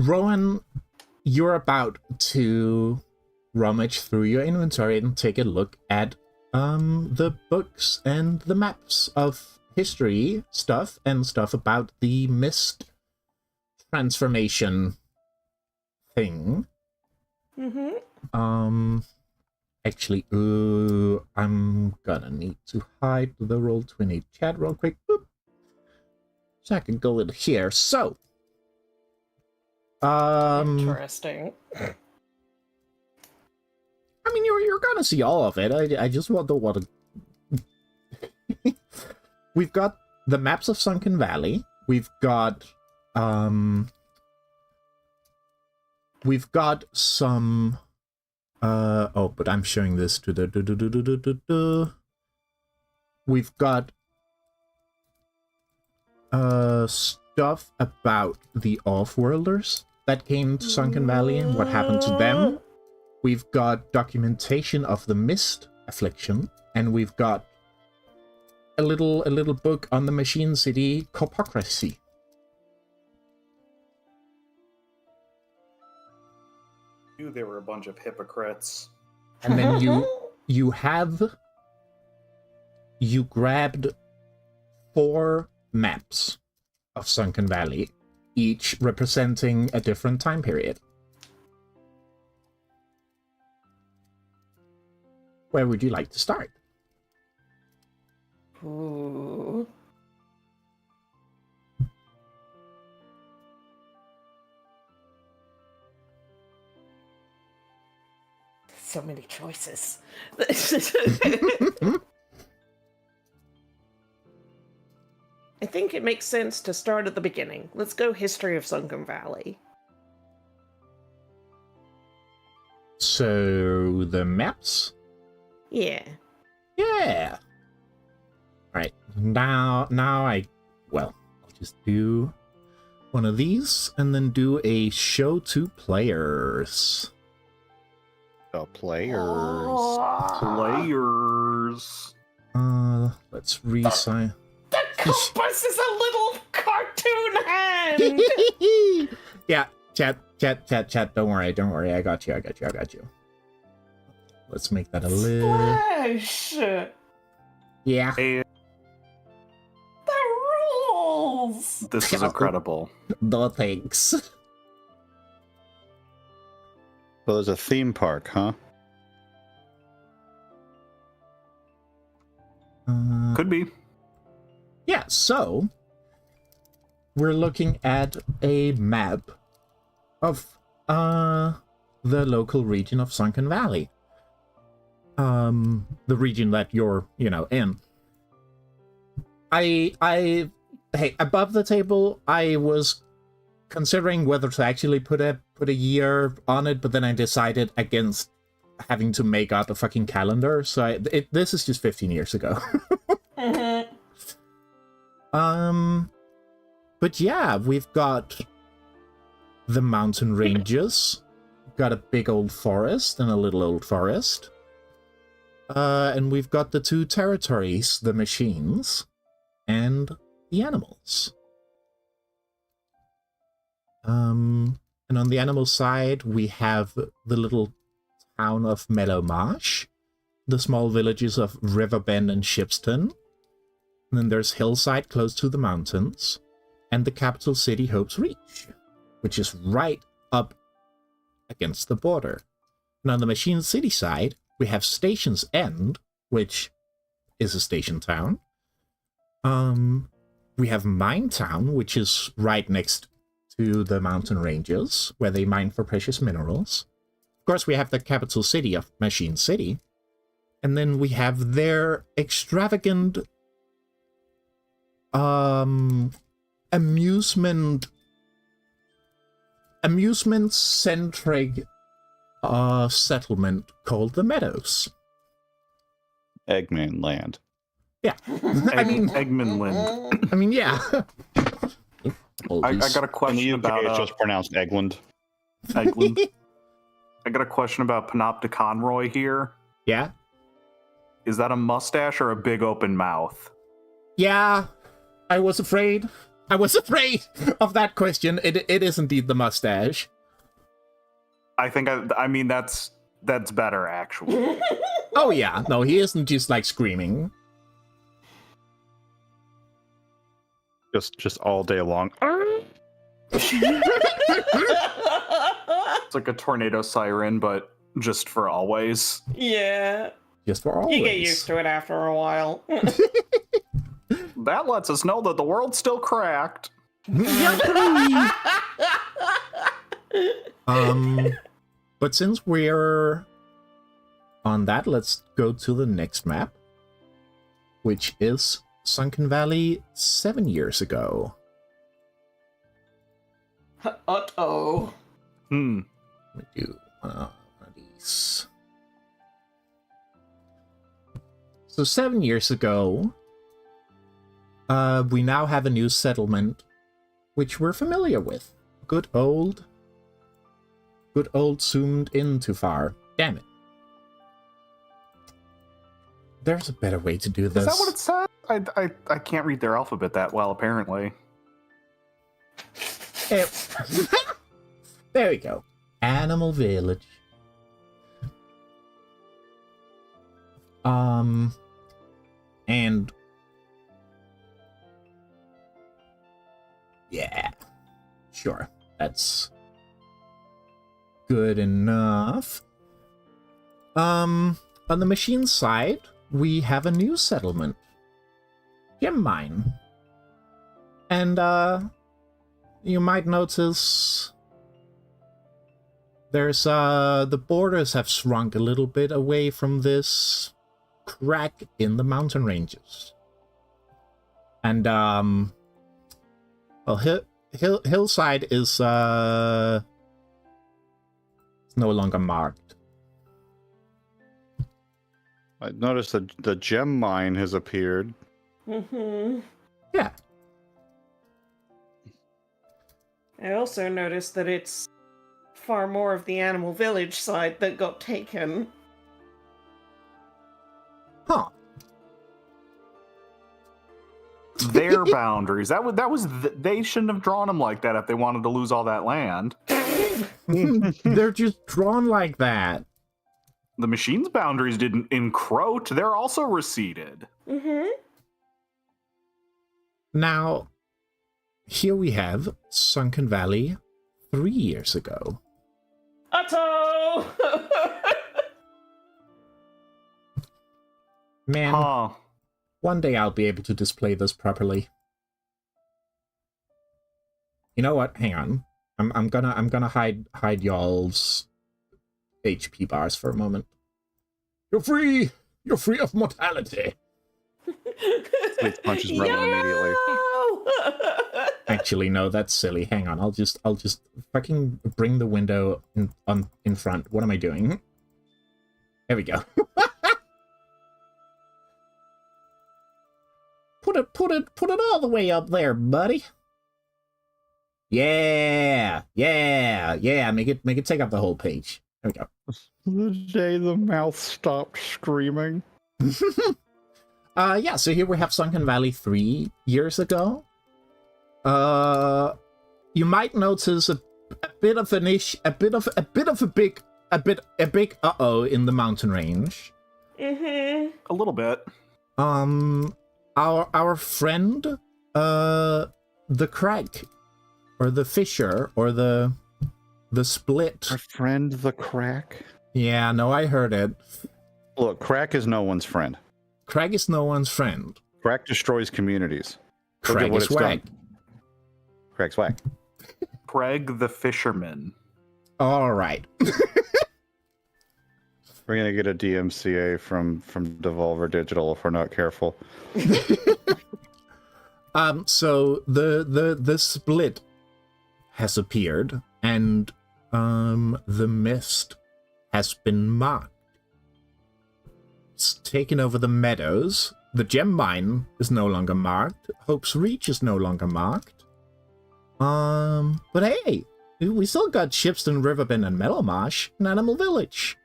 Rowan, you're about to rummage through your inventory and take a look at the books and the maps of history stuff and stuff about the mist transformation thing. Actually, I'm gonna need to hide the Roll20 chat real quick. Boop. So I can go in here. So, interesting. I mean, you're gonna see all of it. I just don't want to. We've got the maps of Sunken Valley. We've got some. Oh, but I'm showing this to the. We've got stuff about the Offworlders that came to Sunken Valley and what happened to them. We've got documentation of the Mist Affliction, and we've got a little book on the Machine City Corpocracy. Knew they were a bunch of hypocrites. And then you grabbed 4 maps of Sunken Valley, each representing a different time period. Where would you like to start? Ooh. So many choices. I think it makes sense to start at the beginning. Let's go history of Sunken Valley. So, the maps? Yeah. Yeah! Alright, now I'll just do one of these, and then do a show to players. Oh, players. Players. Let's resign. The compass is a little cartoon hand! Yeah, chat, don't worry, I got you. Let's make that a little... Splash! Yeah. Hey, The rules! this is incredible. No thanks. So there's a theme park, huh? Could be. Yeah, so we're looking at a map of the local region of Sunken Valley. The region that you're, in. Hey, above the table, I was considering whether to actually put a year on it, but then I decided against having to make out a fucking calendar, so this is just 15 years ago. But yeah, we've got the mountain ranges, got a big old forest and a little old forest, and we've got the 2 territories, the machines and the animals. And on the animal side, we have the little town of Meadow Marsh, the small villages of Riverbend and Shipston, and then there's Hillside close to the mountains, and the capital city Hope's Reach, which is right up against the border. And on the Machine City side, we have Station's End, which is a station town. We have Mine Town, which is right next to the mountain ranges, where they mine for precious minerals. Of course, we have the capital city of Machine City. And then we have their extravagant amusement-centric settlement called the Meadows. Eggman Land. Yeah. Eggman Land. I mean, yeah. I got a question In the UK, about it's just pronounced Eggland. Eggland. I got a question about Panopticonroy here. Yeah? Is that a mustache or a big open mouth? Yeah, I was afraid. I was afraid of that question. It is indeed the mustache. I mean that's better actually. Oh yeah, no, he isn't just like screaming. Just all day long. It's like a tornado siren, but just for always. Yeah. Just for always. You get used to it after a while. That lets us know that the world's still cracked. But since we're on that, let's go to the next map, which is Sunken Valley 7 years ago. Uh-oh. Let me do one of these. So 7 years ago, we now have a new settlement, which we're familiar with. Good old zoomed in too far. Damn it. There's a better way to do this. Is that what it said? I can't read their alphabet that well, apparently. There we go. Animal Village. And yeah, sure, that's good enough. On the machine side, we have a new settlement, Gem Mine, and you might notice there's the borders have shrunk a little bit away from this crack in the mountain ranges, and well, hillside is no longer marked. I noticed that the gem mine has appeared. Mm-hmm. Yeah. I also noticed that it's far more of the Animal Village side that got taken. Huh. Their boundaries. They shouldn't have drawn them like that if they wanted to lose all that land. They're just drawn like that. The machine's boundaries didn't encroach. They're also receded. Mm-hmm. Now, here we have Sunken Valley 3 years ago. Otto! Man, Huh. one day I'll be able to display this properly. You know what? Hang on. I'm gonna hide y'all's HP bars for a moment. You're free! You're free of mortality! Sweet punches Rowan immediately. Actually, no, that's silly. Hang on, I'll just fucking bring the window in front. What am I doing? There we go. Put it all the way up there, buddy. Yeah. Make it take up the whole page. There we go. The day the mouth stopped screaming. Yeah, so here we have Sunken Valley 3 years ago. You might notice a bit of an ish, a big uh-oh in the mountain range. Mm-hmm. A little bit. Our friend, the Crag, or the Fisher, or the Split. Our friend the crack? Yeah, no, I heard it. Look, crack is no one's friend. Crag is no one's friend. Crack destroys communities. Look at Crag what is it's done. whack. Crack's whack. Craig the Fisherman. All right. We're gonna get a DMCA from Devolver Digital if we're not careful. So the Split has appeared, and the mist has been marked. It's taken over the meadows. The gem mine is no longer marked. Hope's Reach is no longer marked. But hey, we still got Shipston, Riverbend, and Meadowmarsh, and Animal Village.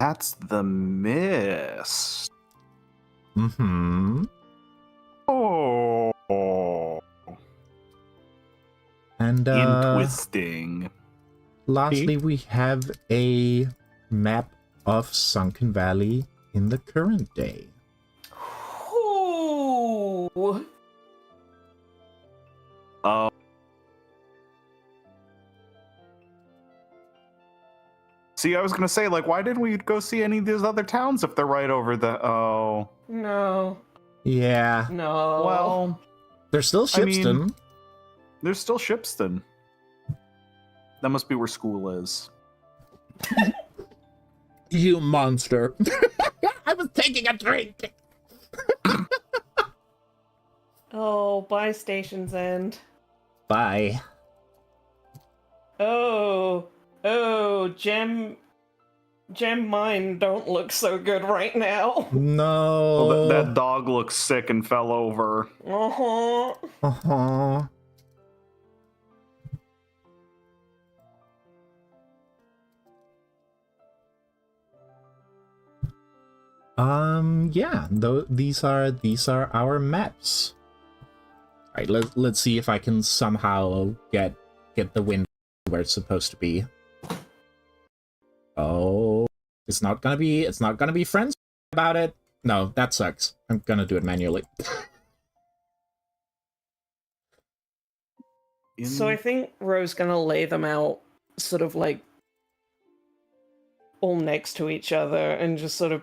That's the mist. Mm-hmm. Oh. And Interesting. lastly, we have a map of Sunken Valley in the current day. Ooh. See, I was gonna say, like, why didn't we go see any of these other towns if they're right over the? Oh, No. Yeah, No. well, there's still I mean- Shipston. there's still Shipston. That must be where school is. You monster. I was taking a drink. Oh, bye, Station's End. Bye. Oh, Gem mine don't look so good right now. No. Well, that dog looks sick and fell over. Uh-huh. Uh-huh. Yeah, these are our maps. All right, let's see if I can somehow get the wind where it's supposed to be. Oh, it's not gonna be friends about it. No, that sucks. I'm gonna do it manually. So I think Ro's gonna lay them out sort of like all next to each other and just sort of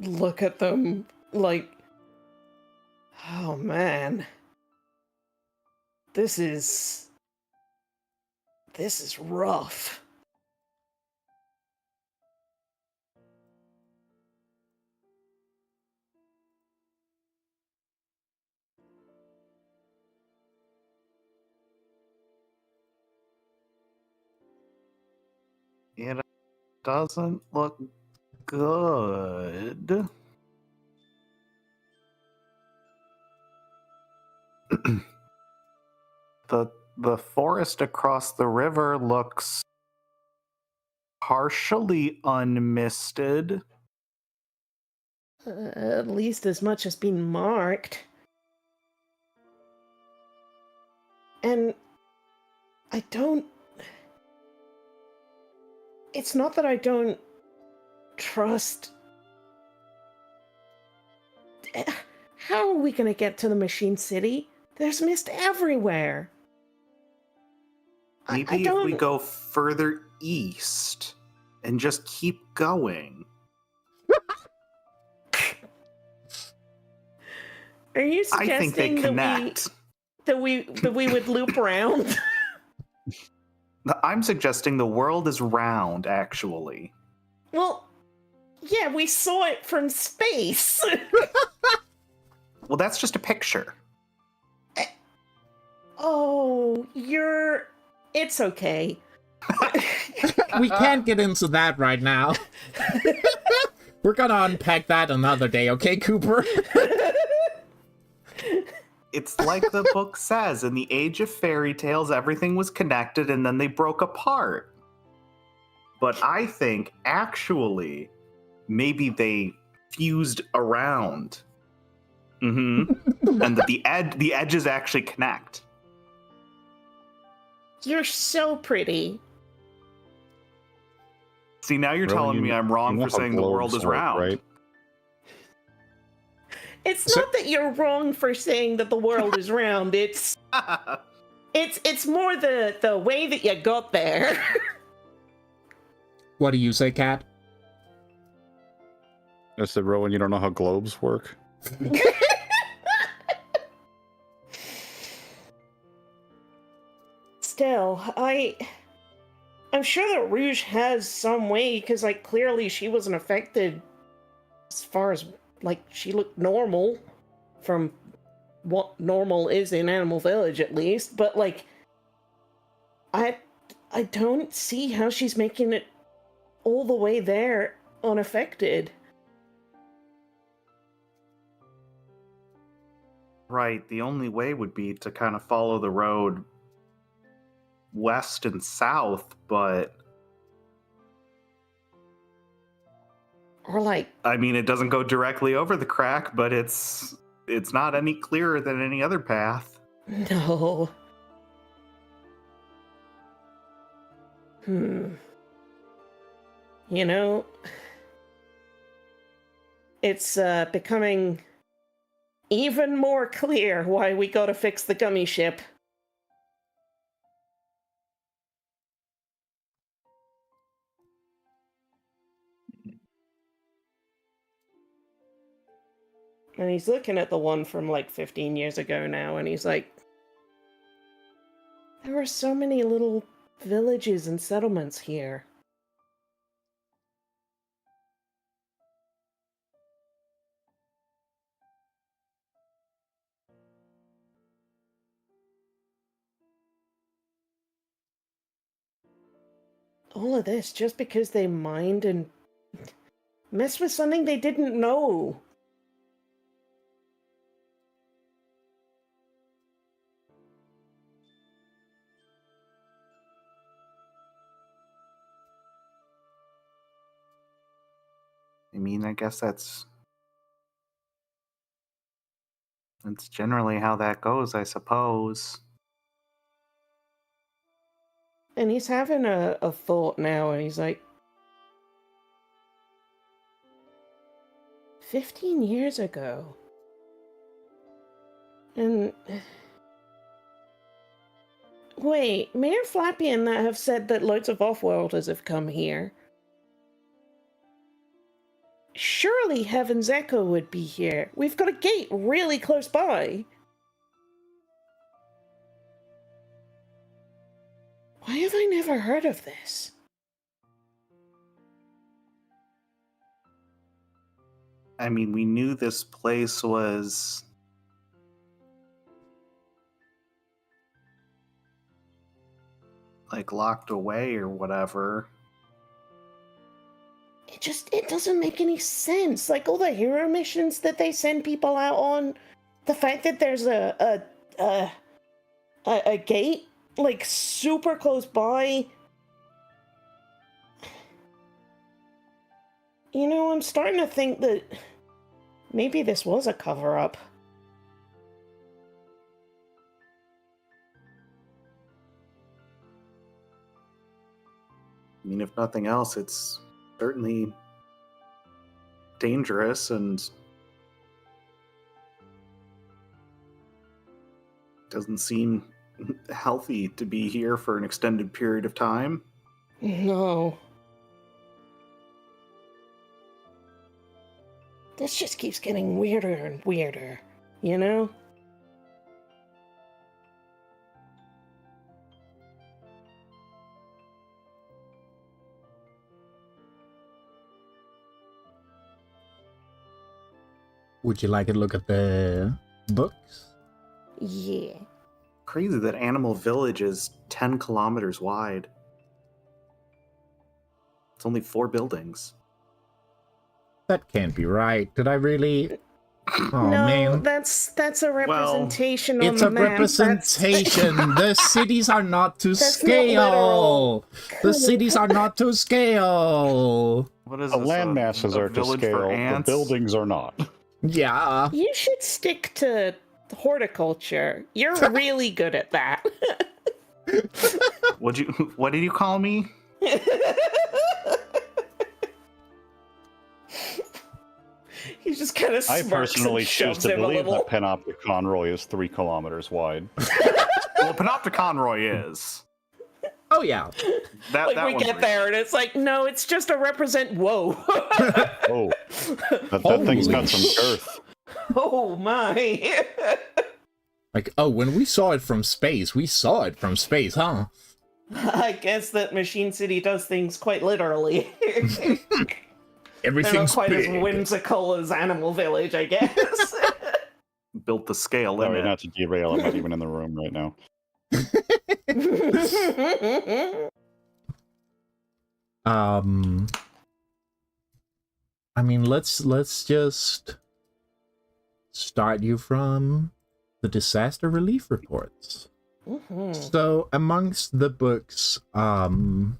look at them like, oh man, this is rough. It doesn't look good. The forest across the river looks partially unmisted. At least as much as being marked. And I don't... It's not that I don't trust... How are we gonna get to the Machine City? There's mist everywhere. Maybe I don't... if we go further east and just keep going. Are you I think they suggesting connect. that we would loop around? I'm suggesting the world is round, actually. Well, yeah, we saw it from space. Well, that's just a picture. Oh, it's okay. We can't get into that right now. We're gonna unpack that another day, okay, Cooper? It's like the book says, in the age of fairy tales, everything was connected and then they broke apart. But I think, actually, maybe they fused around. Mm-hmm. And that the edges actually connect. You're so pretty. See, now you're Really, telling me I'm wrong you for know how saying the world globes is work, round. right? It's So- not that you're wrong for saying that the world is round. It's more the way that you got there. What do you say, Kat? I said, Rowan, you don't know how globes work? Still, I'm sure that Rouge has some way, because, like, clearly she wasn't affected as far as, like, she looked normal from what normal is in Animal Village, at least, but, like, I don't see how she's making it all the way there unaffected. Right, the only way would be to kind of follow the road west and south, but Or, like, I mean, it doesn't go directly over the crack, but it's not any clearer than any other path. No. You know, it's becoming even more clear why we gotta fix the gummy ship. And he's looking at the one from like 15 years ago now, and he's like, there were so many little villages and settlements here. All of this just because they mined and messed with something they didn't know. I mean, I guess that's generally how that goes, I suppose. And he's having a thought now, and he's like, 15 years ago. And wait, Mayor Flappy and that have said that loads of off-worlders have come here. Surely Heaven's Echo would be here. We've got a gate really close by. Why have I never heard of this? I mean, we knew this place was like locked away or whatever. It doesn't make any sense. Like all the hero missions that they send people out on, the fact that there's a gate like super close by. You know, I'm starting to think that maybe this was a cover-up. I mean, if nothing else, it's certainly dangerous and doesn't seem healthy to be here for an extended period of time. No. This just keeps getting weirder and weirder, you know? Would you like to look at the books? Yeah. Crazy that Animal Village is 10 kilometers wide. It's only 4 buildings. That can't be right. Did I really? Oh no, man, that's a representation on it's the a map. representation. The cities are not to That's scale. not literal. The cities are not to scale. What is The this, land a masses are to village for scale, the ants? buildings are not. Yeah. You should stick to horticulture. You're really good at that. What did you call me? He just kind of I smirks personally and choose shoves to him a believe little. that Panoptic Conroy is 3 kilometers wide. Well, Panoptic Conroy is. Oh yeah. That Like we one's get real. there and it's like, no, it's just a represent. Whoa. Oh, that thing's got some Holy girth. Oh my. Like, oh, when we saw it from space, huh? I guess that Machine City does things quite literally. They're not Everything's quite big. as whimsical as Animal Village, I guess. Built the scale Sorry, limit. not to derail. I'm not even in the room right now. I mean, let's just start you from the disaster relief reports. Mhm. So, amongst the books, the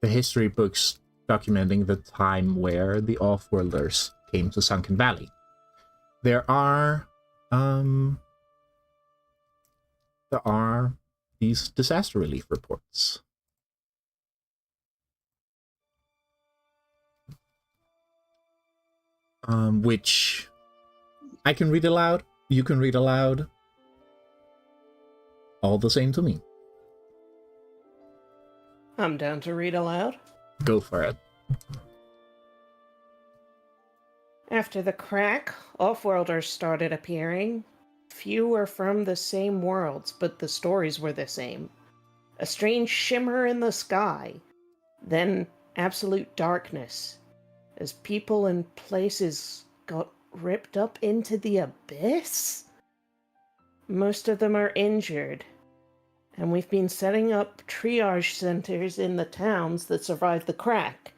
history books documenting the time where the Offworlders came to Sunken Valley, there are there are these disaster relief reports. Which I can read aloud, you can read aloud. All the same to me. I'm down to read aloud. Go for it. After the crack, off-worlders started appearing. Few were from the same worlds, but the stories were the same. A strange shimmer in the sky, then absolute darkness, as people and places got ripped up into the abyss. Most of them are injured, and we've been setting up triage centers in the towns that survived the crack,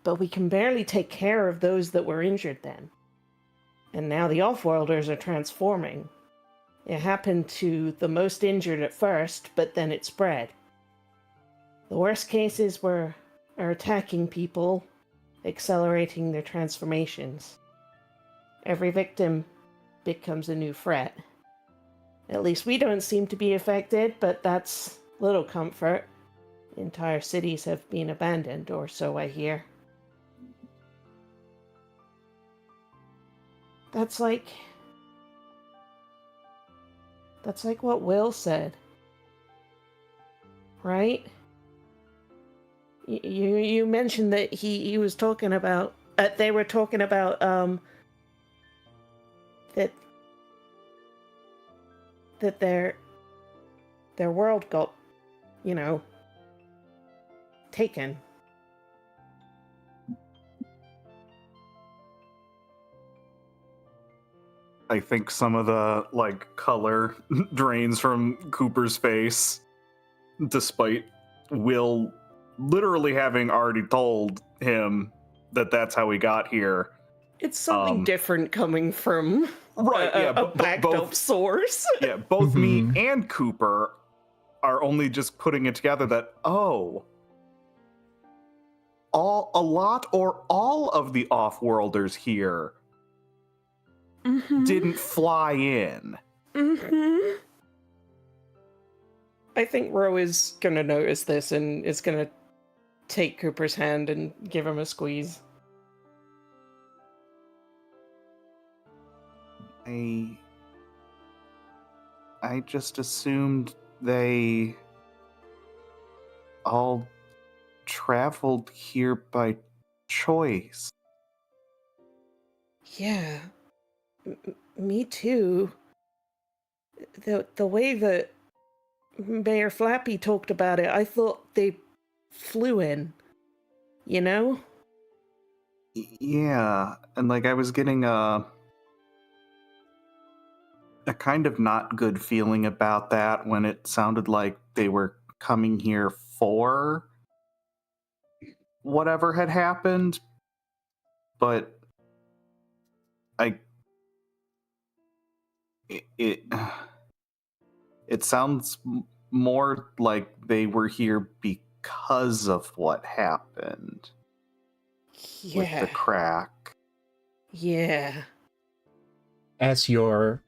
but we can barely take care of those that were injured then. And now the off-worlders are transforming. It happened to the most injured at first, but then it spread. The worst cases are attacking people, accelerating their transformations. Every victim becomes a new threat. At least we don't seem to be affected, but that's little comfort. Entire cities have been abandoned, or so I hear. That's like what Will said. Right? You mentioned that he was talking about they were talking about that their world got, taken. I think some of the color drains from Cooper's face, despite Will literally having already told him that that's how he got here. It's something different coming from a backed up source. Yeah, both me and Cooper are only just putting it together that, a lot or all of the off-worlders here didn't fly in. I think Ro is going to notice this and is going to take Cooper's hand and give him a squeeze. I just assumed they all traveled here by choice. Yeah, me too. The way that Mayor Flappy talked about it, I thought they flew in, Yeah, and I was getting a kind of not good feeling about that when it sounded like they were coming here for whatever had happened, but it sounds more like they were here because of what happened with the crack. Yeah. As you're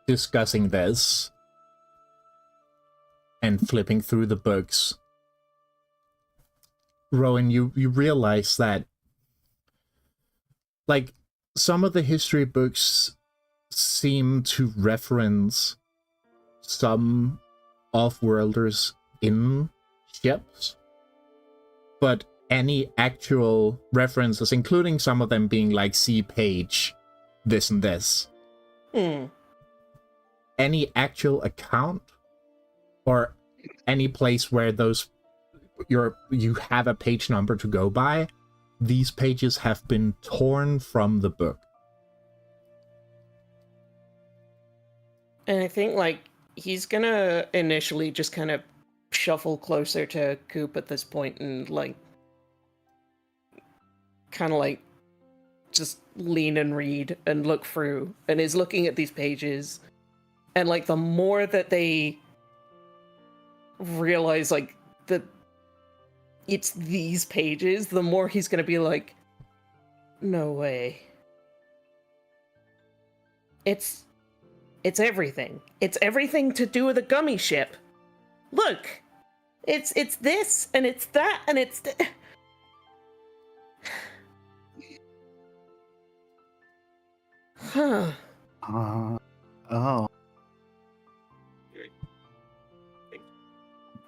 discussing this and flipping through the books, Rowan, you realize that some of the history books seem to reference some off-worlders in ships, but any actual references, including some of them being see page this and this, any actual account or any place where you have a page number to go by, these pages have been torn from the book. And I think he's gonna initially just kind of shuffle closer to Coop at this point and just lean and read and look through, and is looking at these pages, and the more that they realize that it's these pages, the more he's gonna be no way. It's It's everything. It's everything to do with a gummy ship. Look, it's this and it's that and it's. Huh. Oh.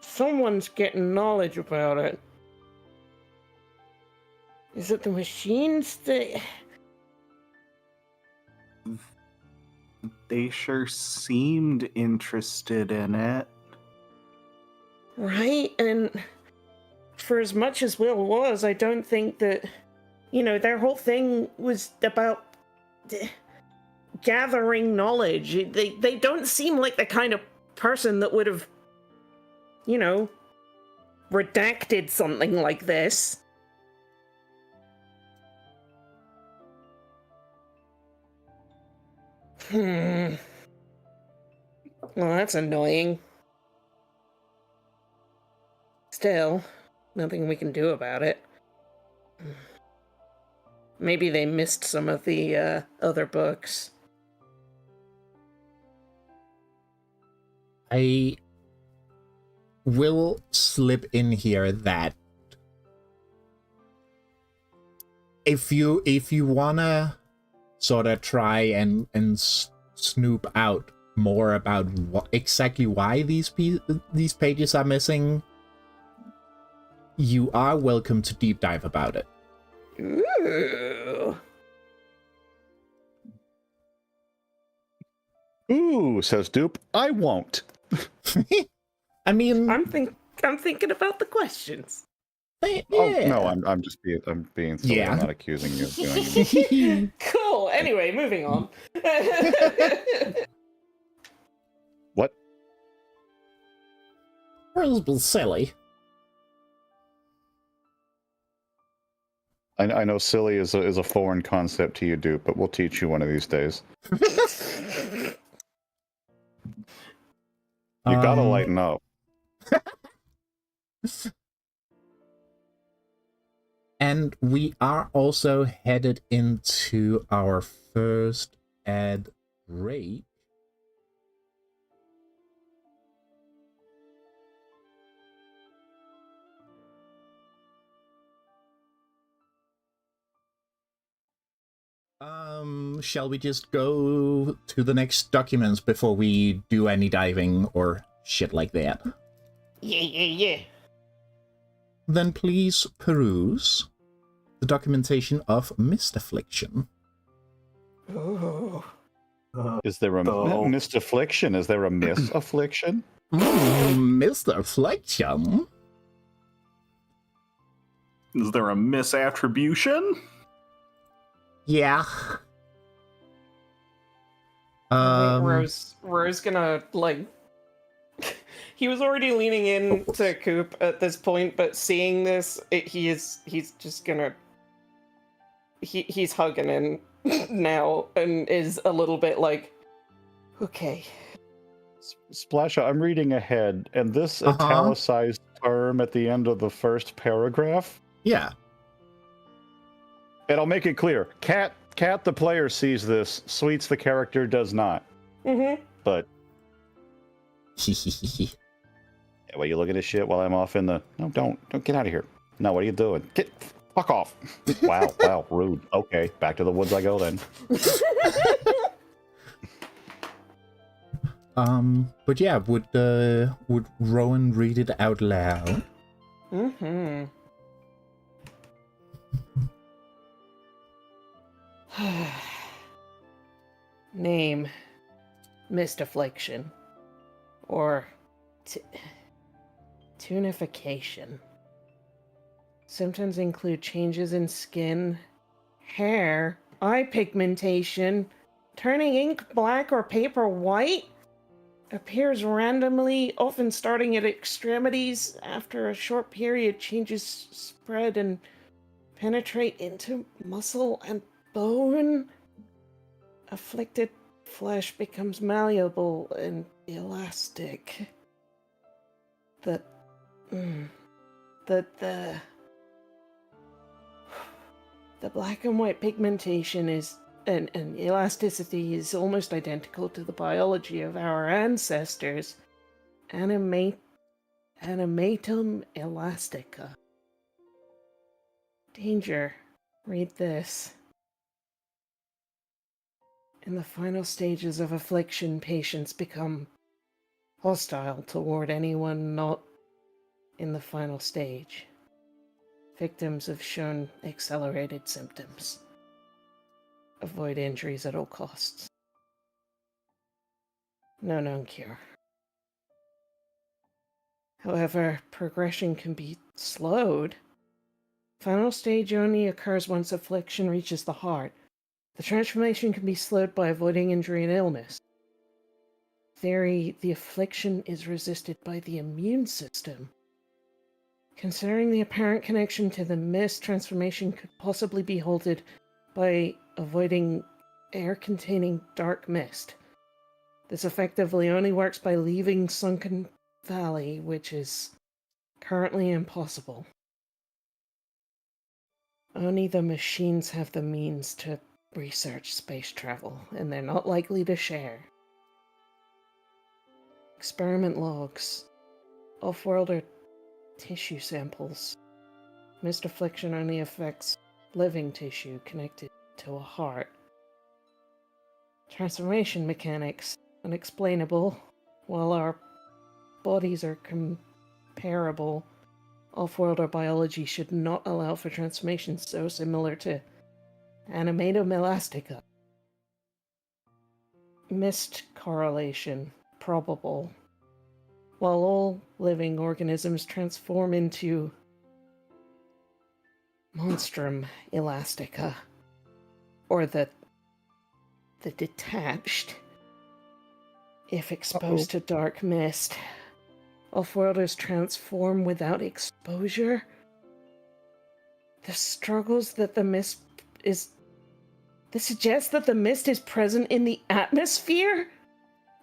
Someone's getting knowledge about it. Is it the machines that... They sure seemed interested in it. Right? And for as much as Will was, I don't think that, you know, their whole thing was about gathering knowledge. They don't seem like the kind of person that would have, you know, redacted something like this. Well, that's annoying. Still, nothing we can do about it. Maybe they missed some of the other books. I will slip in here that if you wanna sort of try and snoop out more about exactly why these pages are missing, you are welcome to deep dive about it. Ooh. Ooh, says Dupe. I won't. I mean, I'm thinking about the questions. yeah. Oh, no, I'm just being silly. Yeah. I'm not accusing you of doing anything. Cool. Anyway, moving on. What? Girls be silly. I know silly is a foreign concept to you, Dupe, but we'll teach you one of these days. You gotta lighten up. And we are also headed into our first ad break. Shall we just go to the next documents before we do any diving or shit like that? Yeah. Then please peruse the documentation of Mist Affliction. Ooh. Is there a mist affliction? Is there a miss affliction? Mist Affliction? Is there a misattribution? I Yeah. think Rose gonna, like... He was already leaning in to Coop at this point, but seeing this, he's just gonna... He's hugging in now, and is a little bit like, okay. Splasha, I'm reading ahead, and this italicized term at the end of the first paragraph. Yeah. And I'll make it clear. Cat the player sees this. Xweets the character does not. Mm-hmm. But yeah, well, you look at this shit while I'm off in the... No, don't get out of here. No, what are you doing? Fuck off. Wow, rude. Okay, back to the woods I go then. But yeah, would Rowan read it out loud? Mm-hmm. Name, Mist Affliction, or tunification. Symptoms include changes in skin, hair, eye pigmentation, turning ink black or paper white, appears randomly, often starting at extremities. After a short period, changes spread and penetrate into muscle and bone. Afflicted flesh becomes malleable and elastic. The black and white pigmentation is and elasticity is almost identical to the biology of our ancestors. Animatum elastica. Danger. Read this. In the final stages of affliction, patients become hostile toward anyone not in the final stage. Victims have shown accelerated symptoms. Avoid injuries at all costs. No known cure. However, progression can be slowed. Final stage only occurs once affliction reaches the heart. The transformation can be slowed by avoiding injury and illness. Theory, the affliction is resisted by the immune system. Considering the apparent connection to the mist, transformation could possibly be halted by avoiding air-containing dark mist. This effectively only works by leaving Sunken Valley, which is currently impossible. Only the machines have the means to research space travel, and they're not likely to share. Experiment logs. Off-worlder tissue samples. Mist affliction only affects living tissue connected to a heart. Transformation mechanics. Unexplainable. While our bodies are comparable, off-worlder biology should not allow for transformations so similar to Animatum elastica. Mist correlation. Probable. While all living organisms transform into Monstrum elastica, or the detached, if exposed to dark mist, off-worlders transform without exposure. This suggests that the mist is present in the atmosphere,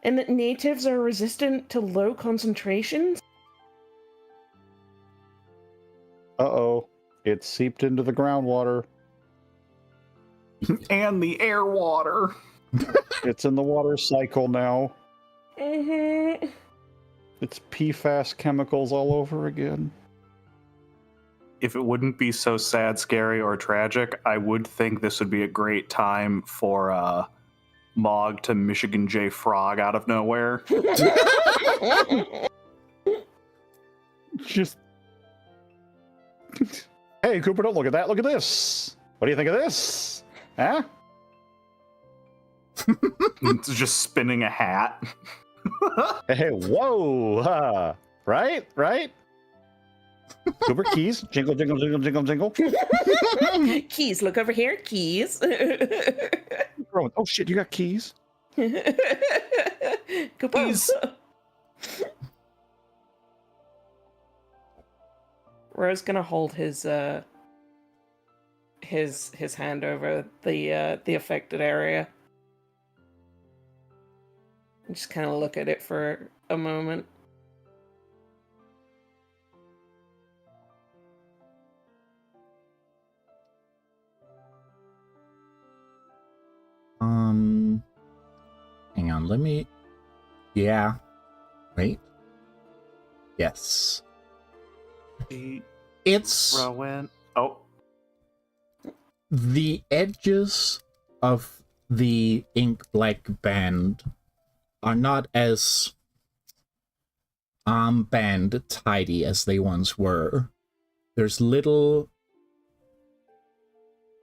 and that natives are resistant to low concentrations. Uh-oh. It seeped into the groundwater. And the air water. It's in the water cycle now. Mm-hmm. It's PFAS chemicals all over again. If it wouldn't be so sad, scary, or tragic, I would think this would be a great time for Mog to Michigan J. Frog out of nowhere. Just... Hey, Cooper, don't look at that. Look at this. What do you think of this? Huh? It's just spinning a hat. Hey, whoa. Right? Right? Cooper, keys. Jingle, jingle, jingle, jingle, jingle. Keys, look over here. Keys. Rowan, oh, shit, you got keys? Keys. Ro's gonna hold his hand over the affected area. And just kind of look at it for a moment. Hang on, let me... Yeah. Wait. Yes. It's... Rowan. Oh. The edges of the ink black band are not as armband tidy as they once were. There's little...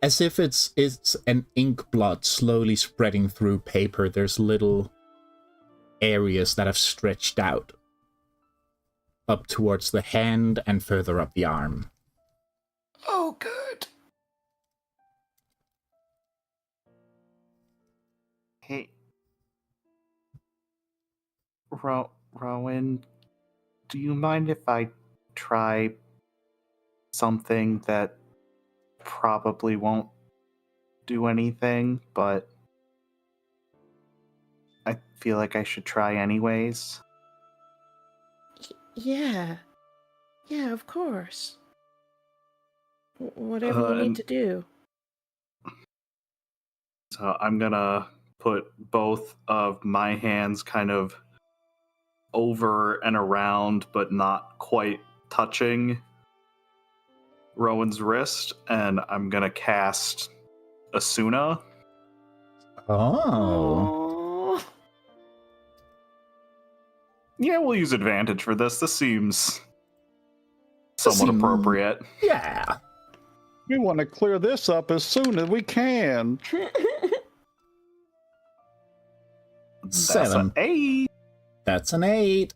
As if it's an ink blot slowly spreading through paper, there's little areas that have stretched out up towards the hand and further up the arm. Oh, good. Hey. Rowan, do you mind if I try something that probably won't do anything, but I feel like I should try anyways? Yeah. Yeah, of course. Whatever you need to do. So I'm gonna put both of my hands kind of over and around, but not quite touching Rowan's wrist, and I'm gonna cast Asuna. Oh. Aw. Yeah, we'll use advantage for this. This seems somewhat Seem- appropriate. Yeah. We want to clear this up as soon as we can. That's 7. an 8. That's an 8.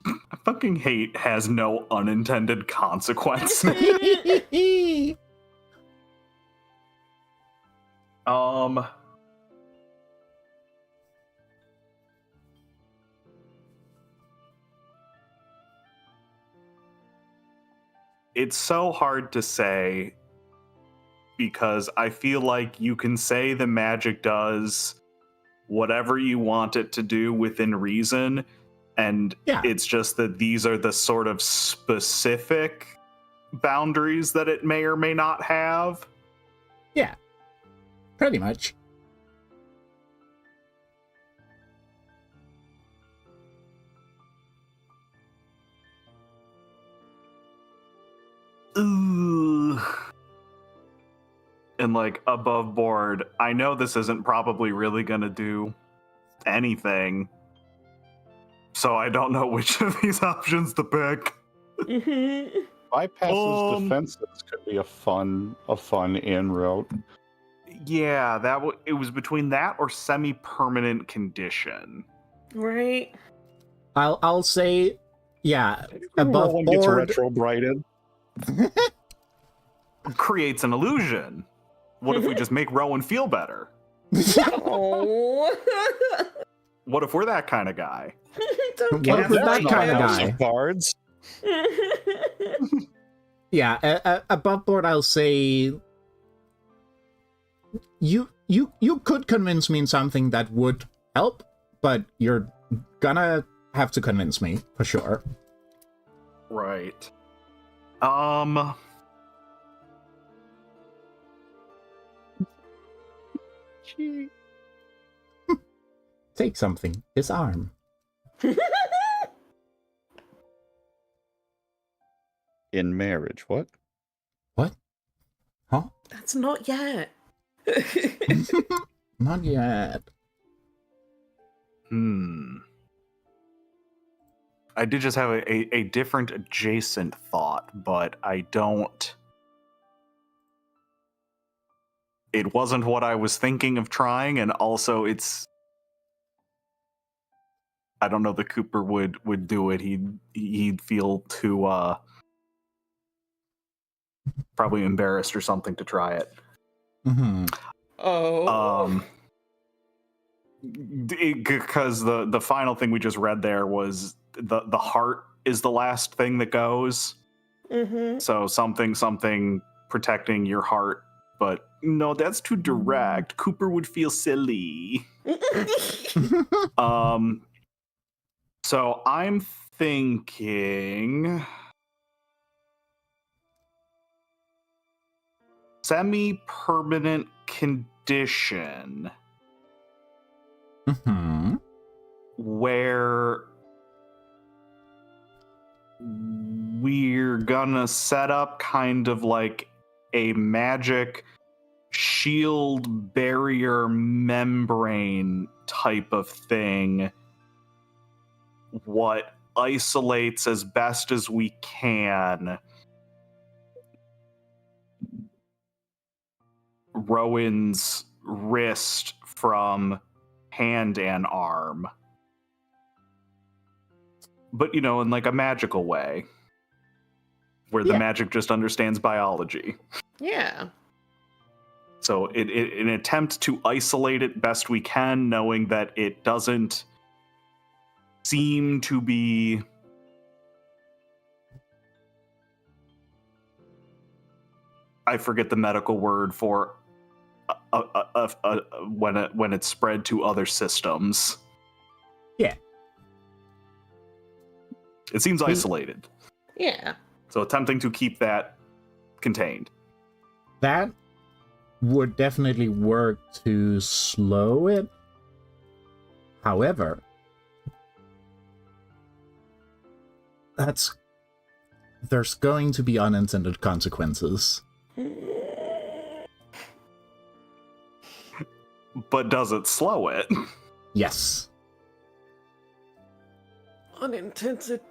I fucking hate has no unintended consequence. It's so hard to say because I feel like you can say the magic does whatever you want it to do within reason, and Yeah. it's just that these are the sort of specific boundaries that it may or may not have. Yeah. Pretty much. Ugh. And like above board, I know this isn't probably really gonna do anything, so I don't know which of these options to pick. Mhm. Bypasses defenses could be a fun in-route. Yeah, it was between that or semi-permanent condition. Right. I'll say, yeah, above Rowan gets board. retrobrighted. Creates an illusion. What if we just make Rowan feel better? Oh. What if we're that kind of guy? Don't What get if we're us that like kind of that. guy? Cards. Yeah, above board, I'll say you could convince me in something that would help, but you're gonna have to convince me for sure. Right. Take something. His arm. In marriage, what? What? Huh? That's not yet. Not yet. I did just have a different adjacent thought, but I don't. It wasn't what I was thinking of trying, and also it's. I don't know that Cooper would do it. He'd feel too probably embarrassed or something to try it. Mm-hmm. Oh. Because the final thing we just read there was the heart is the last thing that goes. Mm-hmm. So something protecting your heart, but no, that's too direct. Cooper would feel silly. So I'm thinking semi-permanent condition Mm-hmm. where we're gonna set up kind of like a magic shield barrier membrane type of thing, what isolates as best as we can Rowan's wrist from hand and arm. But, in like a magical way, where the Yeah. magic just understands biology. Yeah. So an attempt to isolate it best we can, knowing that it doesn't seem to be I forget the medical word for when it's spread to other systems. Yeah. It seems isolated. Yeah. So attempting to keep that contained. That would definitely work to slow it. However, there's going to be unintended consequences. But does it slow it? Yes. Unintended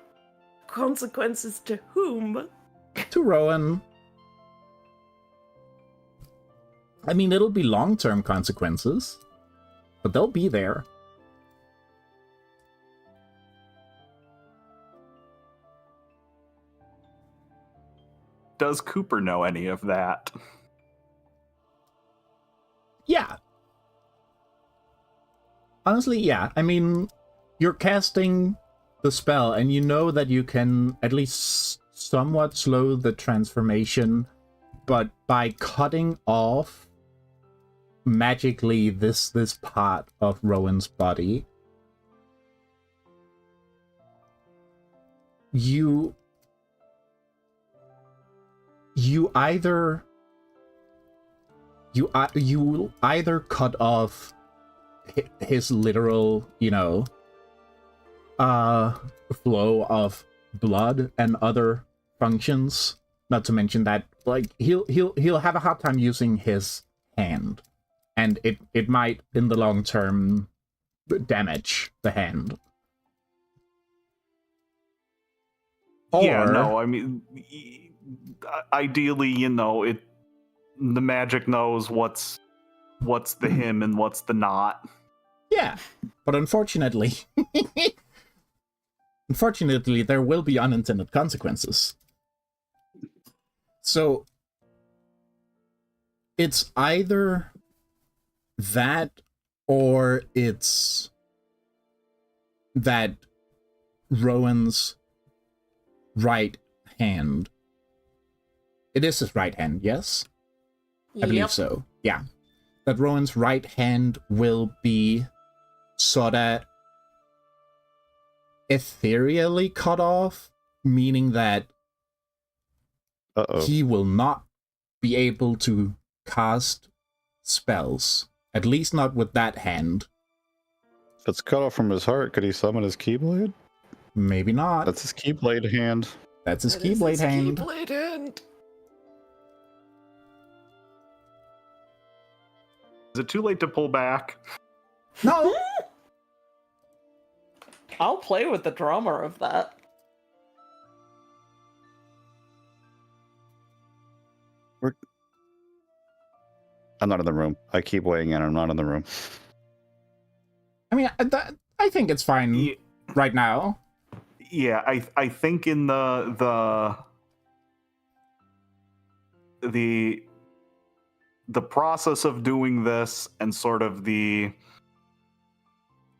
consequences to whom? To Rowan. I mean, it'll be long-term consequences, but they'll be there. Does Cooper know any of that? Yeah. Honestly, yeah. I mean, you're casting the spell, and you know that you can at least somewhat slow the transformation, but by cutting off magically this part of Rowan's body, you either cut off his literal, flow of blood and other functions. Not to mention that, like, he'll have a hard time using his hand, and it might in the long term damage the hand. Yeah, no, I mean, ideally, the magic knows what's the him and what's the not. Yeah, but unfortunately, there will be unintended consequences. So it's either that, or it's that Rowan's right hand. It is his right hand, yes? I believe so. Yeah. That Rowan's right hand will be sort of ethereally cut off, meaning that he will not be able to cast spells, at least not with that hand. If it's cut off from his heart, could he summon his Keyblade? Maybe not. That's his Keyblade hand. That's his Keyblade hand. Keyblade hand. Is it too late to pull back? No! I'll play with the drama of that. I'm not in the room. I keep weighing in. I'm not in the room. I mean, I think it's fine right now. Yeah, I think in the process of doing this and sort of the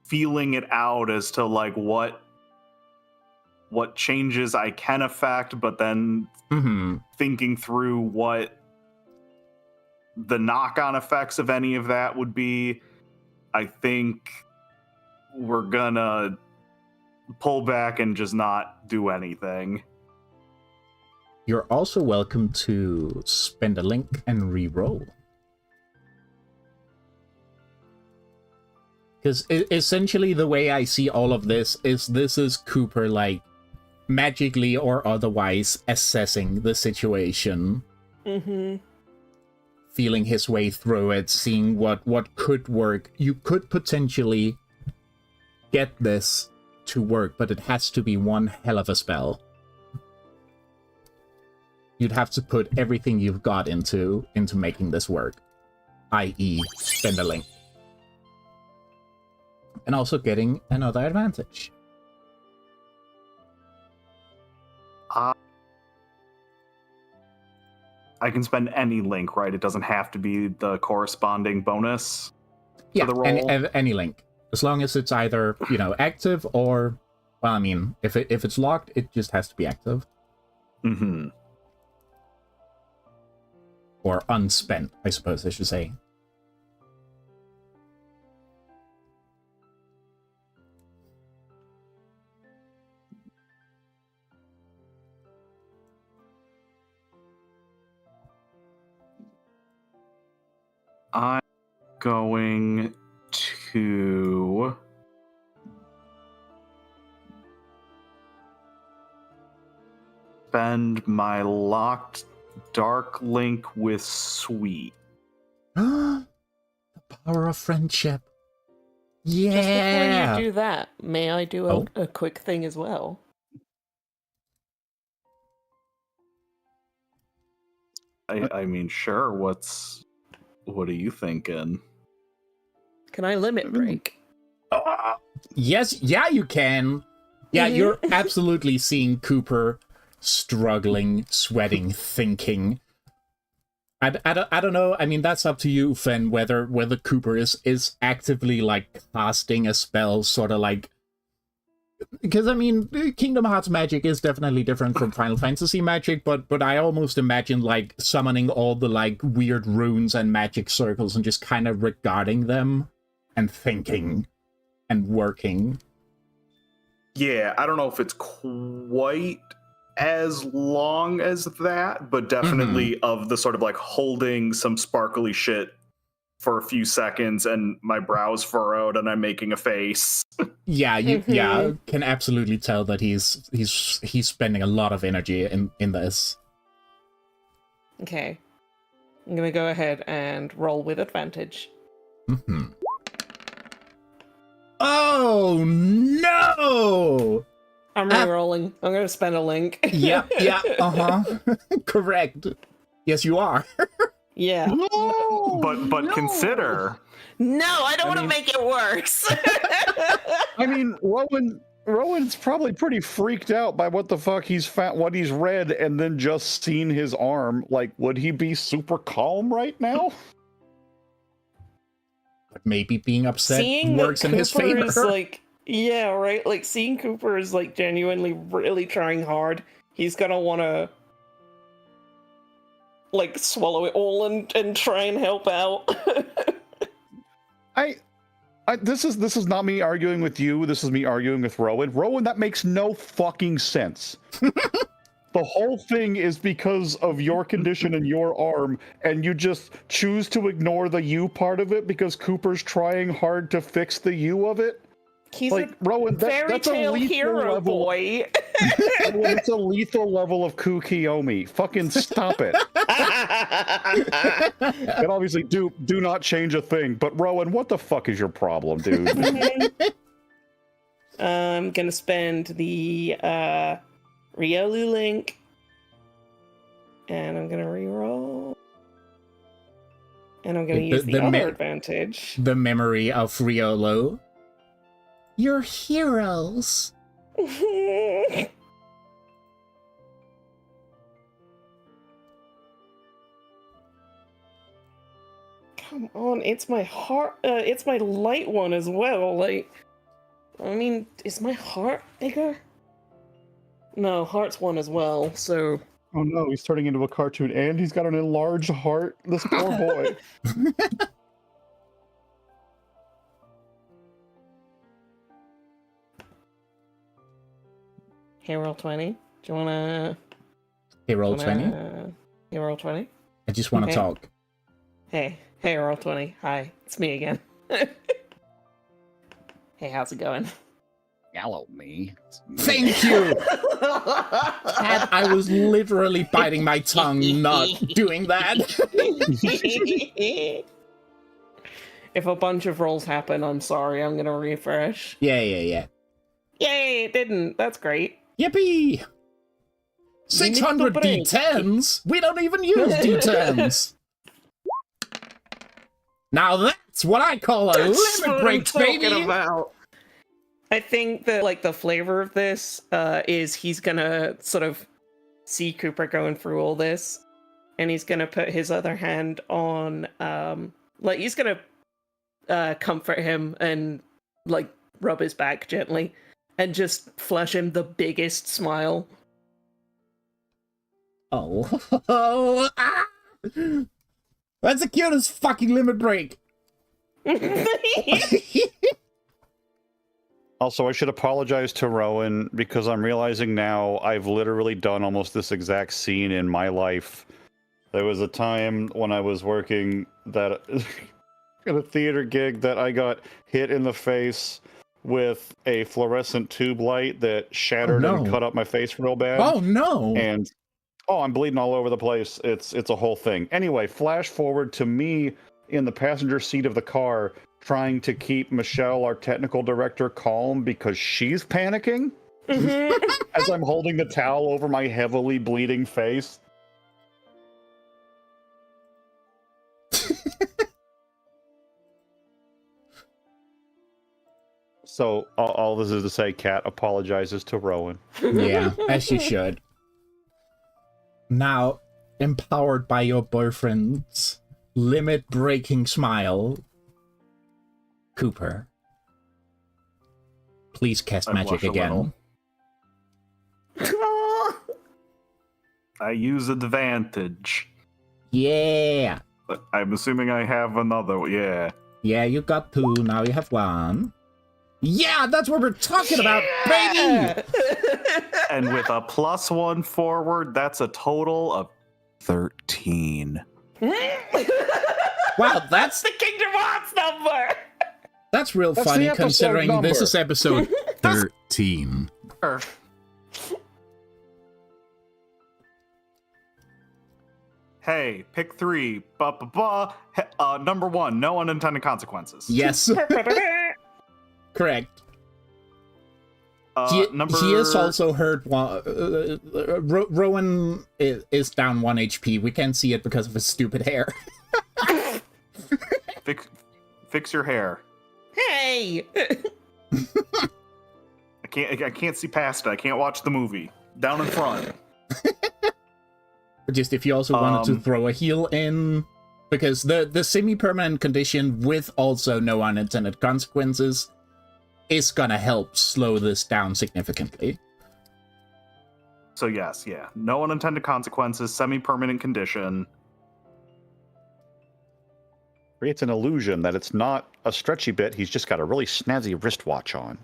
feeling it out as to like what changes I can affect, but then thinking through what the knock-on effects of any of that would be, I think we're gonna pull back and just not do anything. You're also welcome to spend a link and re-roll. Because essentially the way I see all of this is Cooper, like, magically or otherwise assessing the situation. Feeling his way through it, seeing what could work. You could potentially get this to work, but it has to be one hell of a spell. You'd have to put everything you've got into making this work, i.e. spend a link. And also getting another advantage. I can spend any link, right? It doesn't have to be the corresponding bonus for the roll? Any link. As long as it's either, active or, well, I mean, if it's locked, it just has to be active. Or unspent, I suppose I should say. I'm going to spend my locked dark link with Sweet. The power of friendship. Yeah. Just before you do that, may I do Oh. a quick thing as well? I mean, sure. What are you thinking? Can I limit break? Yes, yeah, you can. Yeah, Mhm. you're absolutely seeing Cooper struggling, sweating, thinking. I don't know. I mean, that's up to you, Fen, whether Cooper is actively, like, casting a spell, sort of like... Because, I mean, Kingdom Hearts magic is definitely different from Final Fantasy magic, but I almost imagine, like, summoning all the, like, weird runes and magic circles and just kind of regarding them and thinking and working. Yeah, I don't know if it's quite as long as that, but definitely of the sort of like holding some sparkly shit for a few seconds and my brow's furrowed and I'm making a face. Yeah, yeah, can absolutely tell that he's spending a lot of energy in this. Okay. I'm gonna go ahead and roll with advantage. Oh no! I'm re-rolling. I'm gonna spend a link. Yeah, correct. Yes, you are. Yeah. No, But consider No, I don't want to make it worse. I mean, Rowan's probably pretty freaked out by what the fuck he's found, what he's read, and then just seen his arm. Like, would he be super calm right now? But maybe being upset Seeing works that in his Cooper favor. is like, yeah, right. Like seeing Cooper is like genuinely really trying hard. He's gonna want to like swallow it all and try and help out. This is not me arguing with you. This is me arguing with Rowan. Rowan, that makes no fucking sense. The whole thing is because of your condition and your arm, and you just choose to ignore the you part of it because Cooper's trying hard to fix the you of it. He's Like, a Rowan, fairy that's a tale lethal hero level. boy. Rowan, it's a lethal level of Kukiyomi. Fucking stop it. And obviously, do not change a thing. But Rowan, what the fuck is your problem, dude? I'm gonna spend the Riolu link, and I'm gonna reroll, and I'm gonna use the other advantage. The memory of Riolo. You're heroes. Come on, it's my heart. It's my light one as well. Like, I mean, is my heart bigger? No, heart's one as well. So. Oh no, he's turning into a cartoon, and he's got an enlarged heart. This poor boy. Hey, roll 20. Do you wanna? Hey, roll 20. Hey, roll 20. I just want to Okay. talk. Hey, roll 20. Hi, it's me again. Hey, how's it going? Hello, me. Thank you. Dad, I was literally biting my tongue, not doing that. If a bunch of rolls happen, I'm sorry. I'm gonna refresh. Yeah. Yay, it didn't. That's great. Yippee! 600 D10s? We don't even use D10s! Now that's what I call a limit break, baby! I think that, like, the flavor of this is he's gonna sort of see Cooper going through all this, and he's gonna put his other hand on, like, he's gonna comfort him and, like, rub his back gently, and just flash him the biggest smile. Oh, ah! That's the cutest fucking limit break! Also, I should apologize to Rowan because I'm realizing now I've literally done almost this exact scene in my life There was a time when I was working that at a theater gig that I got hit in the face with a fluorescent tube light that shattered and cut up my face real bad. Oh no! And I'm bleeding all over the place. It's a whole thing. Anyway, flash forward to me in the passenger seat of the car trying to keep Michelle, our technical director, calm because she's panicking as I'm holding the towel over my heavily bleeding face. So all this is to say, Kat apologizes to Rowan. Yeah, as you should. Now, empowered by your boyfriend's limit-breaking smile, Cooper, please cast magic again. I use advantage. Yeah! But I'm assuming I have another. Yeah. Yeah, you got 2, now you have 1. Yeah, that's what we're talking about, baby! And with a +1 forward, that's a total of 13. Wow, that's The Kingdom Hearts number! that's real That's funny the episode considering number. this is episode 13. Hey, pick 3. Number 1, no unintended consequences. Yes, correct. Number... He has also heard Rowan is down 1 HP. We can't see it because of his stupid hair. Fix your hair. Hey! I can't see past it. I can't watch the movie. Down in front. But just if you also wanted to throw a heal in, because the semi-permanent condition with also no unintended consequences is gonna help slow this down significantly. So yes, yeah. No unintended consequences, semi-permanent condition. Creates an illusion that it's not a stretchy bit, he's just got a really snazzy wristwatch on.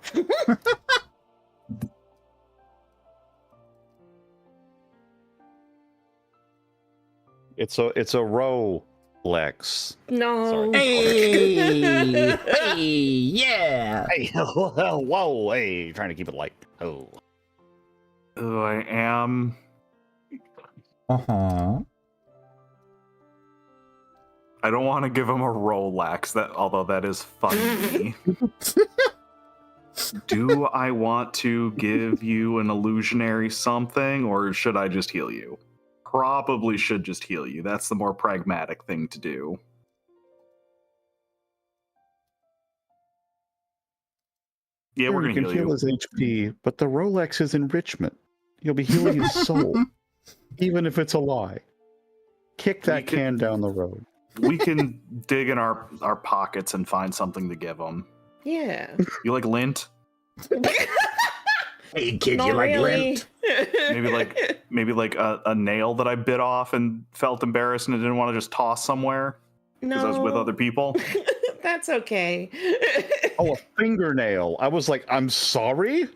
It's a Rolex. No. Sorry. Hey! Hey! Yeah! Hey, whoa, hey, trying to keep it light. Oh. I am... Uh-huh. I don't want to give him a Rolex, although that is funny. Do I want to give you an illusionary something, or should I just heal you? Probably should just heal you. That's the more pragmatic thing to do. Yeah, we're You gonna can heal you. his HP, but the Rolex is enrichment. You'll be healing his soul, even if it's a lie. Kick that can down the road. We can dig in our pockets and find something to give him. Yeah. You like lint? Hey kid, Not you like really. lint? Maybe like a nail that I bit off and felt embarrassed and I didn't want to just toss somewhere because I was with other people. That's okay. Oh, a fingernail. I was like, I'm sorry?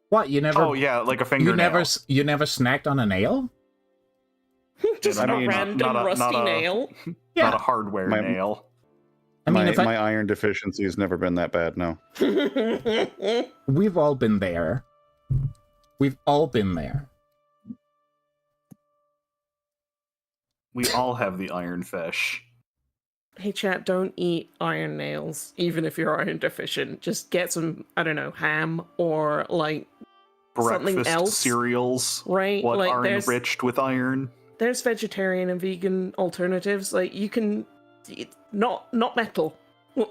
What, you never... Oh yeah, like a fingernail. You never snacked on a nail? Just I a mean, random not a- rusty not a- nail. Not a hardware nail. I mean, my iron deficiency has never been that bad, no. we've all been there. We've all been there. We all have the iron fish. Hey chat, don't eat iron nails, even if you're iron deficient. Just get some, I don't know, ham or like something Breakfast else. cereals. Right? What like are there's enriched with iron? there's vegetarian and vegan alternatives. Like you can not metal. Your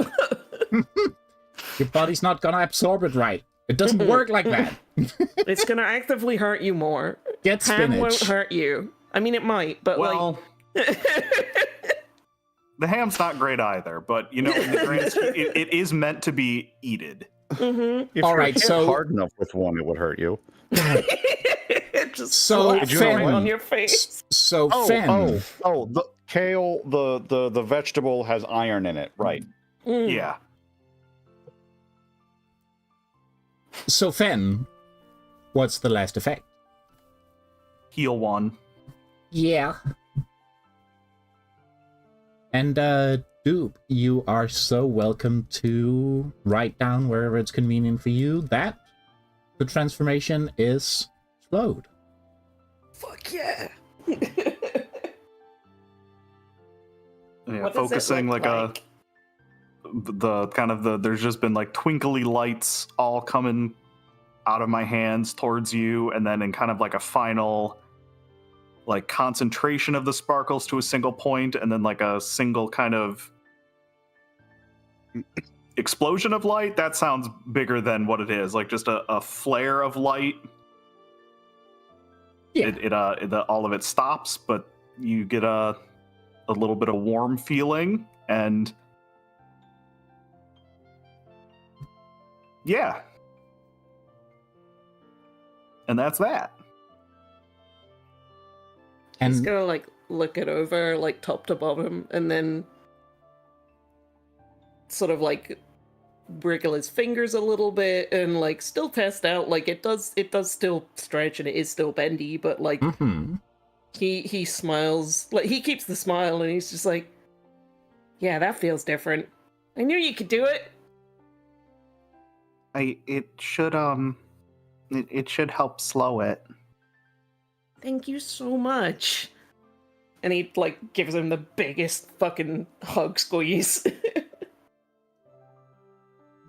body's not gonna absorb it right. It doesn't work like that. It's gonna actively hurt you more. Get Ham spinach. won't hurt you. I mean, it might, but Well, like. the ham's not great either, but you know, in the grand scheme, it is meant to be eated. Mhm. If All your right, hair's so- hard enough with one, it would hurt you. Just So, slap Finn- right on your face. So, Finn, The kale, the vegetable has iron in it, right? Mm. Yeah. so Finn, what's the last effect? Heal one. Yeah. And Dupe, you are so welcome to write down wherever it's convenient for you that the transformation is slowed. Fuck yeah! Yeah, What does it focusing look like the kind of the there's just been like twinkly lights all coming out of my hands towards you, and then in kind of like a final like concentration of the sparkles to a single point, and then like a single kind of explosion of light. That sounds bigger than what it is. Like just a flare of light. Yeah. All of it stops, but you get a little bit of warm feeling, and yeah. And that's that. He's And gonna like look it over like top to bottom and then sort of like wriggle his fingers a little bit and like still test out like it does still stretch and it is still bendy, but like he smiles, like he keeps the smile and he's just like, yeah, that feels different. I knew you could do it. It should help slow it. Thank you so much. And he like gives him the biggest fucking hug squeeze.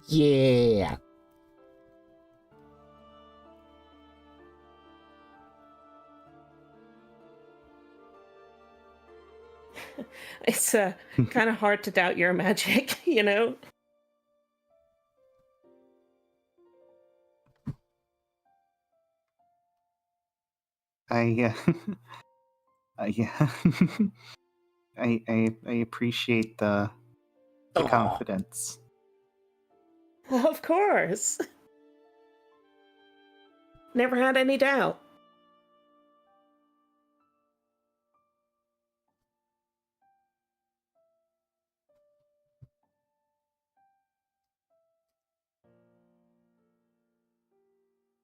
yeah. It's kind of hard to doubt your magic, you know? I appreciate the Aw. confidence. Of course. Never had any doubt.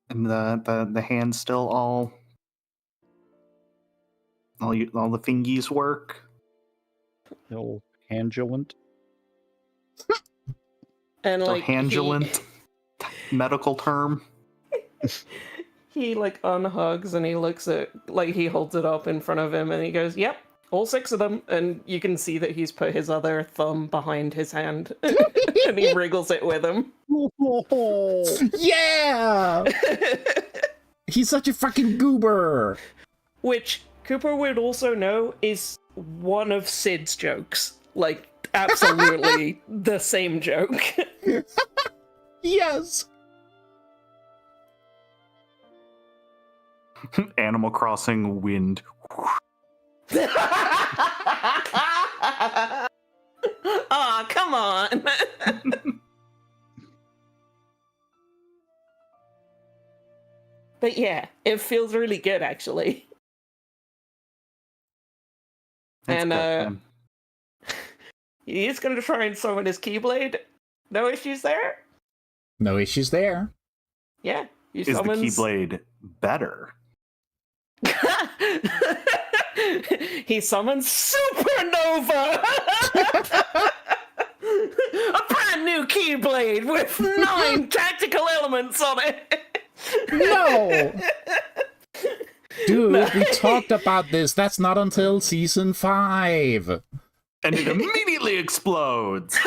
And the hands still all the fingies work. The old handulant. And The like handulant medical term. he like unhugs and he looks at, like he holds it up in front of him and he goes, yep, all 6 of them. And you can see that he's put his other thumb behind his hand and he wriggles it with him. Yeah! He's such a fucking goober! Which Cooper would also know is one of Sid's jokes. Like, absolutely the same joke. Yes! Animal Crossing wind. Aw, come on. But yeah, it feels really good, actually. That's And, good, man. He's gonna try and summon his Keyblade. No issues there? No issues there. Yeah. He Is the summons... Keyblade better? He summons Supernova! A brand new Keyblade with 9 tactical elements on it! No! Dude, we talked about this. That's not until season 5. And it immediately explodes.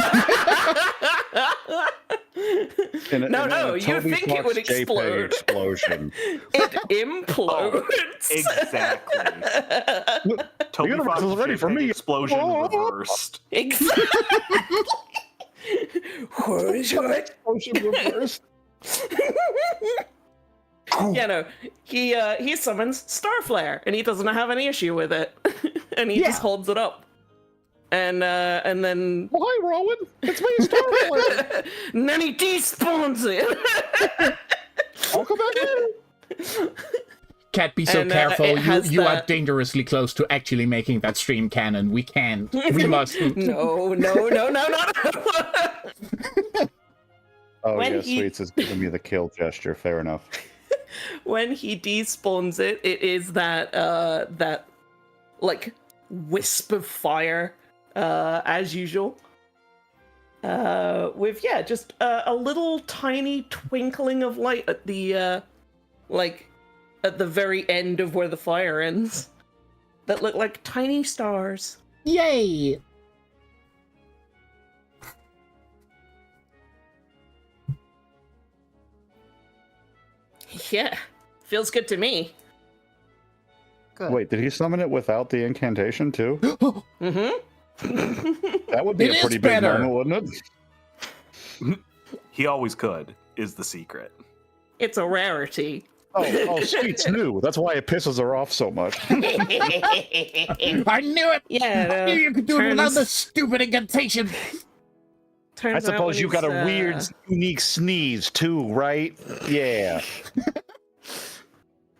No, you Toby think it would Fox JPEG explode. explosion. It implodes. Exactly. Toby universe Fox is ready for JPEG me. explosion reversed. Exactly. What is it? Explosion reversed. Yeah, no. He summons Starflare, and he doesn't have any issue with it, and he just holds it up, and then Well, hi, Rowan. It's me, Starflare. and then he despawns it. I'll come back in. Can't be so And, careful. it has You are that- dangerously close to actually making that stream canon. We can't. We mustn't. No. Oh, When yeah, he- Sweets is giving me the kill gesture. Fair enough. When he despawns it, it is that like wisp of fire as usual. With just a little tiny twinkling of light at the at the very end of where the fire ends, that look like tiny stars. Yay! Yeah, feels good to me. Good. Wait, did he summon it without the incantation too? Mm-hmm. That would be It a is pretty big better. moment, wouldn't it? He always could, is the secret. It's a rarity. Oh, Sweets knew. That's why it pisses her off so much. I knew it! Yeah, I knew you could do it without turns- the stupid incantation! I Turns out suppose when you got a he's, weird, unique sneeze too, right? Yeah.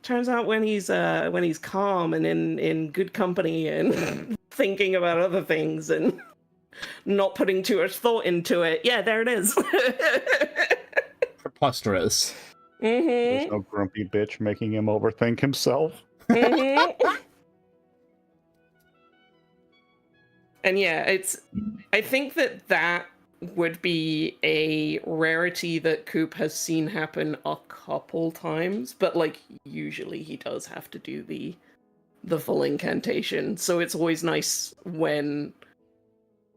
Turns out when he's calm and in good company and thinking about other things and not putting too much thought into it. Yeah, there it is. Preposterous. There's Mm-hmm. no grumpy bitch making him overthink himself. Mm-hmm. And yeah, I think that would be a rarity that Coop has seen happen a couple times, but like usually he does have to do the full incantation, so it's always nice when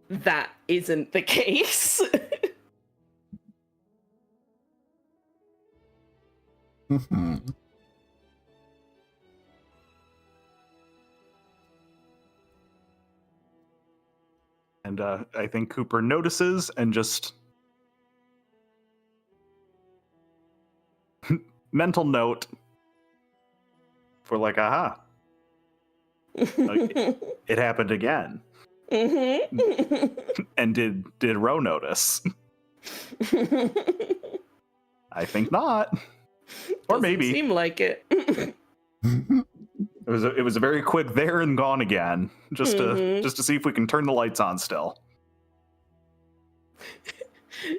that isn't the case. Mhm. And I think Cooper notices and just mental note for like, aha, it happened again. Mm-hmm. And did Ro notice? I think not. Or Doesn't maybe seem like it. it was a very quick there and gone again, just Mhm. to see if we can turn the lights on still.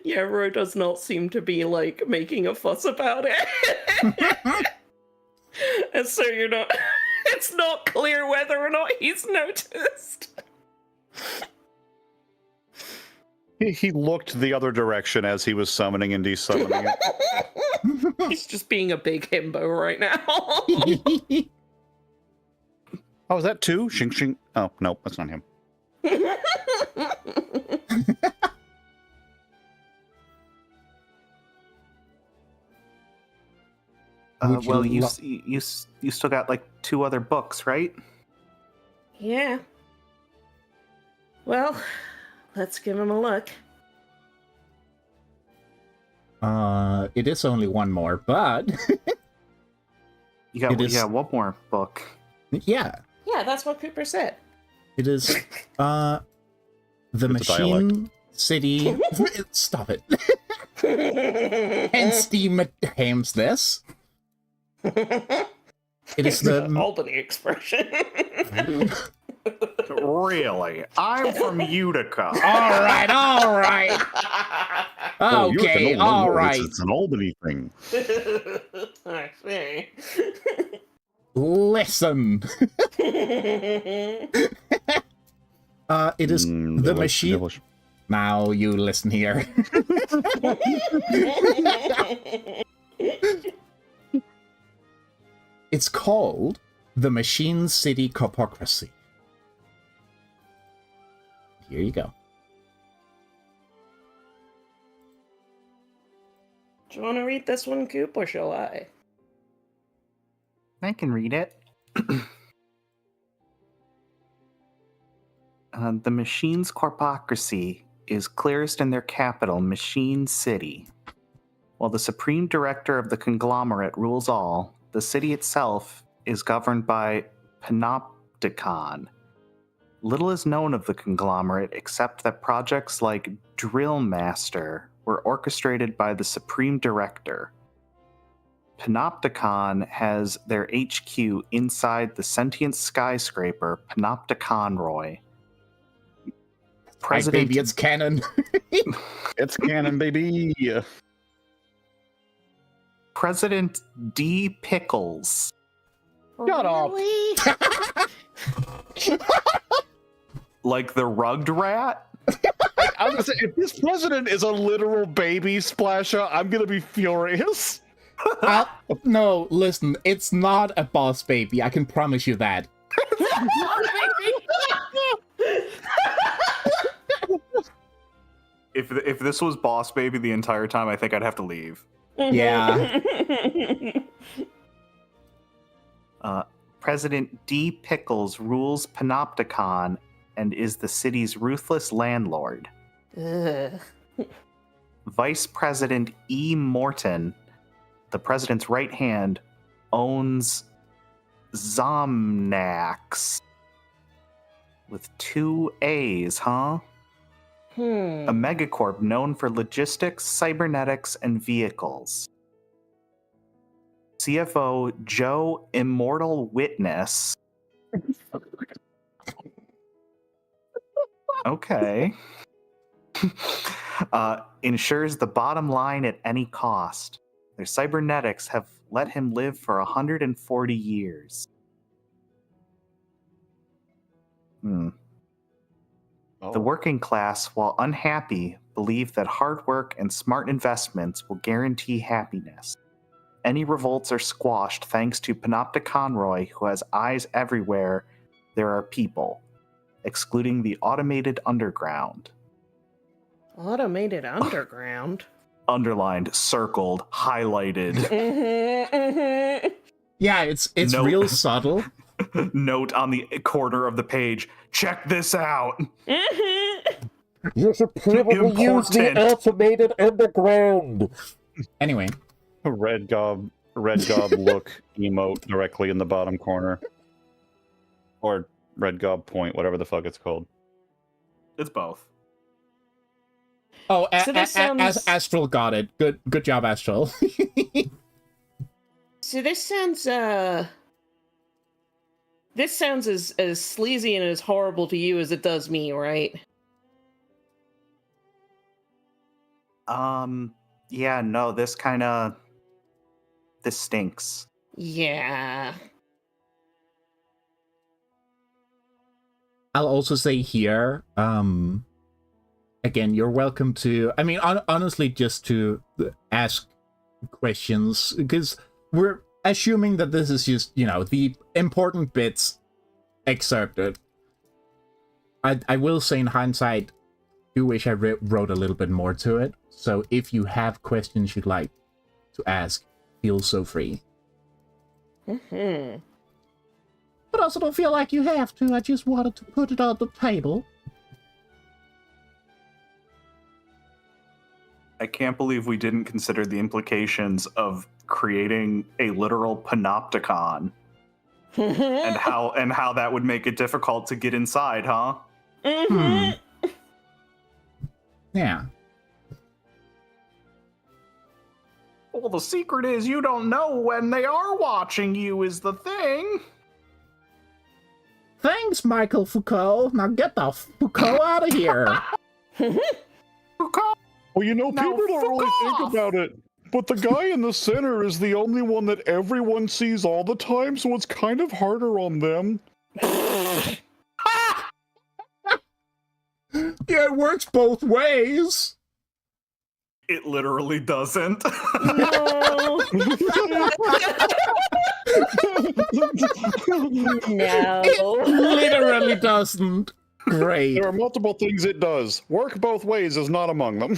Yeah, Ro does not seem to be like making a fuss about it. And so it's not clear whether or not he's noticed. He looked the other direction as he was summoning and desummoning it. He's just being a big himbo right now. Oh, is that two? Shing shing. Oh, no, that's not him. Would you Well, you lo- you still got like 2 other books, right? Yeah. Well, let's give him a look. It is only one more, but You got It is- one more book. yeah, Yeah, that's what Cooper said. it is the It's a Machine City. Stop it. Hence the Hames this. It is the Albany expression. Really? I'm from Utica. all right. Oh, you're Okay, no, all no, right. It's an Albany thing. I see. Listen. It is the Village- machine. village. Now you listen here. It's called the Machine City Corpocracy. Here you go. Do you want to read this one, Coop, or shall I? I can read it. The Machine's corpocracy is clearest in their capital, Machine City. While the supreme director of the conglomerate rules all, the city itself is governed by Panopticon. Little is known of the conglomerate except that projects like Drill Master were orchestrated by the supreme director. Panopticon has their HQ inside the sentient skyscraper Panopticonroy. Right, baby, it's canon. It's canon, baby. President D. Pickles. Shut up. Really? Like the rugged rat? I was gonna say, if this president is a literal baby, Splasha, I'm gonna be furious. No, listen, it's not a boss baby. I can promise you that. If this was Boss Baby the entire time, I think I'd have to leave. Yeah. President D. Pickles rules Panopticon and is the city's ruthless landlord. Ugh. Vice President E. Morton, the president's right hand, owns Zomnax. With 2 A's, huh? A megacorp known for logistics, cybernetics, and vehicles. CFO Joe Immortal Witness. Okay. Ensures the bottom line at any cost. Their cybernetics have let him live for 140 years. Oh. The working class, while unhappy, believe that hard work and smart investments will guarantee happiness. Any revolts are squashed thanks to Panopticonroy, who has eyes everywhere there are people, excluding the automated underground. Automated underground? Underlined, circled, highlighted. Yeah, it's No. real subtle. Note on the corner of the page, check this out. You should probably use the Important. automated underground. Anyway, Red gob look emote directly in the bottom corner. Or red gob point, whatever the fuck it's called. It's both. oh, So this sounds- Astral got it. Good job, Astral. So this sounds as sleazy and as horrible to you as it does me, right? Yeah, no, this stinks. Yeah. I'll also say here, again, you're welcome to, I mean, honestly, just to ask questions, because we're assuming that this is just, the important bits excerpted. I will say in hindsight, do wish I wrote a little bit more to it, so if you have questions you'd like to ask, feel so free. But also don't feel like you have to, I just wanted to put it on the table. I can't believe we didn't consider the implications of creating a literal panopticon and how that would make it difficult to get inside, huh? Yeah. Well, the secret is you don't know when they are watching you is the thing. Thanks, Michael Foucault. Now get the Foucault out of here. Foucault! Well, people Now, don't really fuck think off! about it. But the guy in the center is the only one that everyone sees all the time, so it's kind of harder on them. Yeah, it works both ways. It literally doesn't. No. No. It literally doesn't. Great. There are multiple things it does. Work both ways is not among them.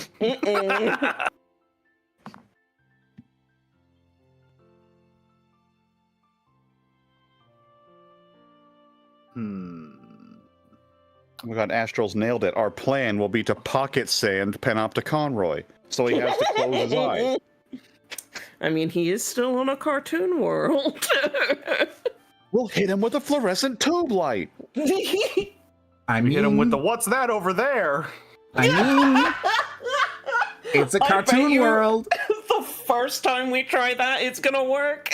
Oh my god, Astral's nailed it. Our plan will be to pocket sand Panopticonroy, so he has to close his eyes. I mean, he is still in a cartoon world. We'll hit him with a fluorescent tube light. I mean, Hit him with the what's that over there? I mean, it's a I bet cartoon you- world. The first time we try that, it's gonna work.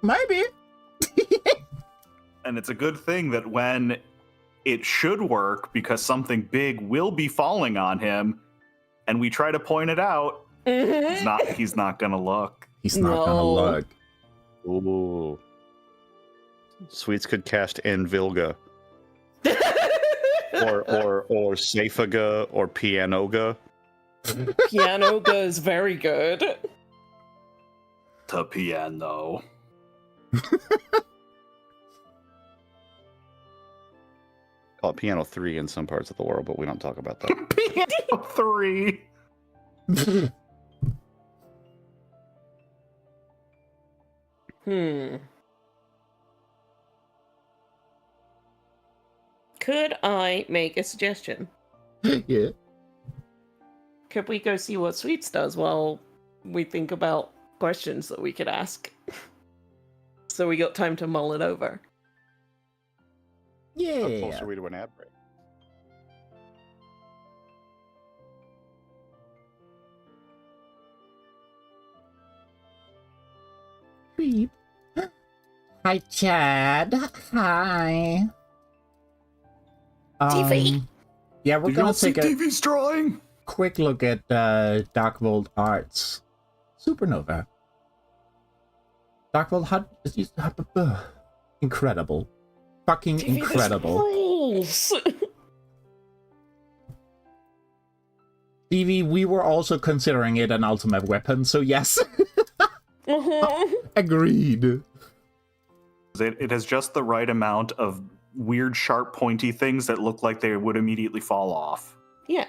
Maybe. And it's a good thing that when it should work, because something big will be falling on him, and we try to point it out, he's not gonna look. He's not gonna No. look. Ooh. Xweets could cast Anvilga, or Safaga, or Pianoga. Pianoga is very good. The piano. Call it Piano 3 in some parts of the world, but we don't talk about that. Piano 3. Could I make a suggestion? Yeah. Could we go see what Xweets does while we think about questions that we could ask? So we got time to mull it over. Yeah. How close are we to an ad break? Beep. Hi, Chad. Hi. TV. Yeah, we're Did gonna y'all see take a TV's drawing? quick look at Darkvolt Arts Supernova. Darkvolt incredible. Fucking TV, incredible. Rules. TV, we were also considering it an ultimate weapon, so yes. Agreed. It has just the right amount of weird, sharp, pointy things that look like they would immediately fall off. Yeah.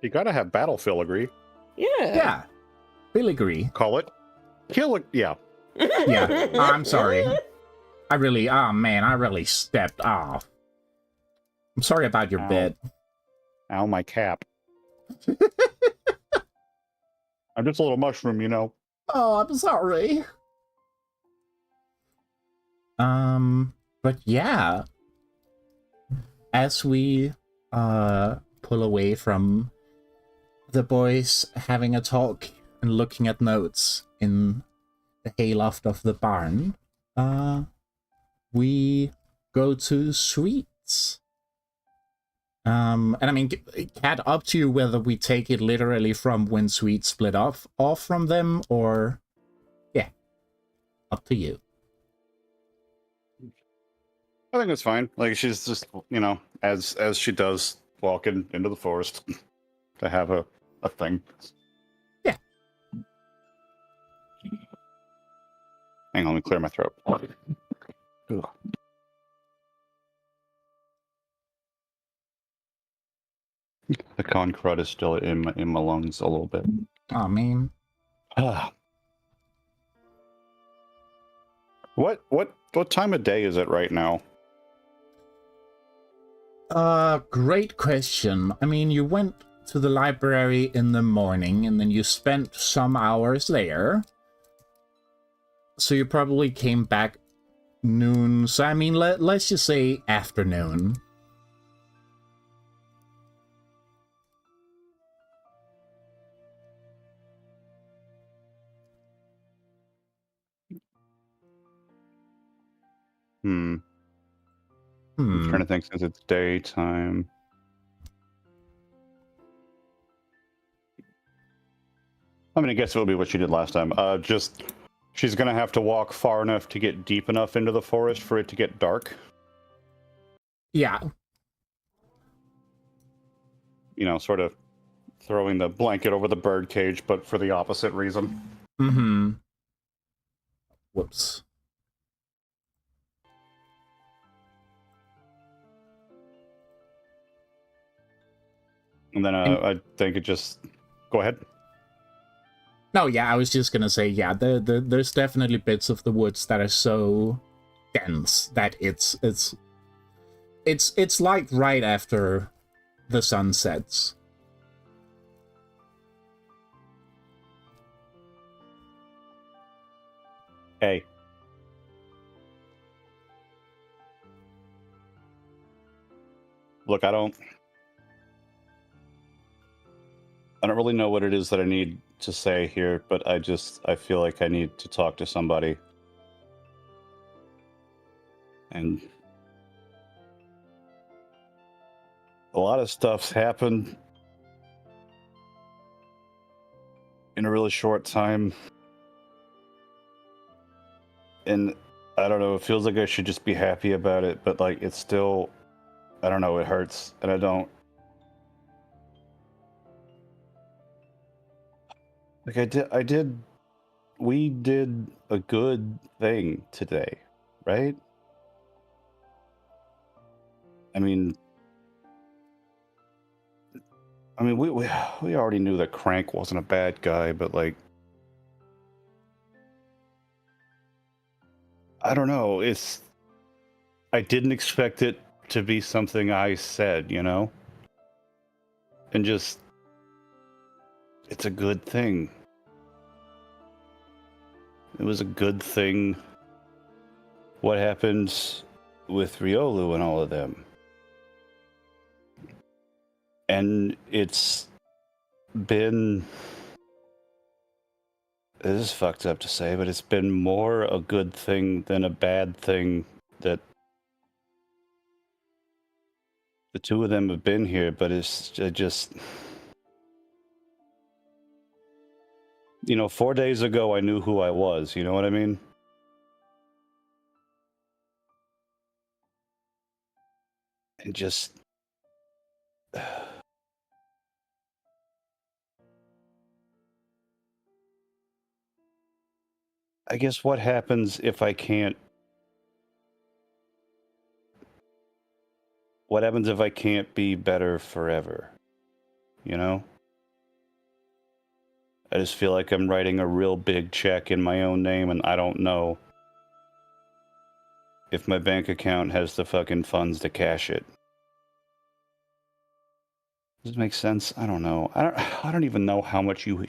You gotta have battle filigree. Yeah. Yeah. Filigree. Call it kill it. Yeah. Yeah. I'm sorry. I really stepped off. I'm sorry about your Ow. bed. Ow, my cap. I'm just a little mushroom, you know. Oh, I'm sorry. But yeah. As we pull away from the boys having a talk and looking at notes in the hayloft of the barn, we go to Xweets. And I mean, Cat, up to you whether we take it literally from when Xweets split off from them, or yeah, up to you. I think that's fine. Like, she's just, you know, as she does, walking into the forest to have a thing. Yeah. Hang on, let me clear my throat. Ugh. The con crud is still in my lungs a little bit. I mean, What time of day is it right now? great question. I mean, you went to the library in the morning and then you spent some hours there. So you probably came back noon. So I mean, let's just say afternoon. I'm trying to think since it's daytime. I mean, I guess it'll be what she did last time. Just, she's gonna have to walk far enough to get deep enough into the forest for it to get dark. Yeah. You know, sort of throwing the blanket over the bird cage, but for the opposite reason. Mm-hmm. Whoops. And then I think it just... Go ahead. No, yeah, I was just gonna say, yeah, there's definitely bits of the woods that are so dense that it's like right after the sun sets. Hey. Look, I don't really know what it is that I need to say here, but I feel like I need to talk to somebody. And a lot of stuff's happened in a really short time. And I don't know. It feels like I should just be happy about it, but like it's still, I don't know. It hurts, and I don't. Like we did a good thing today, right? I mean, we already knew that Crank wasn't a bad guy, but like, I don't know. I didn't expect it to be something I said, you know? And just, it's a good thing. It was a good thing. What happens with Riolu and all of them? And it's been, this is fucked up to say, but it's been more a good thing than a bad thing that the two of them have been here, but it's just, you know, 4 days ago I knew who I was, you know what I mean? And just, I guess what happens if I can't, what happens if I can't be better forever, you know? I just feel like I'm writing a real big check in my own name, and I don't know if my bank account has the fucking funds to cash it. Does it make sense? I don't know. I don't even know how much you...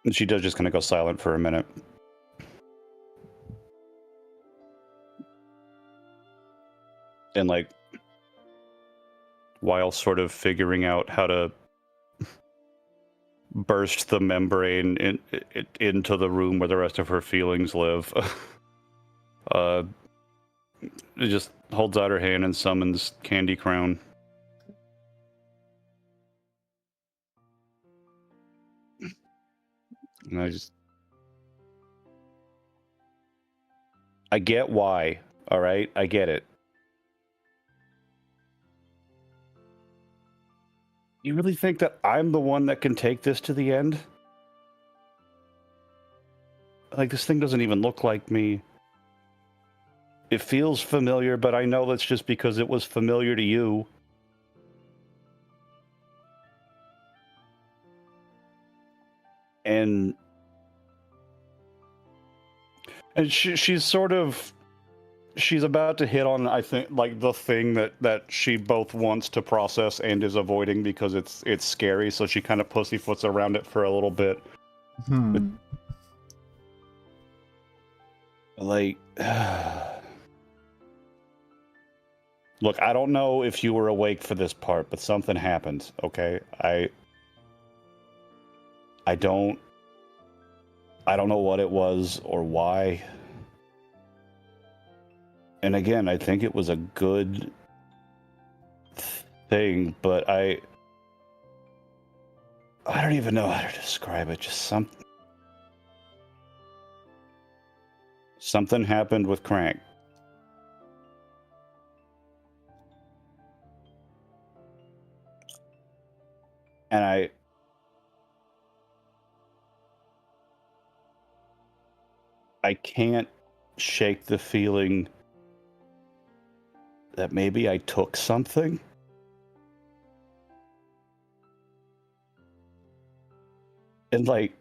And she does just kind of go silent for a minute. And like, while sort of figuring out how to burst the membrane into the room where the rest of her feelings live, it just holds out her hand and summons Candy Crown. And I get why, all right? I get it. You really think that I'm the one that can take this to the end? Like, this thing doesn't even look like me. It feels familiar, but I know that's just because it was familiar to you. And she's sort of, she's about to hit on, I think, like the thing that she both wants to process and is avoiding because it's scary, so she kind of pussyfoots around it for a little bit. Like, look, I don't know if you were awake for this part, but something happened, okay? I don't know what it was or why. And again, I think it was a good thing, but I don't even know how to describe it. Just something happened with Crank. And I can't shake the feeling that maybe I took something. And like,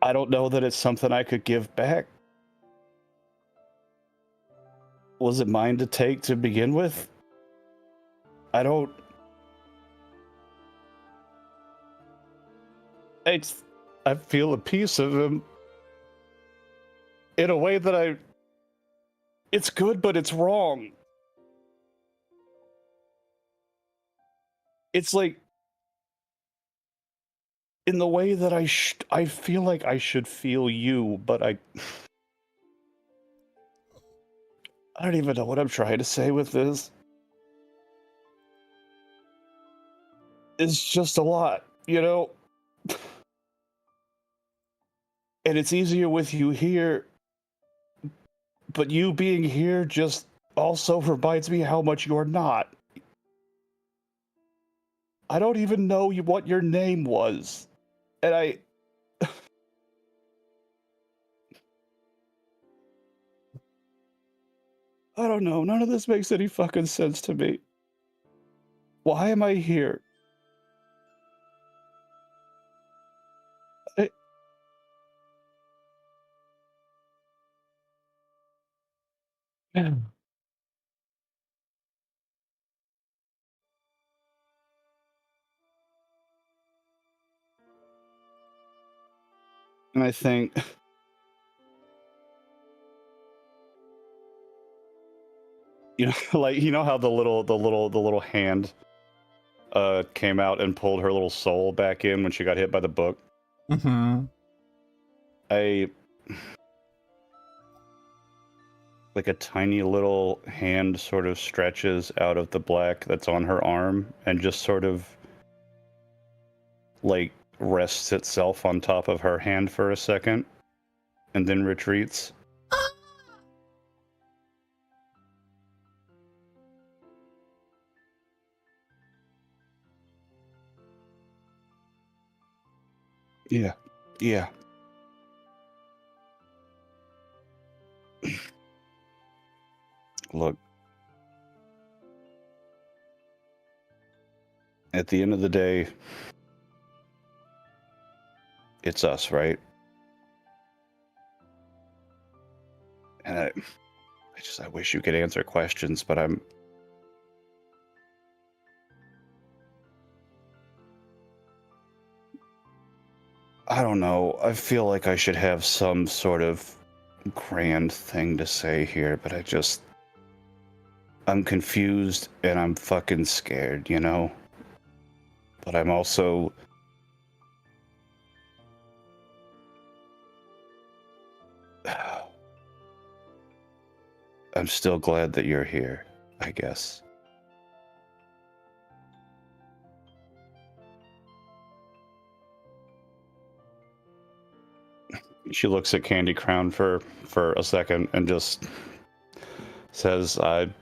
I don't know that it's something I could give back. Was it mine to take to begin with? I feel a piece of him in a way that it's good, but it's wrong. It's like, in the way that I feel like I should feel you, but I don't even know what I'm trying to say with this. is just a lot, you know? And it's easier with you here, but you being here just also reminds me how much you're not. I don't even know what your name was. And I don't know. None of this makes any fucking sense to me. Why am I here? And I think, you know, like, you know how the little hand came out and pulled her little soul back in when she got hit by the book. Mm-hmm. Like a tiny little hand sort of stretches out of the black that's on her arm and just sort of like rests itself on top of her hand for a second and then retreats. Yeah. Look, at the end of the day, it's us, right? And I wish you could answer questions, but I don't know. I feel like I should have some sort of grand thing to say here, but I'm confused and I'm fucking scared, you know? But I'm also... I'm still glad that you're here, I guess. She looks at Candy Crown for a second and just says, I'm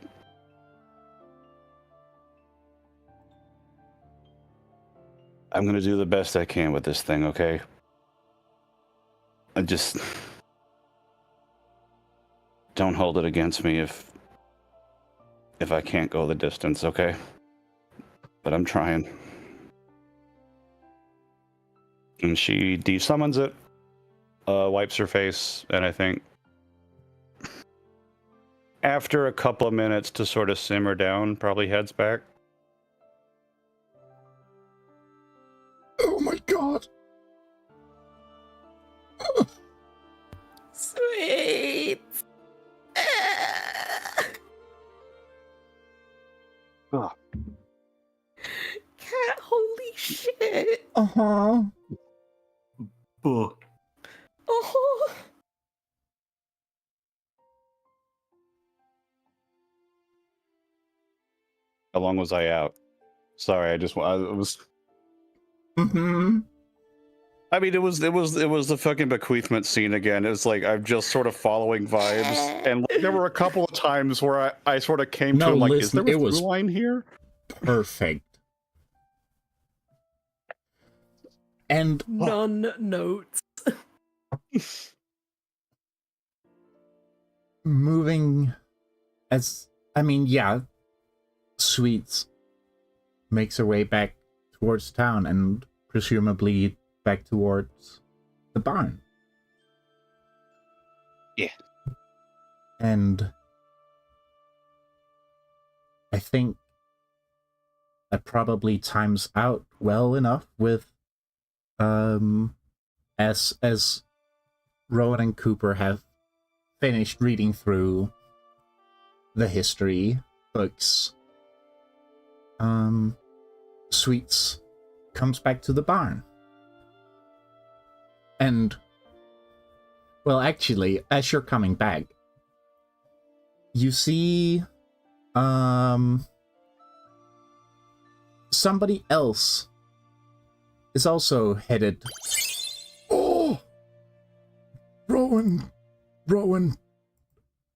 gonna do the best I can with this thing, okay? I just... Don't hold it against me if I can't go the distance, okay? But I'm trying. And she desummons it, wipes her face, and I think after a couple of minutes to sort of simmer down, probably heads back. Oh my god. Sweet. Oh. Cat, holy shit. Uh-huh. Buh. Oh. How long was I out? Sorry, I was... Mm-hmm. I mean, it was the fucking bequeathment scene again. It's like I'm just sort of following vibes, and like, there were a couple of times where I sort of came to like, listen, is there a it was through line here? Perfect. And None notes. moving Xweets makes her way back towards town and presumably back towards the barn. Yeah. And I think that probably times out well enough with as Rowan and Cooper have finished reading through the history books. Xweets comes back to the barn. And, well, actually, as you're coming back, some somebody else is also headed. Oh, Rowan.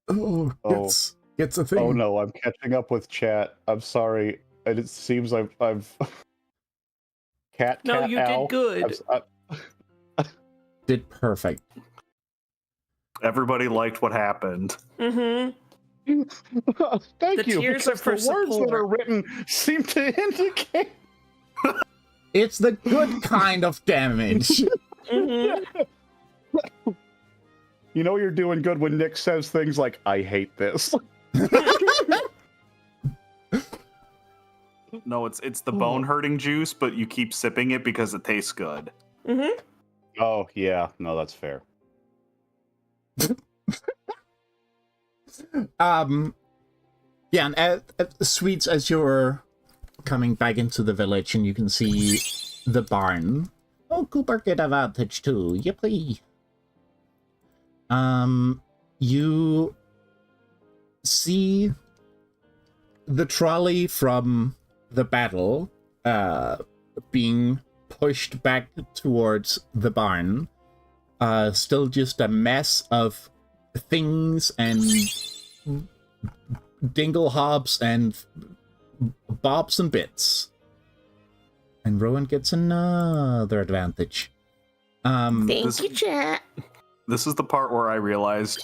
Oh, gets a thing. Oh no, I'm catching up with chat. I'm sorry. And it seems I've cat. No, you owl. did good. Did perfect. Everybody liked what happened. Mm-hmm. Thank The you. tears are because for the words that support. are written seem to indicate. It's the good kind of damage. Mm-hmm. You know you're doing good when Nick says things like, I hate this. No, it's the bone hurting juice, but you keep sipping it because it tastes good. Mm-hmm. Oh, yeah. No, that's fair. Yeah, and Sweets, as you're coming back into the village and you can see the barn. Oh, Cooper get advantage too. Yippee. You see the trolley from the battle being pushed back towards the barn. Still just a mess of things and dingle-hobs and bobs and bits. And Rowan gets another advantage. Thank you, chat. This is the part where I realized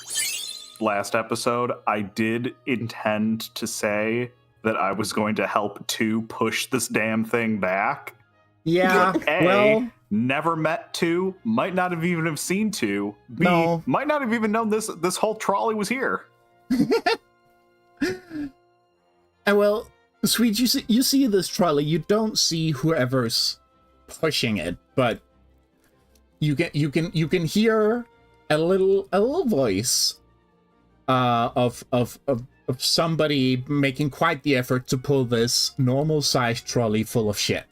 last episode I did intend to say that I was going to help to push this damn thing back. Yeah, well, never met two, might not have even have seen two. B, No. might not have even known this whole trolley was here. and well, Sweet, you see this trolley. You don't see whoever's pushing it, but you can hear a little voice of somebody making quite the effort to pull this normal sized trolley full of shit.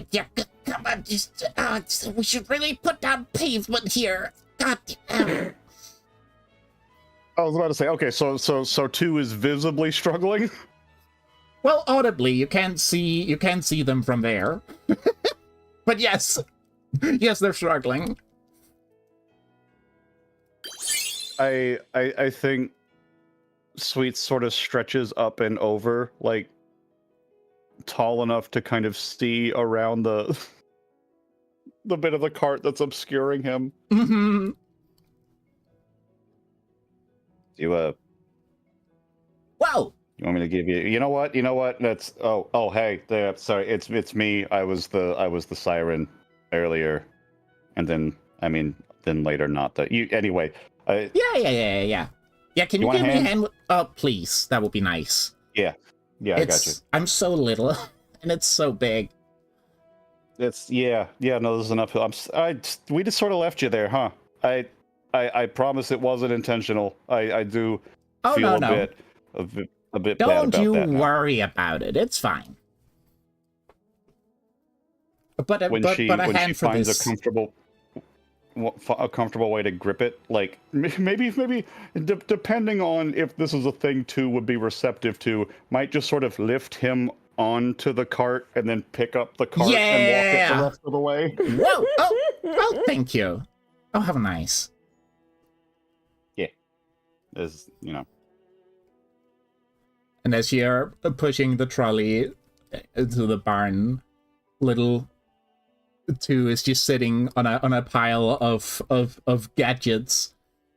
Yeah, come on, we should really put down pavement here. God damn. I was about to say, okay, so 2 is visibly struggling. Well, audibly, you can't see them from there. But yes, they're struggling. I think Sweet sort of stretches up and over, like tall enough to kind of see around the bit of the cart that's obscuring him. Mm-hmm. Whoa! You want me to give you? You know what? That's hey, sorry, it's me. I was the siren earlier, and then later not that you. Anyway. Yeah. Yeah, can you give me a hand? Oh, please, that would be nice. Yeah, I got you. I'm so little, and it's so big. It's no, there's enough. We just sort of left you there, huh? I promise it wasn't intentional. I do feel a bit bad about Don't you that now. worry about it. It's fine. But When she hand for finds this. a comfortable way to grip it, like maybe depending on if this is a thing 2 would be receptive to, might just sort of lift him onto the cart and then pick up the cart and walk it the rest of the way. Whoa! Oh, thank you. Oh, how nice. Yeah, as you know. And as you're pushing the trolley into the barn, little 2 is just sitting on a pile of gadgets,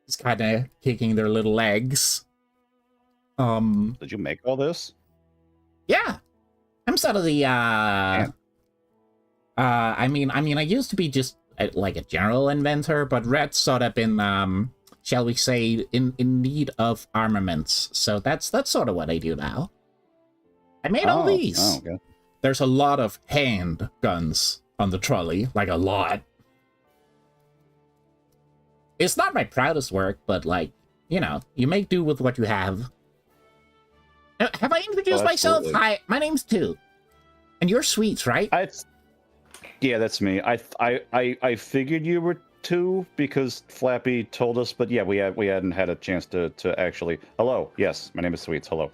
just kind of kicking their little legs. Did you make all this? Yeah, I'm sort of the I used to be just like a general inventor, but Red's sort of been shall we say in need of armaments, so that's sort of what I do now. I made all these. Oh, okay. There's a lot of hand guns on the trolley, like a lot. It's not my proudest work, but like, you make do with what you have. Have I introduced myself? Hi, my name's 2. And you're Sweets, right? Yeah, that's me. I figured you were 2 because Flappy told us, but yeah, we hadn't had a chance to actually. Hello, yes, my name is Sweets. Hello.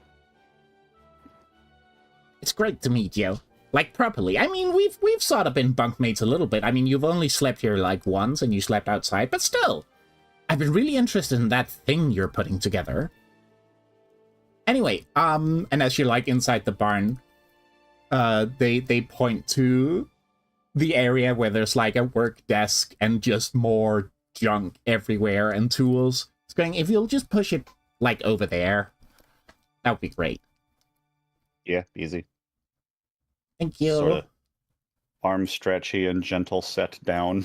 It's great to meet you. Like, properly. I mean, we've sort of been bunkmates a little bit. I mean, you've only slept here, like, once, and you slept outside, but still. I've been really interested in that thing you're putting together. Anyway, and as you're, like, inside the barn, they point to the area where there's, like, a work desk and just more junk everywhere and tools. It's going, if you'll just push it, like, over there, that would be great. Yeah, easy. Thank you. Sort of arm stretchy and gentle set down.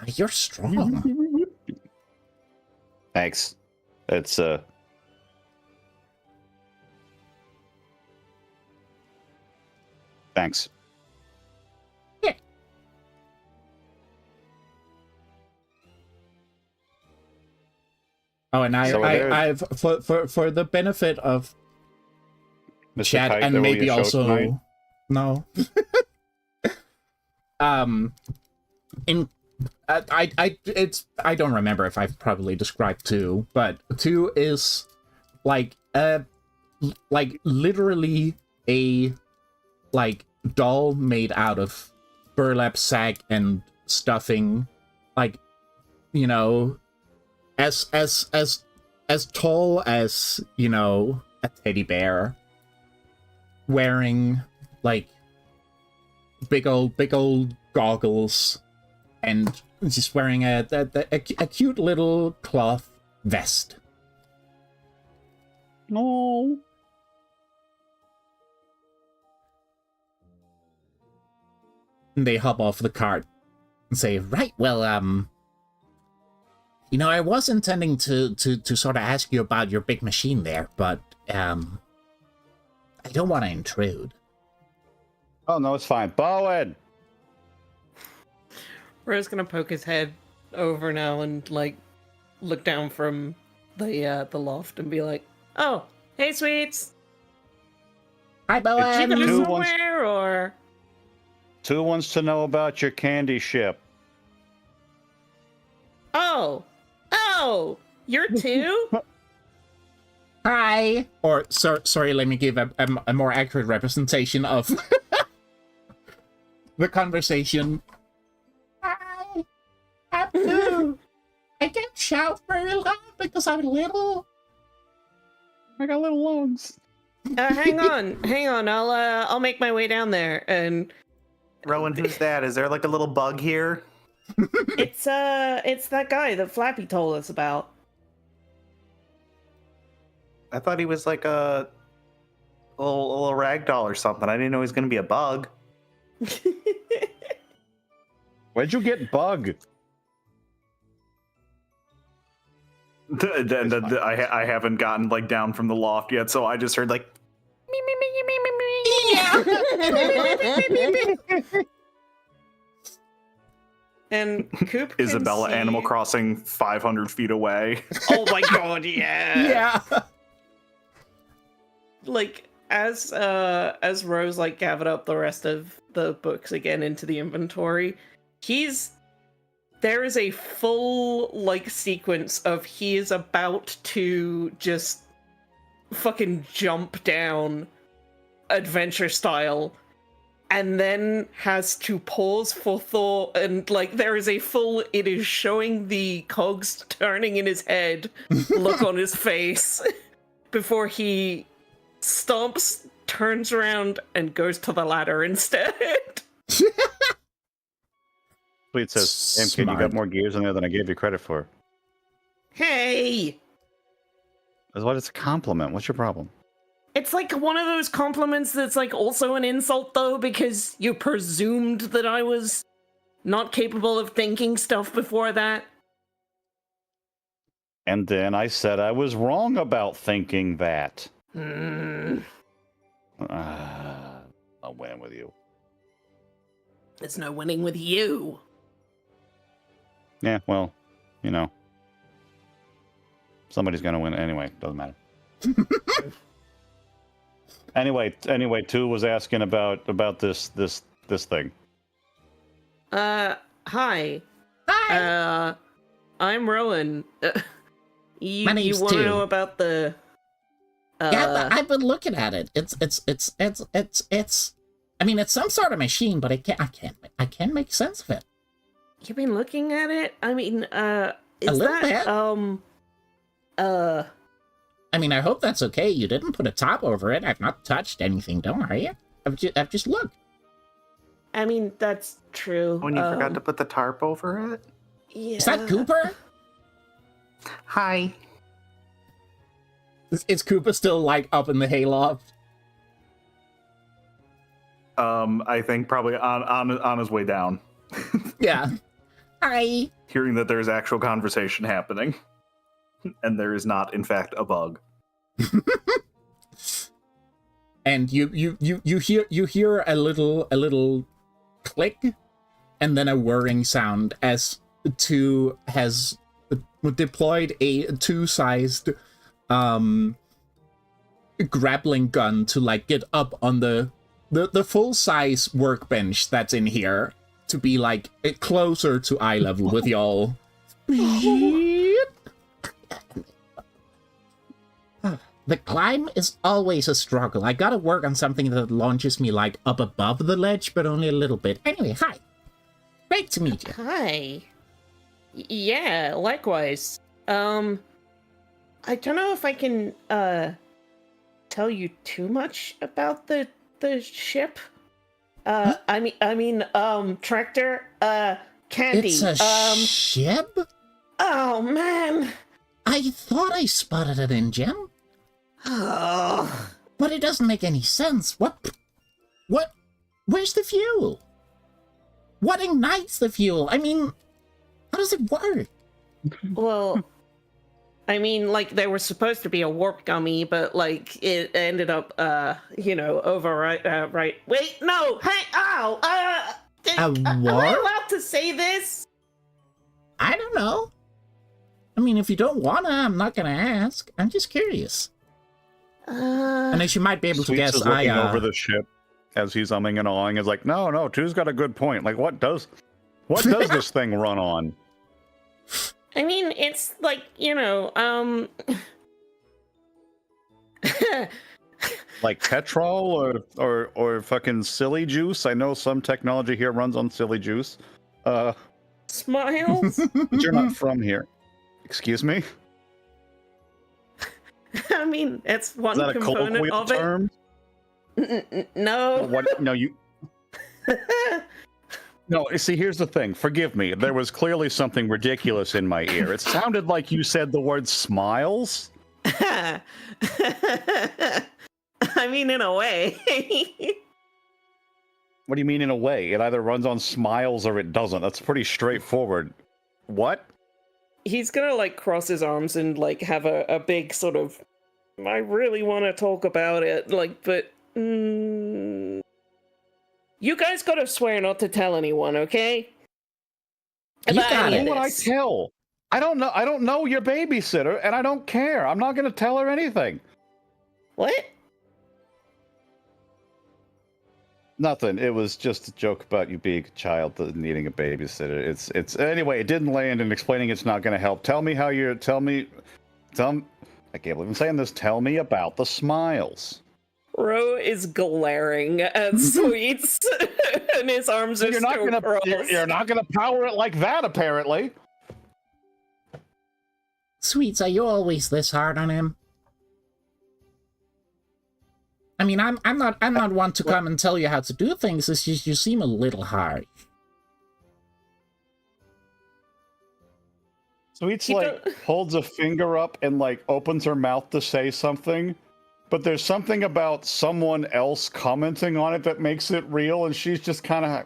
You're strong. Thanks. It's Thanks. Yeah. Oh, and I've for the benefit of Mr. chat Kite, and there will maybe be a show also tonight? no. I don't remember if I've probably described 2, but 2 is like literally a doll made out of burlap sack and stuffing, like, you know, as tall as, you know, a teddy bear, wearing like big old goggles and just wearing a cute little cloth vest. No. And they hop off the cart and say, right, well, you know, I was intending to sort of ask you about your big machine there, but, I don't want to intrude. Oh, no, it's fine. Bowen! Ro's gonna poke his head over now and, like, look down from the loft and be like, oh, hey, Xweets! Hi, Did you Bowen! go Two somewhere, or...? 2 wants to know about your candy ship. Oh! Oh! You're 2? Hi! Or, sorry, let me give a more accurate representation of the conversation. Hi! I'm new! I can't shout very loud because I'm little. I got little lungs. Hang on, I'll make my way down there, and... Rowan, who's that? Is there like a little bug here? It's that guy that Flappy told us about. I thought he was like a little ragdoll or something. I didn't know he was going to be a bug. Where'd you get bug? I haven't gotten like down from the loft yet, so I just heard like And Coop can Isabella see... Animal Crossing 500 feet away. Oh my god, yeah. Yeah. Like, as Rose, like, gathered up the rest of the books again into the inventory, there is a full, like, sequence of he is about to just fucking jump down adventure style, and then has to pause for thought, and, like, there is a full, it is showing the cogs turning in his head look on his face before he stomps, turns around, and goes to the ladder instead. Tweet says, damn kid, you got more gears in there than I gave you credit for. Hey! That's what it's a compliment. What's your problem? It's like one of those compliments that's like also an insult though, because you presumed that I was not capable of thinking stuff before that. And then I said I was wrong about thinking that. Hmm. I'll win with you. There's no winning with you. Yeah, well, you know. Somebody's gonna win anyway. Doesn't matter. Anyway, 2 was asking about this thing. Hi. Hi! I'm Rowan. You, My you name's want to Stu. know about the? Yeah, I've been looking at it. It's. I mean, it's some sort of machine, but I can't make sense of it. You've been looking at it. I mean, is A little that bit. I mean, I hope that's okay. You didn't put a top over it. I've not touched anything. Don't worry. I've just looked. I mean, that's true. When you forgot to put the tarp over it? Yeah. Is that Cooper? Hi. Is Cooper still, like, up in the hayloft? I think probably on his way down. Yeah. Hi. Hearing that there's actual conversation happening. And there is not, in fact, a bug. And you hear a little click, and then a whirring sound as two has deployed a two-sized grappling gun to, like, get up on the full-size workbench that's in here to be, like, closer to eye level with y'all. The climb is always a struggle. I gotta work on something that launches me, like, up above the ledge, but only a little bit. Anyway, hi. Great to meet you. Hi. Yeah, likewise. I don't know if I can tell you too much about the ship. I mean, Tractor, Candy. It's a ship? Oh man. I thought I spotted an engine, Oh. but it doesn't make any sense. What? Where's the fuel? What ignites the fuel? I mean, how does it work? Well, I mean, like, there was supposed to be a warp gummy, but, like, it ended up, override, right. Wait, no! Hey, ow! Am I what? allowed to say this? I don't know. I mean, if you don't wanna, I'm not gonna ask. I'm just curious. And as you might be able to Xweets guess, is looking over the ship as he's umming and awing. Is like, no, Two's got a good point. Like, what does this thing run on? I mean, it's like, Like petrol or fucking silly juice? I know some technology here runs on silly juice. Smiles? But you're not from here. Excuse me? I mean, it's one Is that a component colloquial of term? it. No. What? No, you. No, see, here's the thing. Forgive me. There was clearly something ridiculous in my ear. It sounded like you said the word smiles. I mean, in a way. What do you mean in a way? It either runs on smiles or it doesn't. That's pretty straightforward. What? He's gonna, like, cross his arms and, like, have a big sort of, I really want to talk about it, like, but you guys gotta swear not to tell anyone, okay? You About got any it. of Who would I this. tell? I don't know your babysitter, and I don't care. I'm not gonna tell her anything. What? Nothing. It was just a joke about you being a child and needing a babysitter. It's anyway. It didn't land, and explaining it's not going to help. Tell me how you're. I can't believe I'm saying this. Tell me about the smiles. Ro is glaring at Xweets, and his arms are You're not still gonna. crossed. You're not gonna power it like that, apparently. Sweets, are you always this hard on him? I mean, I'm not one to come and tell you how to do things. It's just you seem a little harsh. Sweets He holds a finger up and like opens her mouth to say something, but there's something about someone else commenting on it that makes it real, and she's just kind of.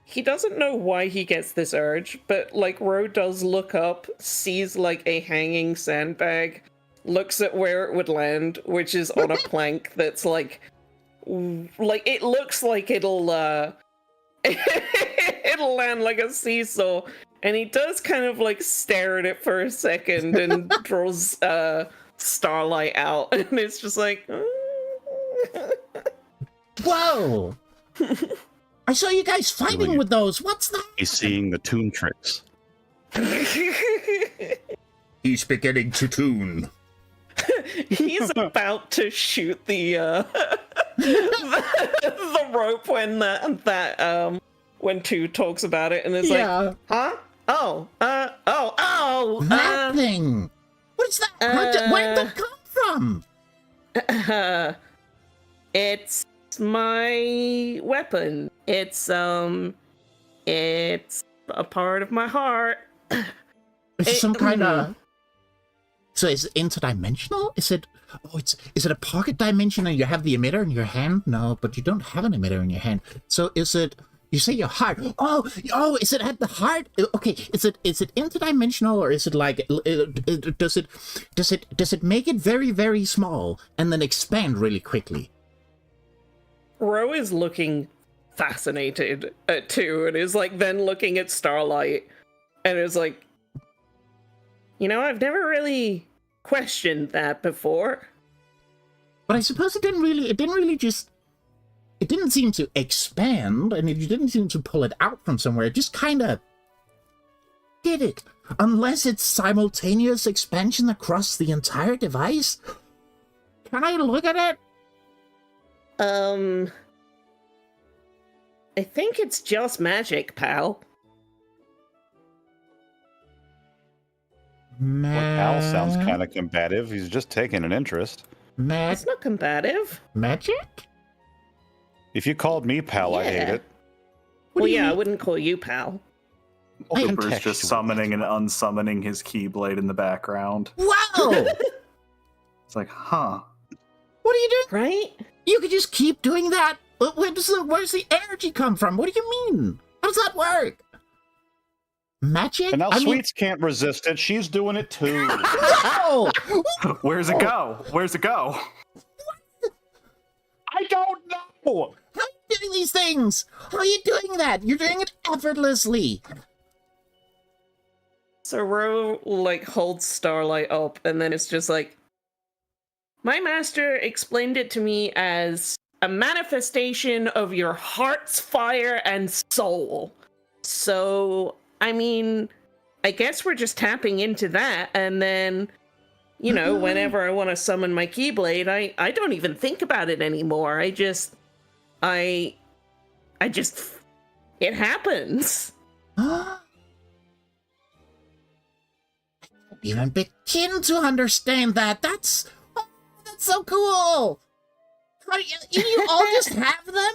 He doesn't know why he gets this urge, but, like, Ro does look up, sees, like, a hanging sandbag, looks at where it would land, which is on a plank that's, like, it looks like it'll land like a seesaw, and he does kind of, like, stare at it for a second and draws, Starlight out, and it's just like... Whoa! I saw you guys fighting with those. What's that? He's seeing the toon tricks. He's beginning to tune. He's about to shoot the the rope when Two talks about it, and it's like, huh? Oh, That thing. What is that? Where did that come from? It's my weapon. It's a part of my heart. Is it some kind of? So is it interdimensional? Is it? Oh, is it a pocket dimension and you have the emitter in your hand? No, but you don't have an emitter in your hand. So is it? You say your heart. Oh! Is it at the heart? Okay. Is it interdimensional, or is it like? Does it make it very, very small and then expand really quickly? Ro is looking fascinated at Two, and is like then looking at Starlight, and is like, I've never really questioned that before. But I suppose it didn't seem to expand, and you didn't seem to pull it out from somewhere. It just kind of did it. Unless it's simultaneous expansion across the entire device. Can I look at it? I think it's just magic, pal. Well, Al sounds kind of combative. He's just taking an interest. It's not combative. Magic? If you called me pal, I'd hate it. Well, yeah, I wouldn't call you pal. Cooper's just summoning and unsummoning his Keyblade in the background. Wow! It's like, huh. What are you doing? Right? You could just keep doing that. Where's the energy come from? What do you mean? How does that work? Magic? And now Xweets can't resist it. She's doing it too. Oh! Where's it go? Where's it go? I don't know. How are you doing these things? How are you doing that? You're doing it effortlessly. So Ro, holds Starlight up, and then it's just like, my master explained it to me as a manifestation of your heart's fire and soul. So, I mean, I guess we're just tapping into that, and then, whenever I want to summon my Keyblade, I don't even think about it anymore. It happens. I can't even begin to understand that. That's so cool. You all just have them?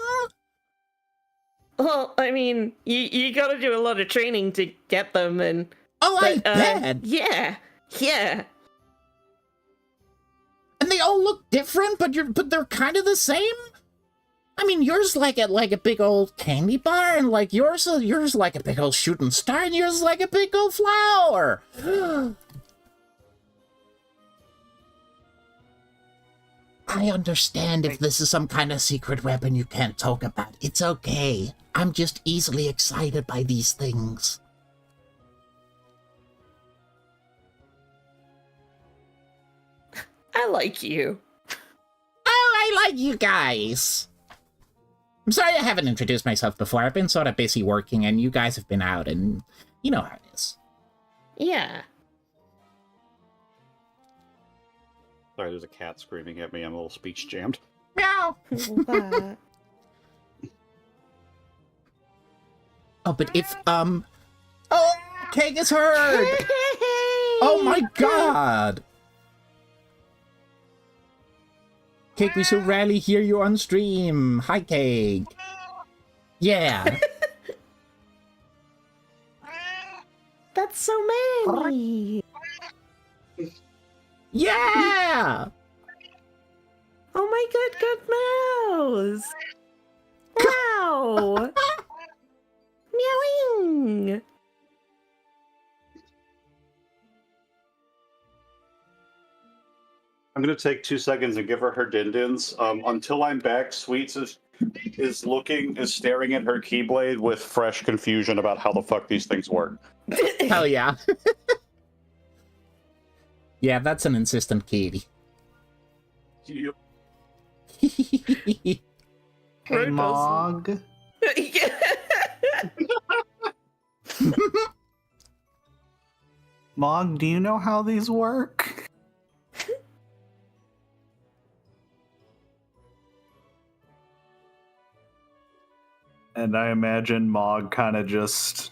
Well, I mean, you gotta do a lot of training to get them, and... I bet. Yeah. And they all look different, but they're kind of the same? I mean, yours like a big old candy bar, and yours like a big old shooting star, and yours like a big old flower. I understand if this is some kind of secret weapon you can't talk about. It's okay. I'm just easily excited by these things. I like you. Oh, I like you guys. I'm sorry I haven't introduced myself before. I've been sort of busy working, and you guys have been out, and you know how it is. Yeah. Sorry, there's a cat screaming at me. I'm a little speech jammed. Meow. Oh, but if, oh, Cake is heard! Oh my god! Cake, we so rarely hear you on stream. Hi, Cake. Yeah. That's so many. Yeah! Oh my good mouse. Wow. Meowing. I'm going to take 2 seconds and give her her din-dins. Until I'm back, Xweets is staring at her Keyblade with fresh confusion about how the fuck these things work. Hell yeah. Yeah, that's an insistent kitty. Yep. Hey, Mog. Mog, do you know how these work? And I imagine Mog kind of just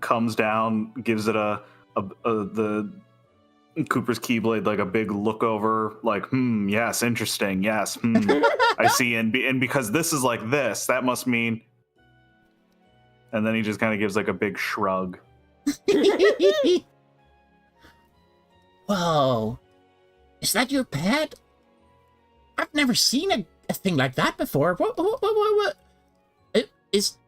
comes down, gives it the Cooper's Keyblade like a big look over, like, yes, interesting, yes, I see, and because this is like this, that must mean. And then he just kind of gives like a big shrug. Whoa, is that your pet? I've never seen a thing like that before. What? It is.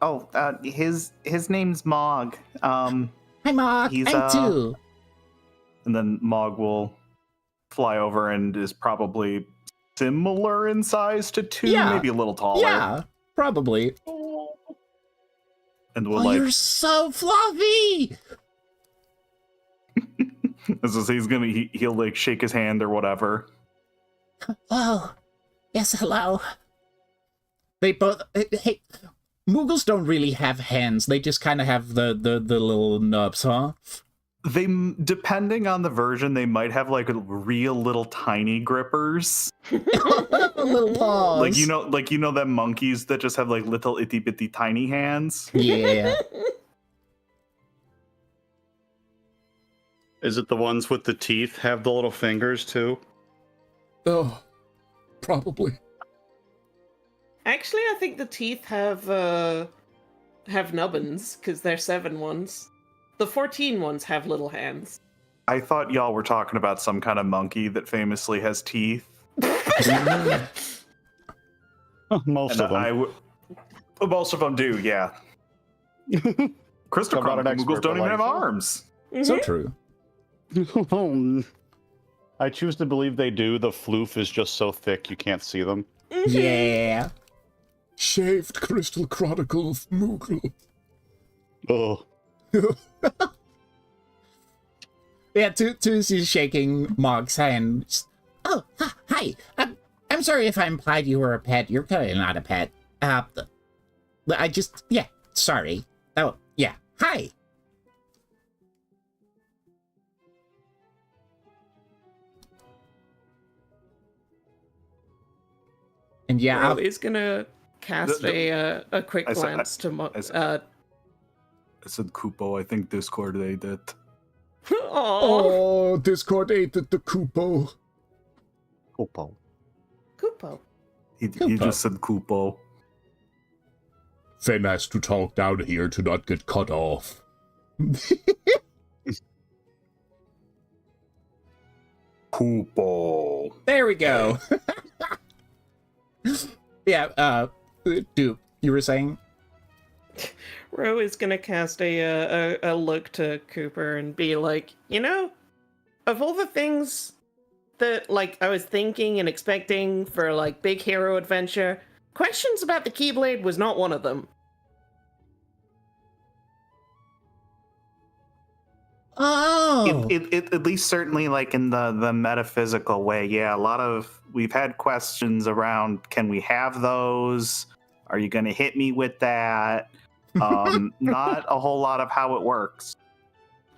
Oh, his name's Mog. Hi, Mog. He's I'm too. And then Mog will fly over and is probably similar in size to 2, Yeah. maybe a little taller. Yeah, probably. And we'll You're so fluffy. he'll like shake his hand or whatever. Oh, yes, hello. They both. Hey, Moogles don't really have hands. They just kind of have the little nubs, huh? They, depending on the version, they might have like real little tiny grippers. Little paws. Like you know them monkeys that just have like little itty bitty tiny hands. Yeah. Is it the ones with the teeth have the little fingers too? Oh, probably. Actually, I think the teeth have nubbins because they're 7 ones. The 14 ones have little hands. I thought y'all were talking about some kind of monkey that famously has teeth. Most of them. Most of them do, yeah. Crystal I'm not an Chronicle expert, Moogles don't but even have like- arms. So true. I choose to believe they do. The floof is just so thick you can't see them. Yeah. Shaved Crystal Chronicle of Moogle. Oh. Yeah, Tusi's shaking Mog's hand. Oh, hi. I'm sorry if I implied you were a pet. You're clearly not a pet. Sorry. Oh, yeah. Hi. And yeah, He's gonna cast a quick glance to Mo. I said Kupo, I think Discord ate it. Oh, Discord ate the Kupo. Kupo. Kupo. He Kupo. just said Kupo. Fen has to talk down here to not get cut off. Kupo. There we go. Yeah, Duke, you were saying? Ro is gonna cast a look to Cooper and be like, of all the things that I was thinking and expecting for big hero adventure, questions about the Keyblade was not one of them. Oh, It at least certainly in the metaphysical way, yeah. We've had questions around, can we have those? Are you gonna hit me with that? Not a whole lot of how it works.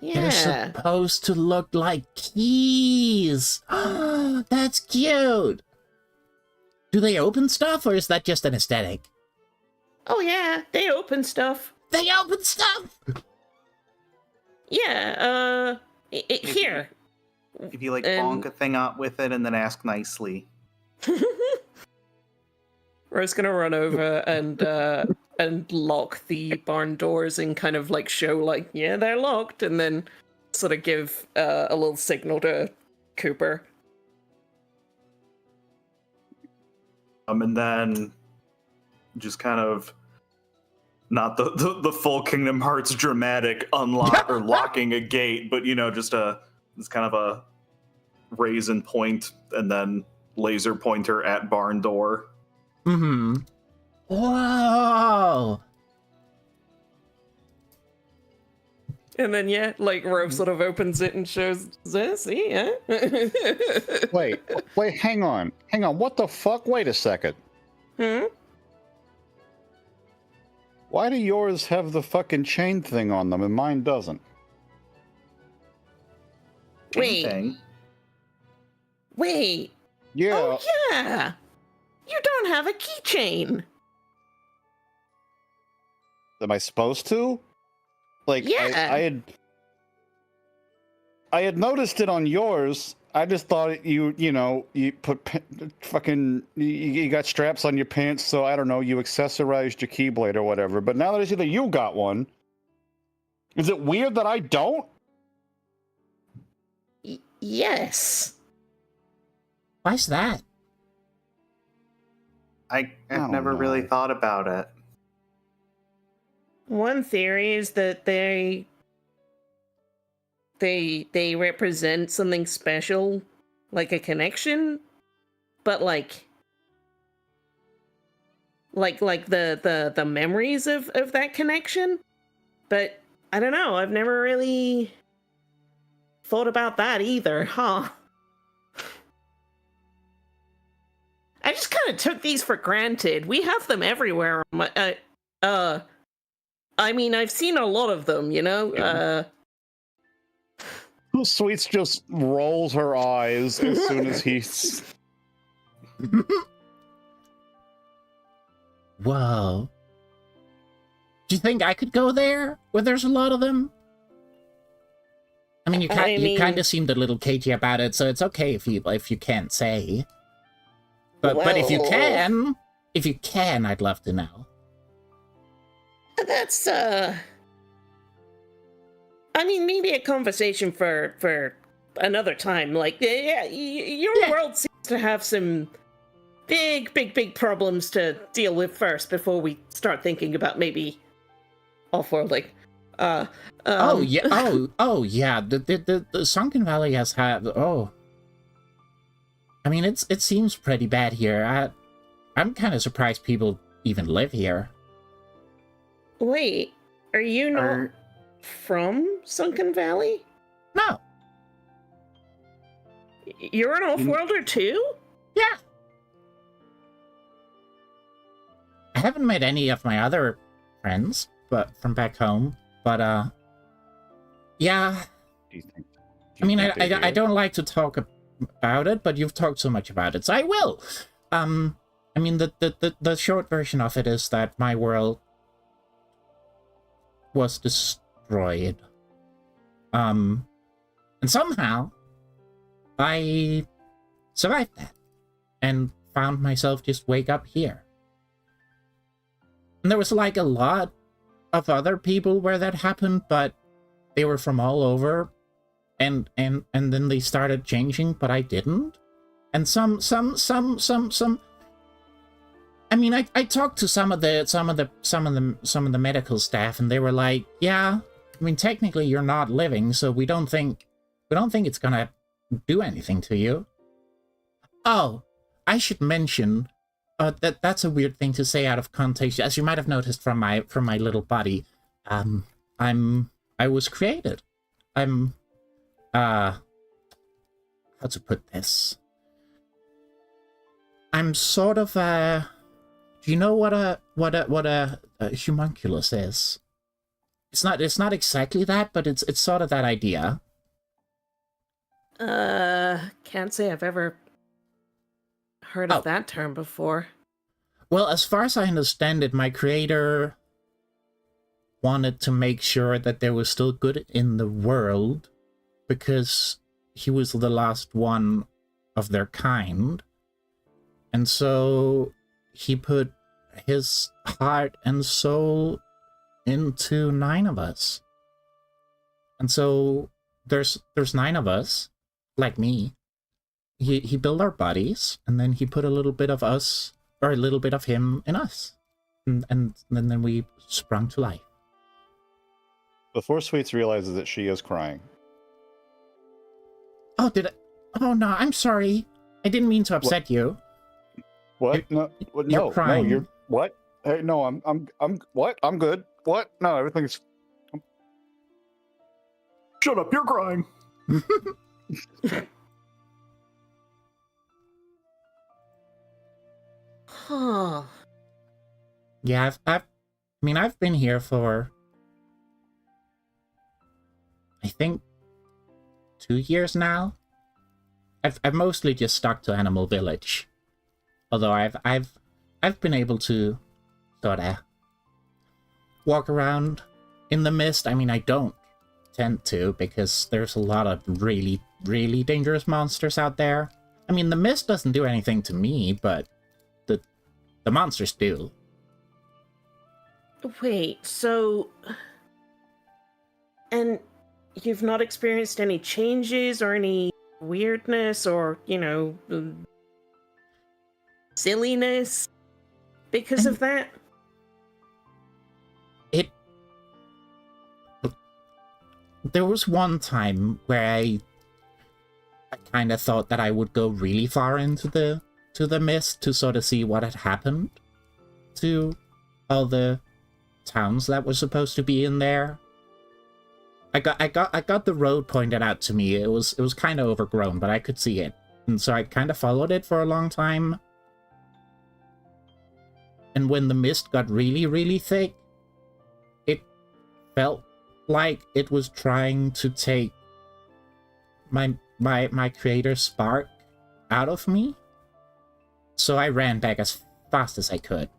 they're Yeah. supposed to look like keys. That's cute. Do they open stuff, or is that just an aesthetic? Oh yeah, they open stuff. They open stuff. Yeah. Here. If you bonk a thing up with it and then ask nicely. Ro's gonna run over and lock the barn doors and kind of show yeah, they're locked, and then sort of give a little signal to Cooper. And then just kind of not the full Kingdom Hearts dramatic unlock or locking a gate, but just it's kind of a raise and point and then laser pointer at barn door. Mm-hmm. Whoa. And then Ro sort of opens it and shows this. See, yeah. Wait, hang on. What the fuck? Wait a second. Hmm? Why do yours have the fucking chain thing on them and mine doesn't? Wait. Thing. Wait. Yeah. Oh, yeah. You don't have a keychain. Am I supposed to? Like, Yeah. I had noticed it on yours. I just thought you put you got straps on your pants, so I don't know, you accessorized your keyblade or whatever. But now that I see that you got one, is it weird that I don't? Yes. Why's that? I've don't never really know. thought about it. One theory is that they represent something special, like a connection, but like the memories of that connection. But I don't know, I've never really thought about that either, huh? I just kind of took these for granted. We have them everywhere. I mean, I've seen a lot of them, you know? Sweets just rolls her eyes as soon as he's... Whoa. Do you think I could go there where there's a lot of them? I mean, you kind of seemed a little cagey about it, so it's okay if you can't say. But if you can, I'd love to know. That's I mean, maybe a conversation for another time. Like, yeah, your world seems to have some big problems to deal with first before we start thinking about maybe off-worlding. Oh yeah. The Sunken Valley has had. Oh, I mean, it seems pretty bad here. I'm kind of surprised people even live here. Wait, are you not from Sunken Valley? No. You're an off-worlder too? Yeah. I haven't met any of my other friends, but from back home. But yeah. I mean, I don't like to talk about it, but you've talked so much about it, so I will. I mean, the short version of it is that my world was destroyed. And somehow I survived that and found myself just wake up here. And there was like a lot of other people where that happened, but they were from all over, and then they started changing, but I didn't. And some I mean, I talked to some of the medical staff, and they were like, "Yeah, I mean, technically you're not living, so we don't think it's gonna do anything to you." Oh, I should mention, that's a weird thing to say out of context. As you might have noticed from my little body, I was created. I'm how to put this? I'm sort of a. Do you know what a homunculus is? It's not exactly that, but it's sort of that idea. Can't say I've ever heard of that term before. Well, as far as I understand it, my creator wanted to make sure that there was still good in the world because he was the last one of their kind. And so he put his heart and soul into 9 of us. And so there's 9 of us, like me. He built our bodies, and then he put a little bit of us, or a little bit of him in us. And then we sprung to life. Before Sweets realizes that she is crying. Oh, did I? Oh, no, I'm sorry. I didn't mean to upset you. What? You're crying. No, you're what? Hey, no, I'm what? I'm good. What? No, everything's. Shut up! You're crying. Huh. Yeah, I mean, I've been here for, I think, 2 years now. I've mostly just stuck to Animal Village, although I've been able to sort of walk around in the mist. I mean, I don't tend to because there's a lot of really, really dangerous monsters out there. I mean, the mist doesn't do anything to me, but the monsters do. Wait, so... And you've not experienced any changes or any weirdness or, silliness because of that? There was one time where I kind of thought that I would go really far into the mist to sort of see what had happened to all the towns that were supposed to be in there. I got the road pointed out to me. It was kind of overgrown, but I could see it, and so I kind of followed it for a long time. And when the mist got really, really thick, it felt like it was trying to take my creator's spark out of me. So I ran back as fast as I could.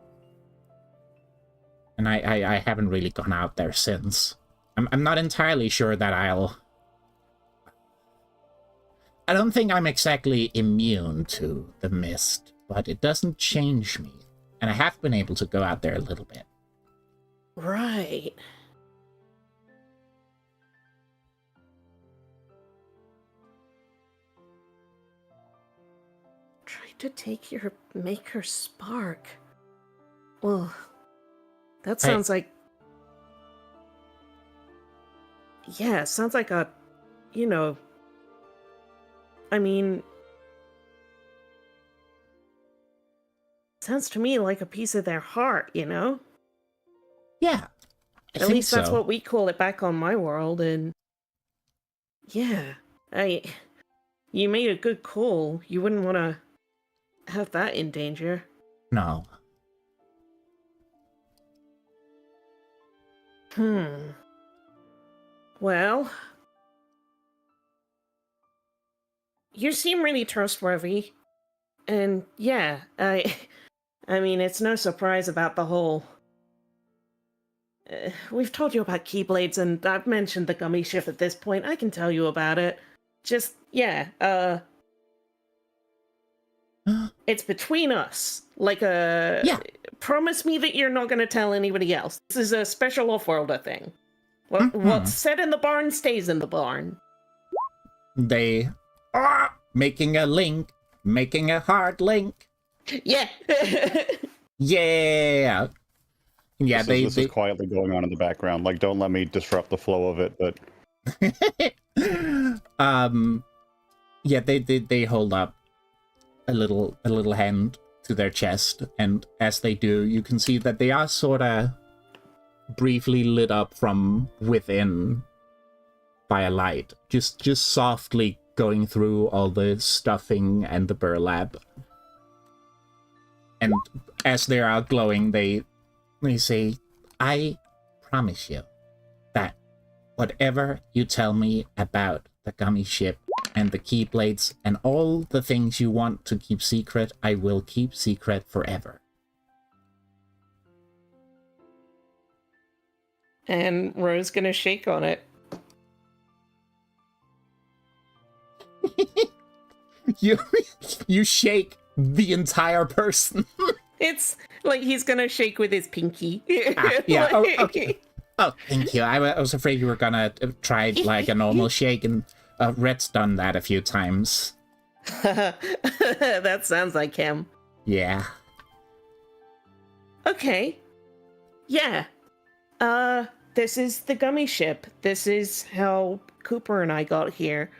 And I haven't really gone out there since. I'm not entirely sure that I don't think I'm exactly immune to the mist, but it doesn't change me. And I have been able to go out there a little bit. Right. Try to make her spark. Well, that sounds like... Yeah, sounds like a, I mean... Sounds to me like a piece of their heart, Yeah. At least that's what we call it back on my world, and... Yeah, you made a good call. You wouldn't want to have that in danger. No. Well... You seem really trustworthy. And, yeah, I mean, it's no surprise about the whole... we've told you about Keyblades, and I've mentioned the gummy ship at this point. I can tell you about it. Just, yeah, it's between us. Yeah. Promise me that you're not going to tell anybody else. This is a special off-worlder thing. What's said in the barn stays in the barn. They are making a link, making a hard link. Yeah. Yeah. Yeah, this is quietly going on in the background. Like, don't let me disrupt the flow of it, but... Yeah, they hold up a little hand to their chest, and as they do, you can see that they are sort of briefly lit up from within by a light, just softly going through all the stuffing and the burlap. And as they are glowing, they say, I promise you that whatever you tell me about the gummy ship and the Keyblades and all the things you want to keep secret, I will keep secret forever. And Ro's gonna shake on it. You shake the entire person. It's like he's gonna shake with his pinky. Yeah. Okay. Oh, thank you. I was afraid you were gonna try like a normal shake, and Red's done that a few times. That sounds like him. Yeah. Okay. Yeah. This is the gummy ship. This is how Cooper and I got here.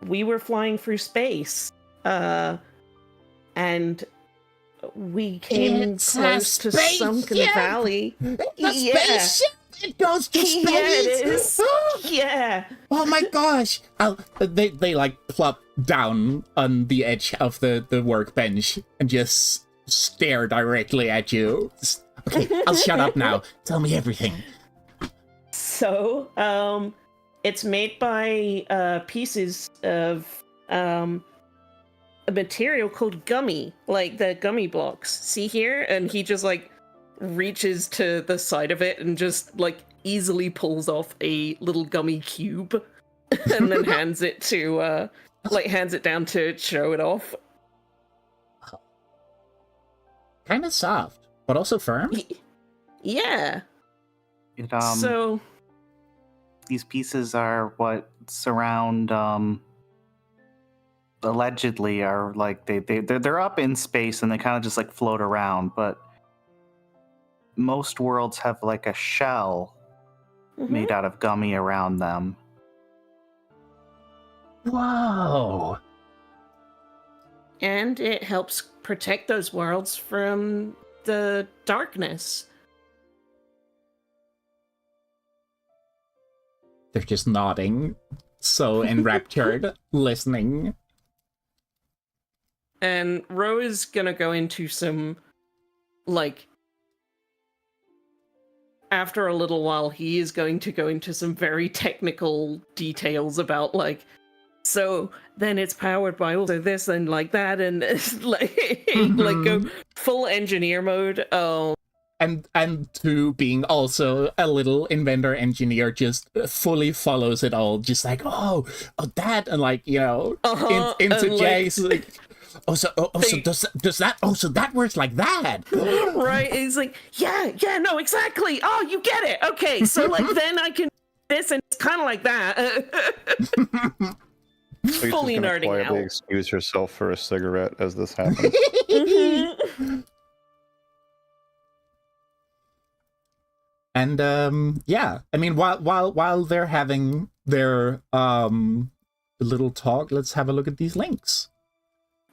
We were flying through space. And we came close to Sunken Valley. Spaceship! It goes to space! Yeah, it is. Yeah. Oh my gosh! They like plop down on the edge of the workbench and just stare directly at you. Okay, I'll shut up now. Tell me everything. So, it's made by pieces of a material called gummy, like the gummy blocks. See here? And he just like reaches to the side of it and just like easily pulls off a little gummy cube and then hands it down to show it off. Kind of soft, but also firm. Yeah. It, So these pieces are what surround allegedly are like they're up in space and they kind of just like float around, but most worlds have like a shell made out of gummy around them. Whoa. and it helps protect those worlds from the darkness. They're just nodding, so enraptured, listening. And Ro is gonna go into some, like, after a little while, he is going to go into some very technical details about, like, so then it's powered by also this and like that, and like, like go full engineer mode. And to being also a little inventor engineer, just fully follows it all, just like, oh that, and like, you know, into Jay's like, so that works like that, right? He's like, yeah, no, exactly. Oh, you get it. Okay, so like then I can this, and it's kind of like that. Fully nerding out. Quietly excuse herself for a cigarette as this happens. And yeah, I mean, while they're having their little talk, let's have a look at these links.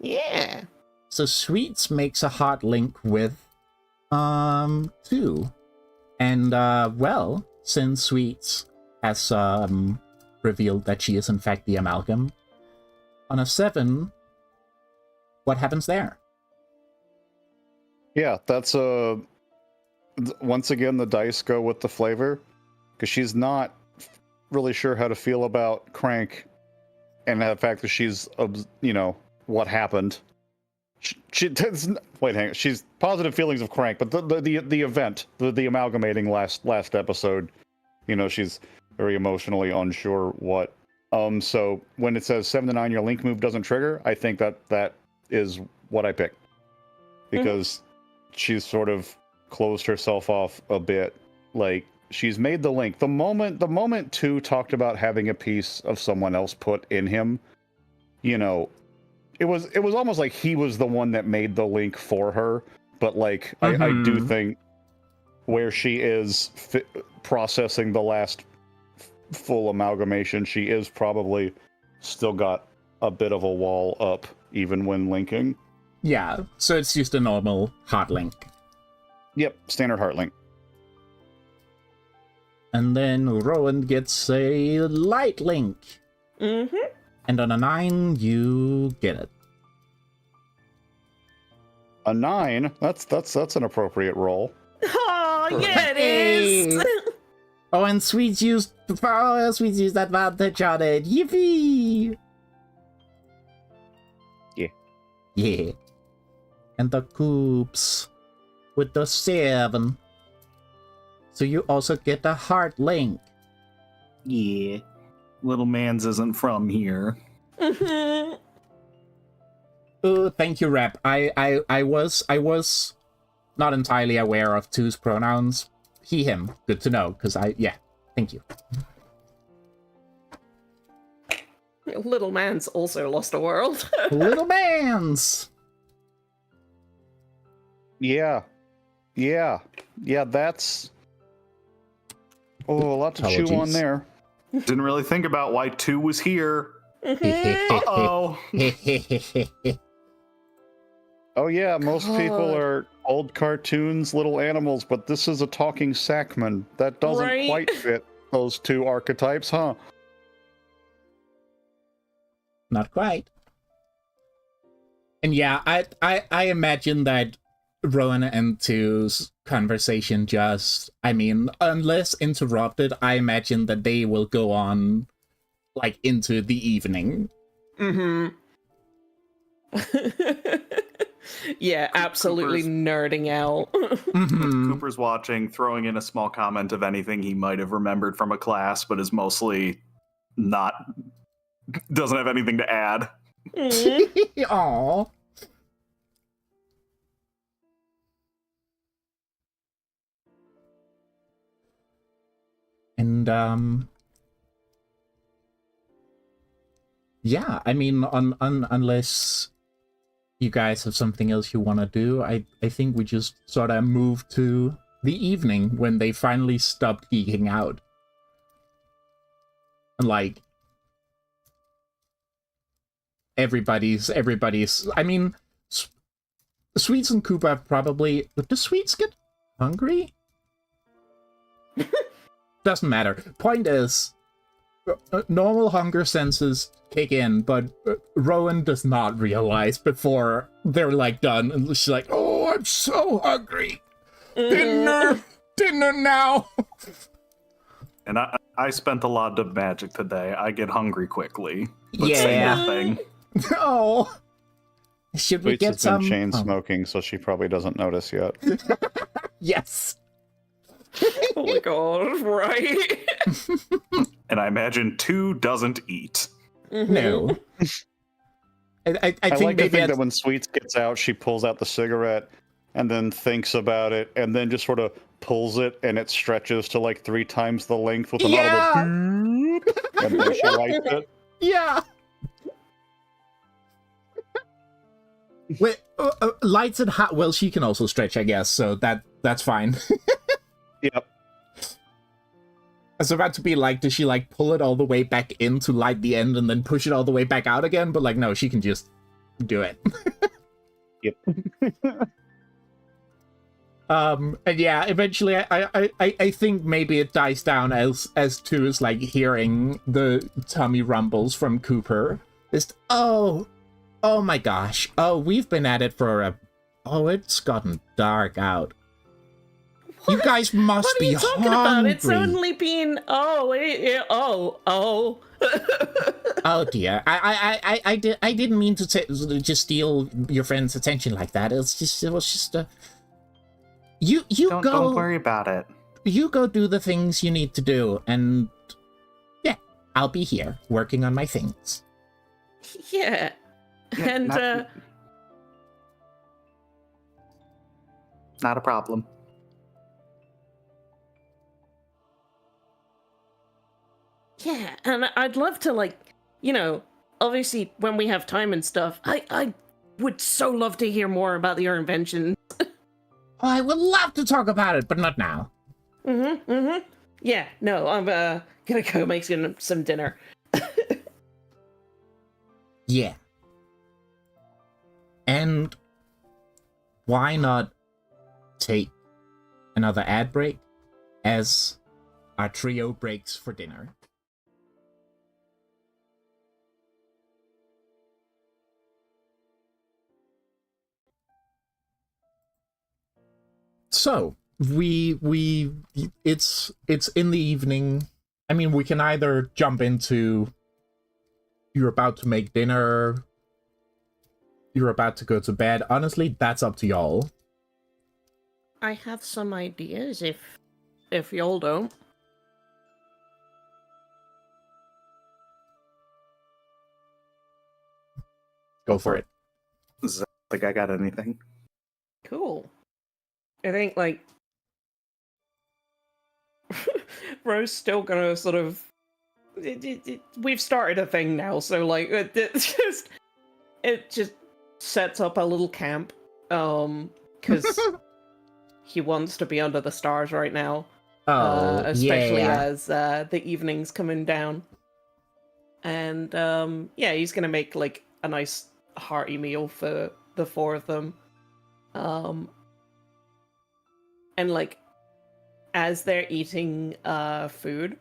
Yeah. So Xweets makes a hot link with 2. And well, since Xweets has revealed that she is in fact the amalgam, on a 7, what happens there? Yeah, that's once again the dice go with the flavor, because she's not really sure how to feel about Crank and the fact that she's, you know, what happened. Wait, hang on. She's positive feelings of Crank, but the event, the amalgamating last episode, you know, she's very emotionally unsure what. So when it says 7 to 9, your link move doesn't trigger, I think that is what I picked, because she's sort of closed herself off a bit. Like, she's made the link. The moment 2 talked about having a piece of someone else put in him, you know, it was almost like he was the one that made the link for her. But like, I do think where she is processing the last full amalgamation, she is probably still got a bit of a wall up even when linking. Yeah, so it's just a normal hot link. Yep, standard heart link. And then Rowan gets a light link. And on a 9, you get it. A 9? That's an appropriate roll. Oh, yeah, it is. Oh, and Xweets used advantage on it. Yippee! Yeah. And the Coops with the 7. So you also get a heart link. Yeah. Little man's isn't from here. Oh, thank you, Rep. I was not entirely aware of 2's pronouns. He, him. Good to know, because yeah. Thank you. Little man's also lost a world. Little man's. Yeah, that's... Oh, a lot to chew on there. Didn't really think about why 2 was here. Uh-oh. Oh yeah, most people are old cartoons, little animals, but this is a talking Sackman. That doesn't quite fit those 2 archetypes, huh? Not quite. And yeah, I imagine that Rowan and Two's conversation just, I mean, unless interrupted, I imagine that they will go on, like, into the evening. Mm-hmm. Yeah, absolutely Cooper's- nerding out. Mhm. Cooper's watching, throwing in a small comment of anything he might have remembered from a class, but is mostly not, doesn't have anything to add. Mm. Aw. And, yeah, I mean, unless you guys have something else you want to do, I think we just sort of move to the evening when they finally stopped geeking out. And, like, everybody's, I mean, Sweets and Koopa probably, but do Sweets get hungry? Doesn't matter. Point is, normal hunger senses kick in, but Rowan does not realize before they're, like, done. And she's like, oh, I'm so hungry. Dinner now. And I spent a lot of magic today. I get hungry quickly. But Yeah. say nothing. Oh. Should we Sweets get has some? been chain Oh. smoking, so she probably doesn't notice yet. Yes. Oh my god, right? And I imagine 2 doesn't eat. No. I I think like to maybe think that when Sweets gets out, she pulls out the cigarette and then thinks about it and then just sort of pulls it and it stretches to like 3 times the length with an audible beep, and then she lights it. Yeah. Wait, lights it hot. Well, she can also stretch, I guess, so that's fine. Yep. I was about to be like, does she like pull it all the way back in to light the end and then push it all the way back out again? But like, no, she can just do it. Yep. And yeah, eventually I think maybe it dies down as Two is like hearing the tummy rumbles from Cooper. Just, oh my gosh. Oh, we've been at it for it's gotten dark out. You guys must What are be you talking hungry. about? It's only been oh. Oh dear, I didn't mean to just steal your friend's attention like that. It was just you Don't go worry about it. you go do the things you need to do, and yeah, I'll be here working on my things. Yeah. And Not a problem. yeah, and I'd love to, like, you know, obviously when we have time and stuff, I would so love to hear more about your invention. Oh, I would love to talk about it, but not now. Yeah, no, I'm gonna go make some dinner. Yeah. And why not take another ad break as our trio breaks for dinner? So it's in the evening. I mean, we can either jump into you're about to make dinner, you're about to go to bed. Honestly, that's up to y'all. I have some ideas if y'all don't. Go for it. Think I got anything? Cool. I think, like, Ro's still gonna sort of. We've started a thing now, so like it just sets up a little camp, because he wants to be under the stars right now. Especially as the evening's coming down, and yeah, he's gonna make like a nice hearty meal for the 4 of them, and like as they're eating food,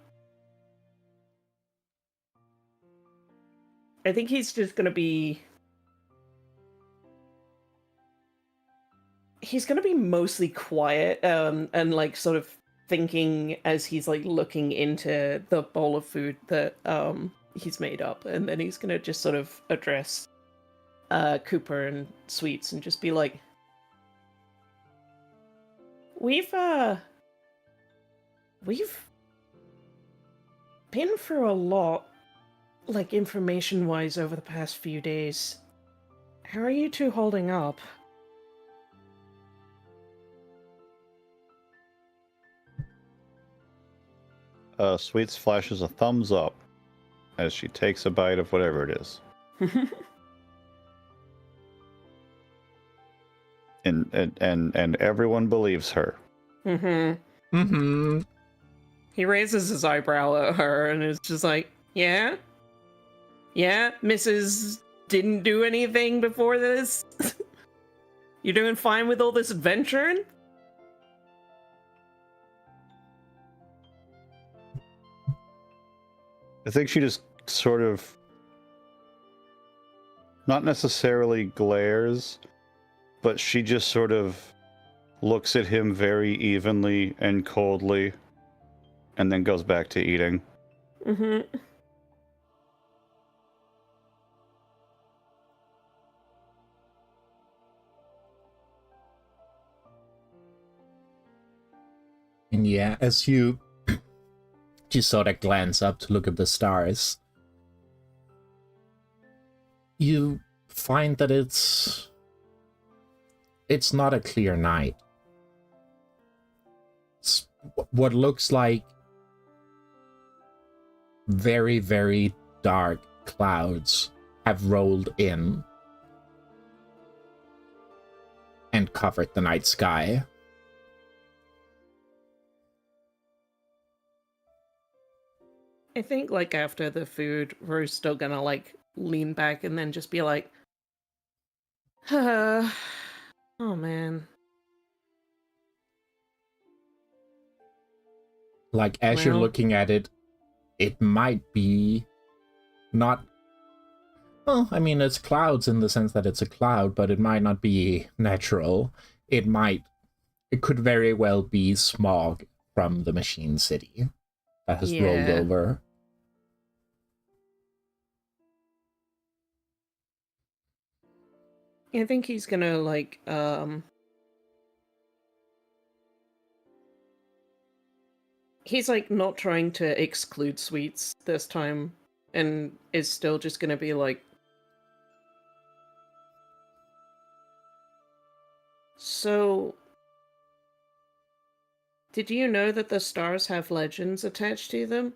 I think he's just gonna be he's gonna be mostly quiet, and like sort of thinking as he's like looking into the bowl of food that he's made up, and then he's gonna just sort of address Cooper and Xweets and just be like, we've been through a lot, like information wise, over the past few days. How are you two holding up? Sweets flashes a thumbs up as she takes a bite of whatever it is. And everyone believes her. Mm-hmm. Mm-hmm. He raises his eyebrow at her and is just like, yeah? Yeah, Mrs. didn't do anything before this? You doing fine with all this adventuring? I think she just sort of, not necessarily glares, but she just sort of looks at him very evenly and coldly, and then goes back to eating. Mm-hmm. And yeah, as you just sort of glance up to look at the stars, you find that it's not a clear night. It's what looks like very, very dark clouds have rolled in and covered the night sky. I think, like, after the food, we're still gonna, like, lean back and then just be like, oh, man. Like, as you're Well. looking at it, it might be not... Well, I mean, it's clouds in the sense that it's a cloud, but it might not be natural. It could very well be smog from the machine city that has rolled Yeah. over. I think he's gonna, like, he's, like, not trying to exclude Xweets this time, and is still just gonna be like, so, did you know that the stars have legends attached to them?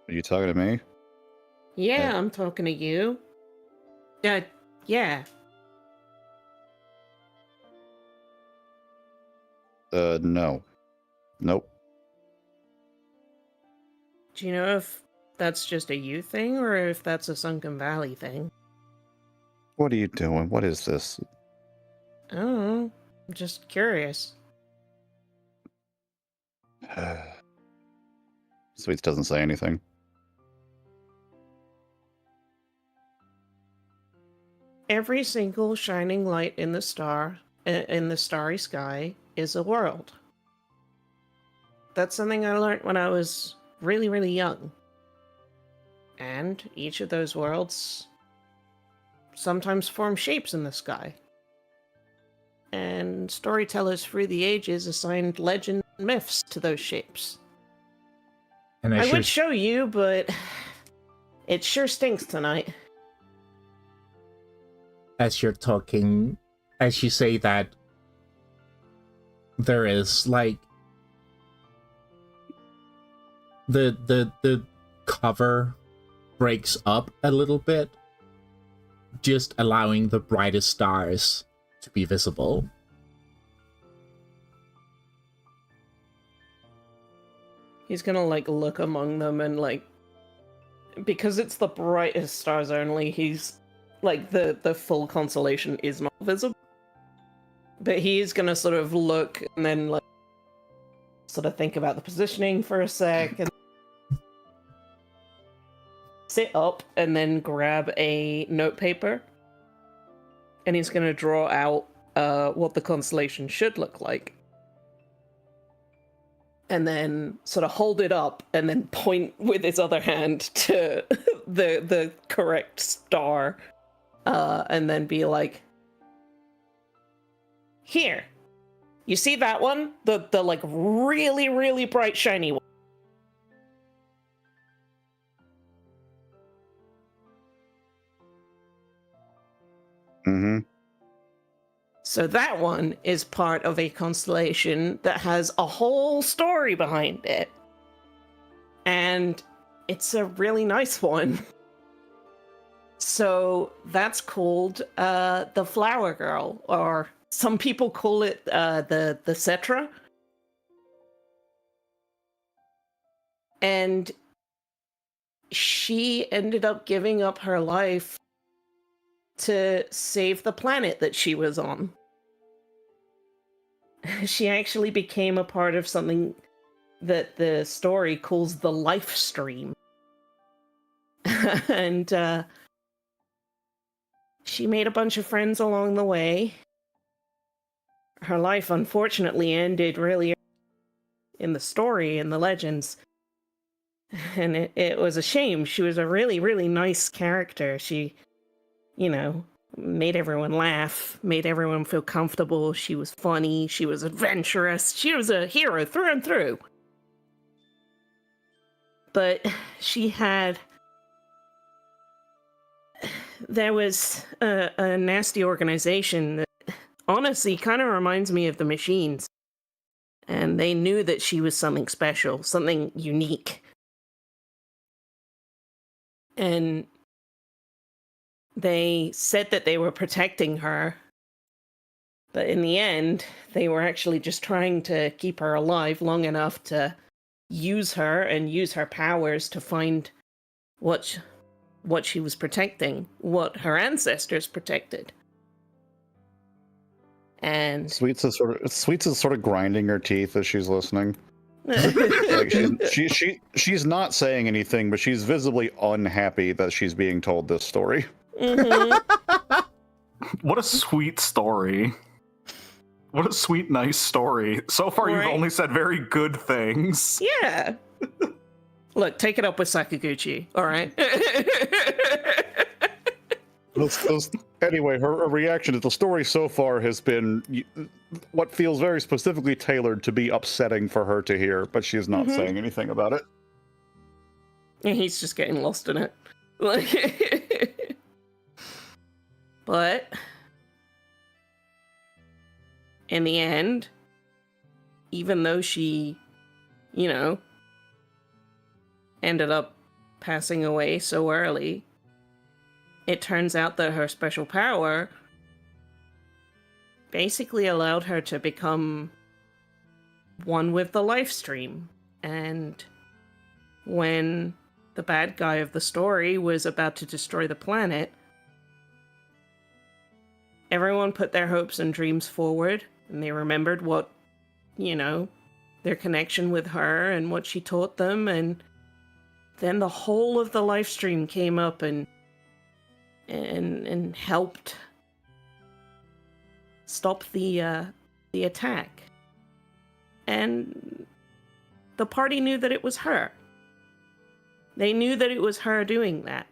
Are you talking to me? Yeah, I'm talking to you. Yeah. No. Nope. Do you know if that's just a you thing, or if that's a Sunken Valley thing? What are you doing? What is this? I don't know. I'm just curious. Sweets doesn't say anything. Every single shining light in the starry sky is a world. That's something I learned when I was really, really young. And each of those worlds sometimes form shapes in the sky. And storytellers through the ages assigned legends and myths to those shapes. And I would show you, but it sure stinks tonight. as you're talking, as you say that, there is like the cover breaks up a little bit, just allowing the brightest stars to be visible. He's gonna like look among them and like, because it's the brightest stars only, he's like the full constellation is not visible. But he's gonna sort of look and then like sort of think about the positioning for a sec and sit up and then grab a notepaper. And he's going to draw out what the constellation should look like. And then sort of hold it up and then point with his other hand to the correct star. And then be like, here, you see that one? The like really, really bright, shiny one. Mm-hmm. So that one is part of a constellation that has a whole story behind it. And it's a really nice one. So that's called the Flower Girl, or some people call it the Cetra. And she ended up giving up her life to save the planet that she was on. She actually became a part of something that the story calls the life stream. And she made a bunch of friends along the way. Her life unfortunately ended really in the story, in the legends. And it was a shame. She was a really, really nice character. She, you know, made everyone laugh, made everyone feel comfortable. She was funny. She was adventurous. She was a hero through and through. But she had... There was a nasty organization that honestly kind of reminds me of the Machines. And they knew that she was something special, something unique. And they said that they were protecting her. But in the end, they were actually just trying to keep her alive long enough to use her and use her powers to find what she was protecting, what her ancestors protected. And Sweets is sort of grinding her teeth as she's listening. Like she's not saying anything, but she's visibly unhappy that she's being told this story. mm-hmm. What a sweet story. What a sweet, nice story. So far, Right. you've only said very good things. Yeah. Look, take it up with Sakaguchi, all right? Anyway, her reaction to the story so far has been what feels very specifically tailored to be upsetting for her to hear, but she is not saying anything about it. And he's just getting lost in it. But in the end, even though she, you know, ended up passing away so early, it turns out that her special power basically allowed her to become one with the life stream. And when the bad guy of the story was about to destroy the planet, everyone put their hopes and dreams forward, and they remembered what, you know, their connection with her and what she taught them, and then the whole of the life stream came up and helped stop the attack. And the party knew that it was her. They knew that it was her doing that.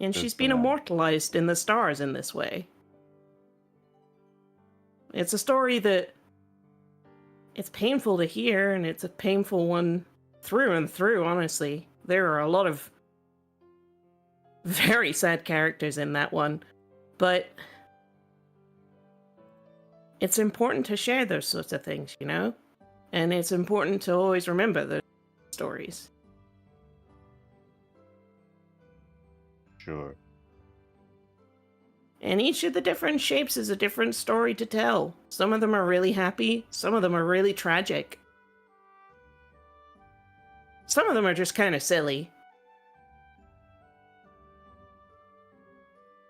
And she's been immortalized in the stars in this way. It's a story that it's painful to hear, and it's a painful one through and through, honestly. There are a lot of very sad characters in that one, but it's important to share those sorts of things, you know? And it's important to always remember the stories. Sure. And each of the different shapes is a different story to tell. Some of them are really happy, some of them are really tragic. Some of them are just kind of silly.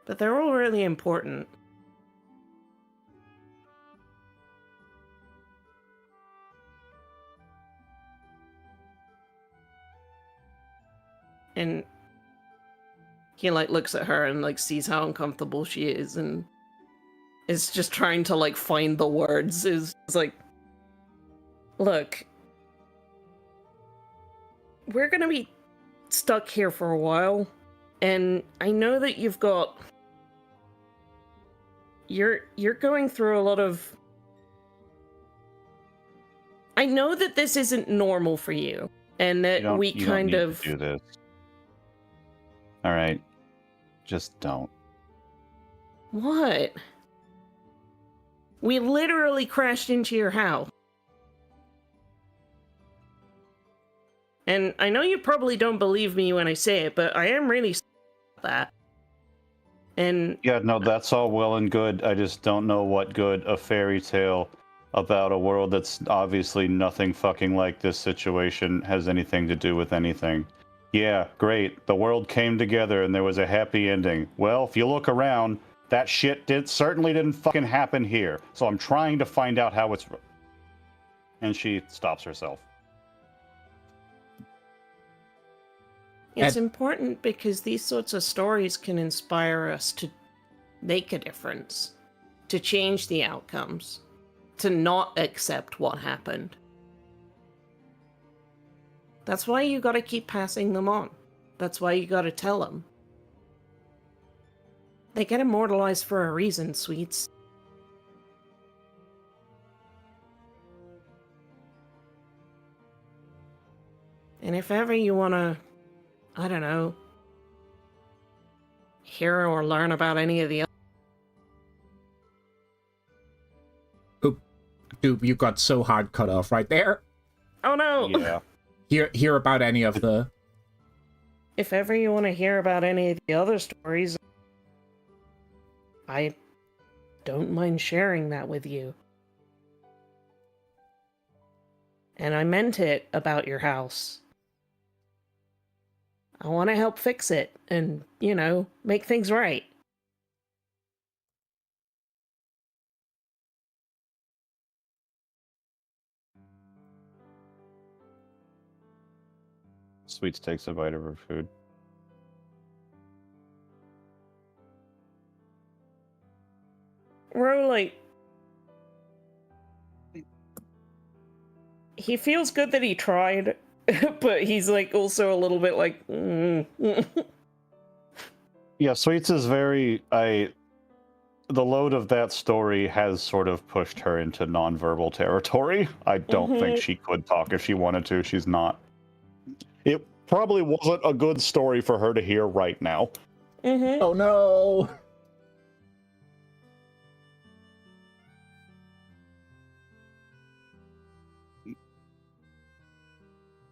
But they're all really important. And he, like, looks at her and, like, sees how uncomfortable she is and is just trying to, like, find the words. Is like, look, we're gonna be stuck here for a while, and I know that you've got... You're going through a lot of... I know that this isn't normal for you, and that we you kind don't need of... to do this. All right. Just don't. What? We literally crashed into your house. And I know you probably don't believe me when I say it, but I am really sorry about that. And Yeah, no, that's all well and good. I just don't know what good a fairy tale about a world that's obviously nothing fucking like this situation has anything to do with anything. Yeah, great. The world came together and there was a happy ending. Well, if you look around, that shit certainly didn't fucking happen here. So I'm trying to find out how it's... And she stops herself. it's important because these sorts of stories can inspire us to make a difference, to change the outcomes, to not accept what happened. That's why you gotta keep passing them on. That's why you gotta tell them. They get immortalized for a reason, Xweets. And if ever you wanna, I don't know, hear or learn about any of the other... Dude, you got so hard cut off right there. Oh no! Yeah. Hear about any of the... If ever you want to hear about any of the other stories, I don't mind sharing that with you. And I meant it about your house. I want to help fix it and, you know, make things right. Sweets takes a bite of her food. Ro, like, he feels good that he tried, but he's, like, also a little bit like, Yeah, Sweets is very... The load of that story has sort of pushed her into nonverbal territory. I don't think she could talk if she wanted to. She's not. It probably wasn't a good story for her to hear right now. Oh no!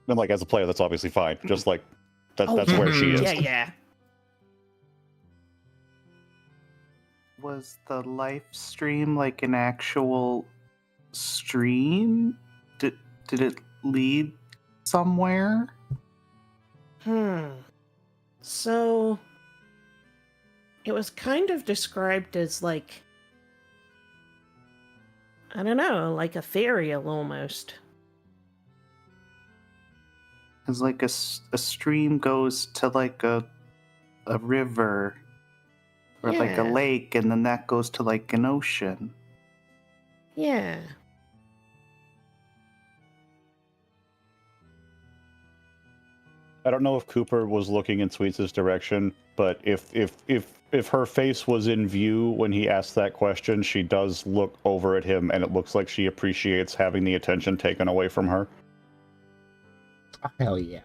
And like as a player, that's obviously fine. Just like that's where she is. Yeah. Was the live stream like an actual stream? Did it lead somewhere? So, it was kind of described as like, I don't know, like ethereal almost. Because like a stream goes to like a river or like a Yeah. lake, and then that goes to like an ocean. Yeah. I don't know if Cooper was looking in Sweets' direction, but if her face was in view when he asked that question, she does look over at him, and it looks like she appreciates having the attention taken away from her. Oh, hell yeah.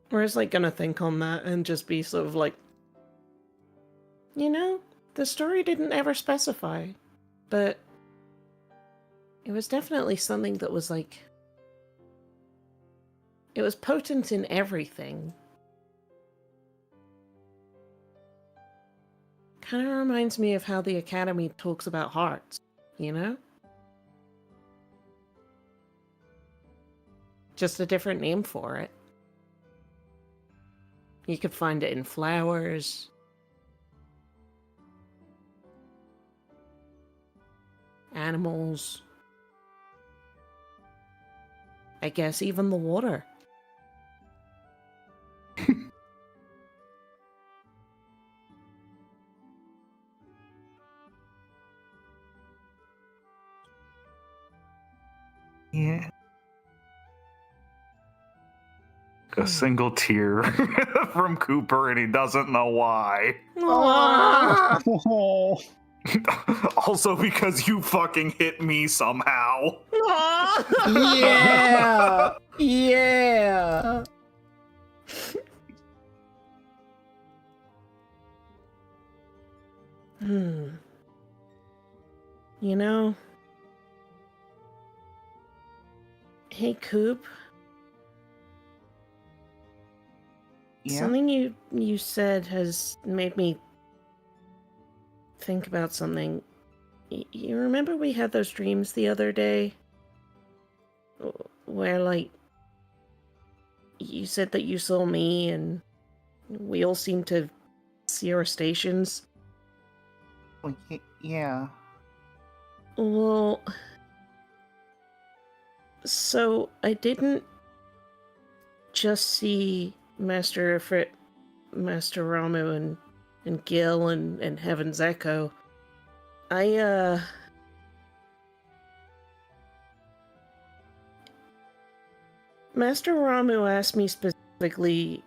Whereas like gonna think on that and just be sort of like, you know, the story didn't ever specify, but it was definitely something that was like, it was potent in everything. Kind of reminds me of how the Academy talks about hearts, you know? Just a different name for it. You could find it in flowers. Animals. I guess even the water. Yeah. A single tear from Cooper, and he doesn't know why. Aw. Oh, Also because you fucking hit me somehow. Yeah! Yeah! You know, hey Coop, something you said has made me think about something. You remember we had those dreams the other day? Where, like, you said that you saw me and we all seemed to see our stations? Well, yeah. Well, so I didn't just see Master Ifrit, Master Ramu, and Gil and Heaven's Echo. Master Ramu asked me specifically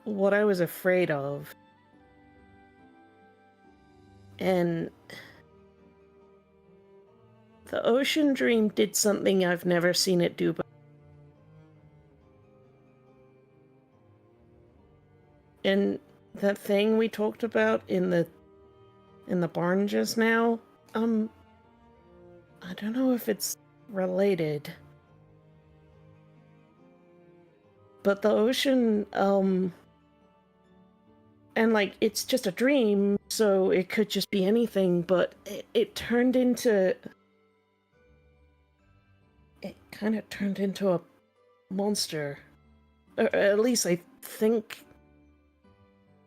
what I was afraid of. And the ocean dream did something I've never seen it do before. And that thing we talked about in the barn just now, I don't know if it's related. But the ocean, and like, it's just a dream, so it could just be anything, but it turned into... It kind of turned into a monster. Or at least I think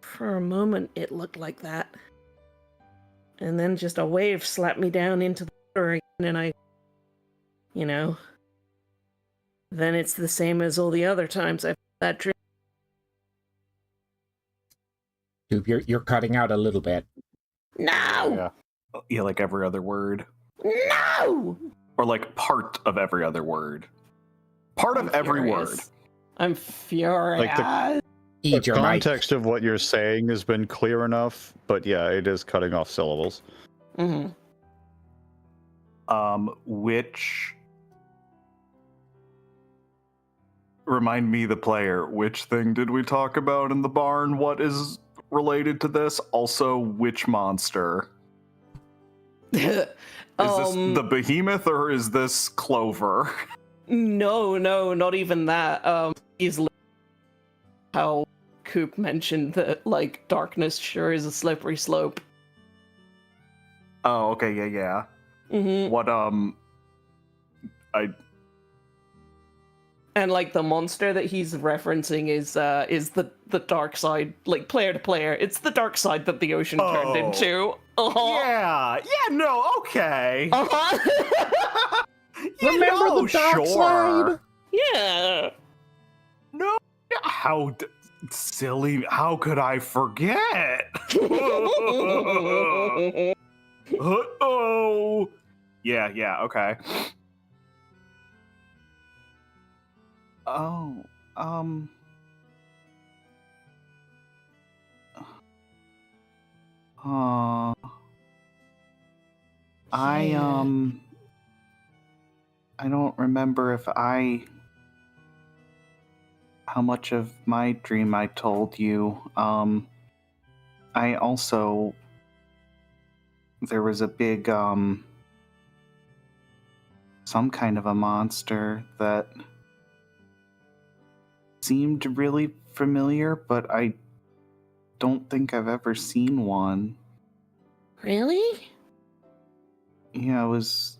for a moment it looked like that. And then just a wave slapped me down into the water again, and I... You know... Then it's the same as all the other times I've had that dream. Dude, you're cutting out a little bit. No! Yeah, like every other word. No! Or like part of every other word. Part of every word. I'm furious. Like Eat the your mic. context of what you're saying has been clear enough, but yeah, it is cutting off syllables. Mm-hmm. Which... Remind me, the player, which thing did we talk about in the barn? What is related to this? Also, which monster? Is this the behemoth or is this Clover? No, not even that. He's how Coop mentioned that, like, darkness sure is a slippery slope. Oh, okay, yeah. Mm-hmm. What, And like the monster that he's referencing is the dark side, like player to player. It's the dark side that the ocean turned into. Yeah, no, okay. Remember the dark side? Yeah. No, how silly, how could I forget? Oh. Yeah, okay. Oh, I don't remember how much of my dream I told you. I also, there was a big, some kind of a monster that seemed really familiar, but I don't think I've ever seen one. Really? Yeah, it was,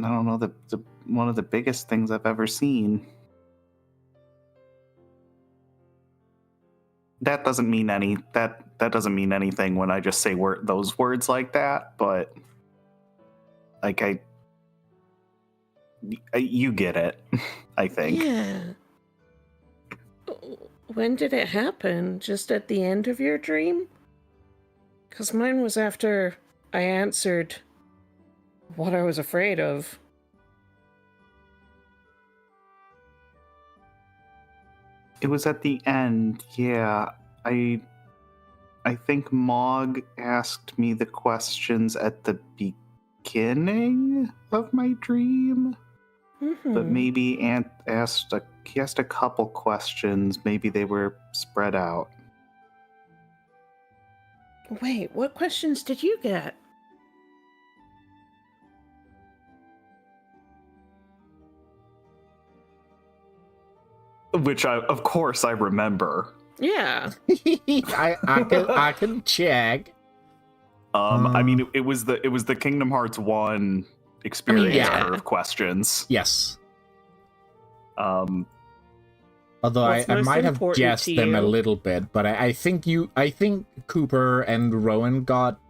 I don't know, the one of the biggest things I've ever seen. That doesn't mean that doesn't mean anything when I just say those words like that, but like You get it, I think. Yeah. When did it happen? Just at the end of your dream? Because mine was after I answered what I was afraid of. It was at the end, yeah. I think Mog asked me the questions at the beginning of my dream, but maybe he asked a couple questions. Maybe they were spread out. Wait, what questions did you get? Which of course I remember. Yeah. I can check. I mean, it was the Kingdom Hearts 1 experience yeah. curve questions. Yes. Um, Although What's I most might have important guessed to them a you? little bit, but I think Cooper and Rowan got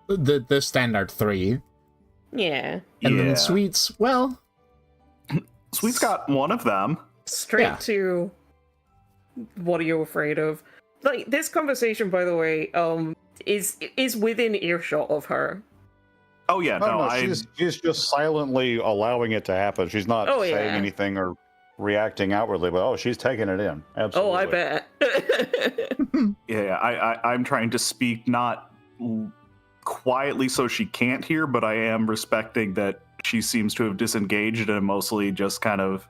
the standard 3. Yeah. And then yeah. Xweets, well, Sweet's got one of them. Straight Yeah. to what are you afraid of? Like, this conversation, by the way, is within earshot of her. Oh yeah, no, she's just silently allowing it to happen. She's not Oh, saying yeah. anything or reacting outwardly, but she's taking it in. Absolutely. Oh, I bet. Yeah, I'm trying to speak not quietly so she can't hear, but I am respecting that she seems to have disengaged and mostly just kind of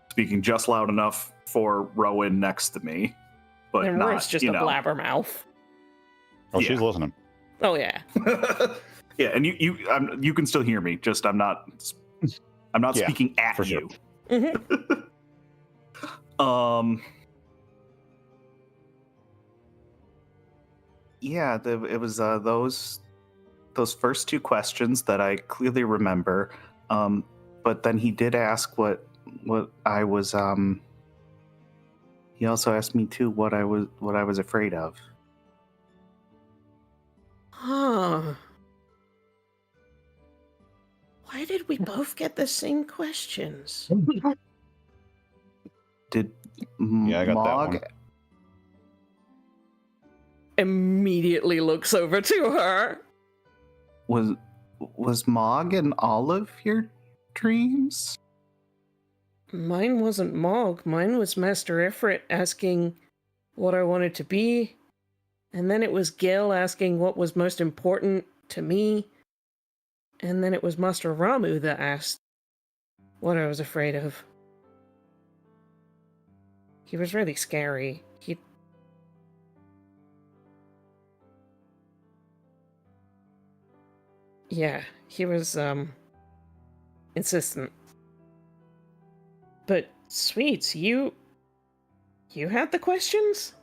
speaking just loud enough for Rowan next to me, but And not, Rowan's just a blabbermouth. Oh, Yeah. she's listening. Oh, yeah. Yeah, and you can still hear me. Just I'm not Yeah, speaking at for sure. you. Mhm. Yeah, it was those first two questions that I clearly remember. But then he did ask what I was. He also asked me too what I was afraid of. Huh. Why did we both get the same questions? Did Yeah, I got that Mog? one. Immediately looks over to her. Was Mog in all of your dreams? Mine wasn't Mog. Mine was Master Ifrit asking what I wanted to be. And then it was Gil asking what was most important to me. And then it was Master Ramu that asked what I was afraid of. He was really scary. Yeah, he was, insistent. But, Sweets, you had the questions?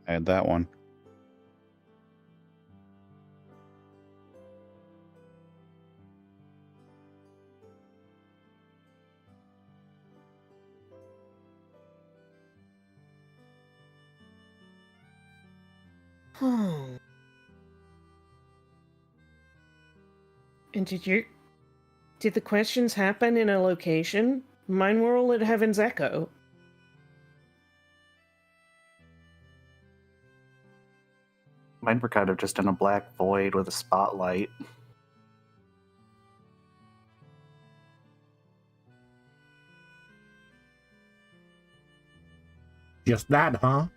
I had that one. Hmm. And did the questions happen in a location? Mine were all at Heaven's Echo. Mine were kind of just in a black void with a spotlight. just that, huh?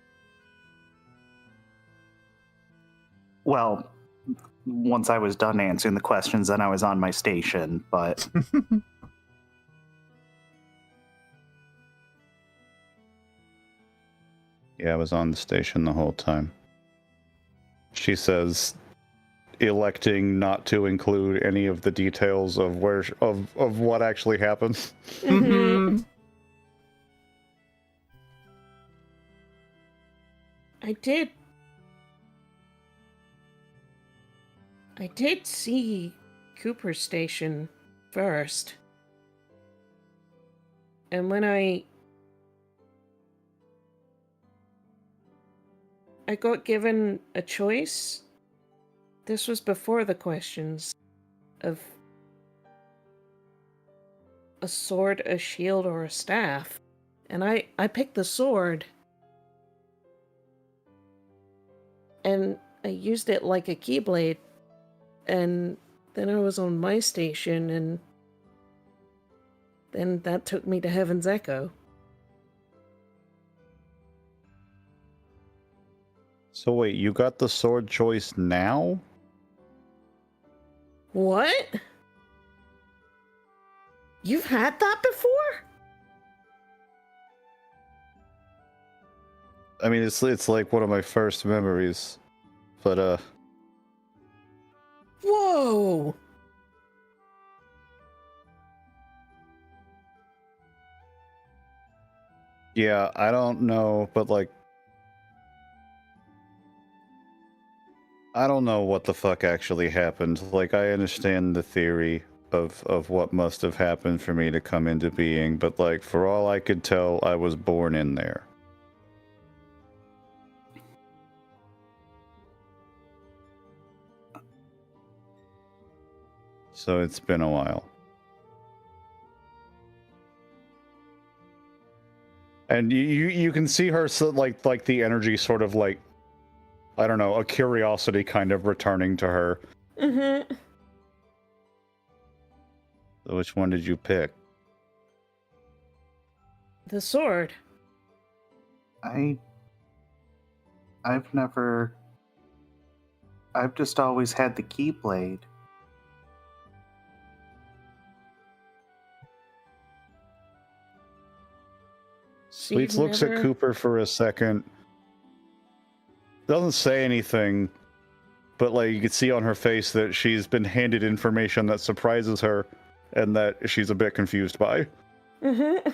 Well, once I was done answering the questions, then I was on my station, but Yeah, I was on the station the whole time. She says, electing not to include any of the details of of what actually happens. Mm-hmm. I did see Cooper's station first. And when I got given a choice This was before the questions of a sword, a shield, or a staff. And I picked the sword. And I used it like a keyblade. And then I was on my station, and then that took me to Heaven's Echo. So wait, you got the sword choice now? What? You've had that before? I mean, it's like one of my first memories, but Whoa! yeah, I don't know, but like, I don't know what the fuck actually happened. Like, I understand the theory of what must have happened for me to come into being, but like, for all I could tell, I was born in there. So it's been a while. And you can see her, so like the energy sort of like, I don't know, a curiosity kind of returning to her. Mm-hmm. So which one did you pick? The sword. I've just always had the Keyblade. So Xweets you've looks at never- Cooper for a second. Doesn't say anything, but like you can see on her face that she's been handed information that surprises her and that she's a bit confused by. Mm-hmm.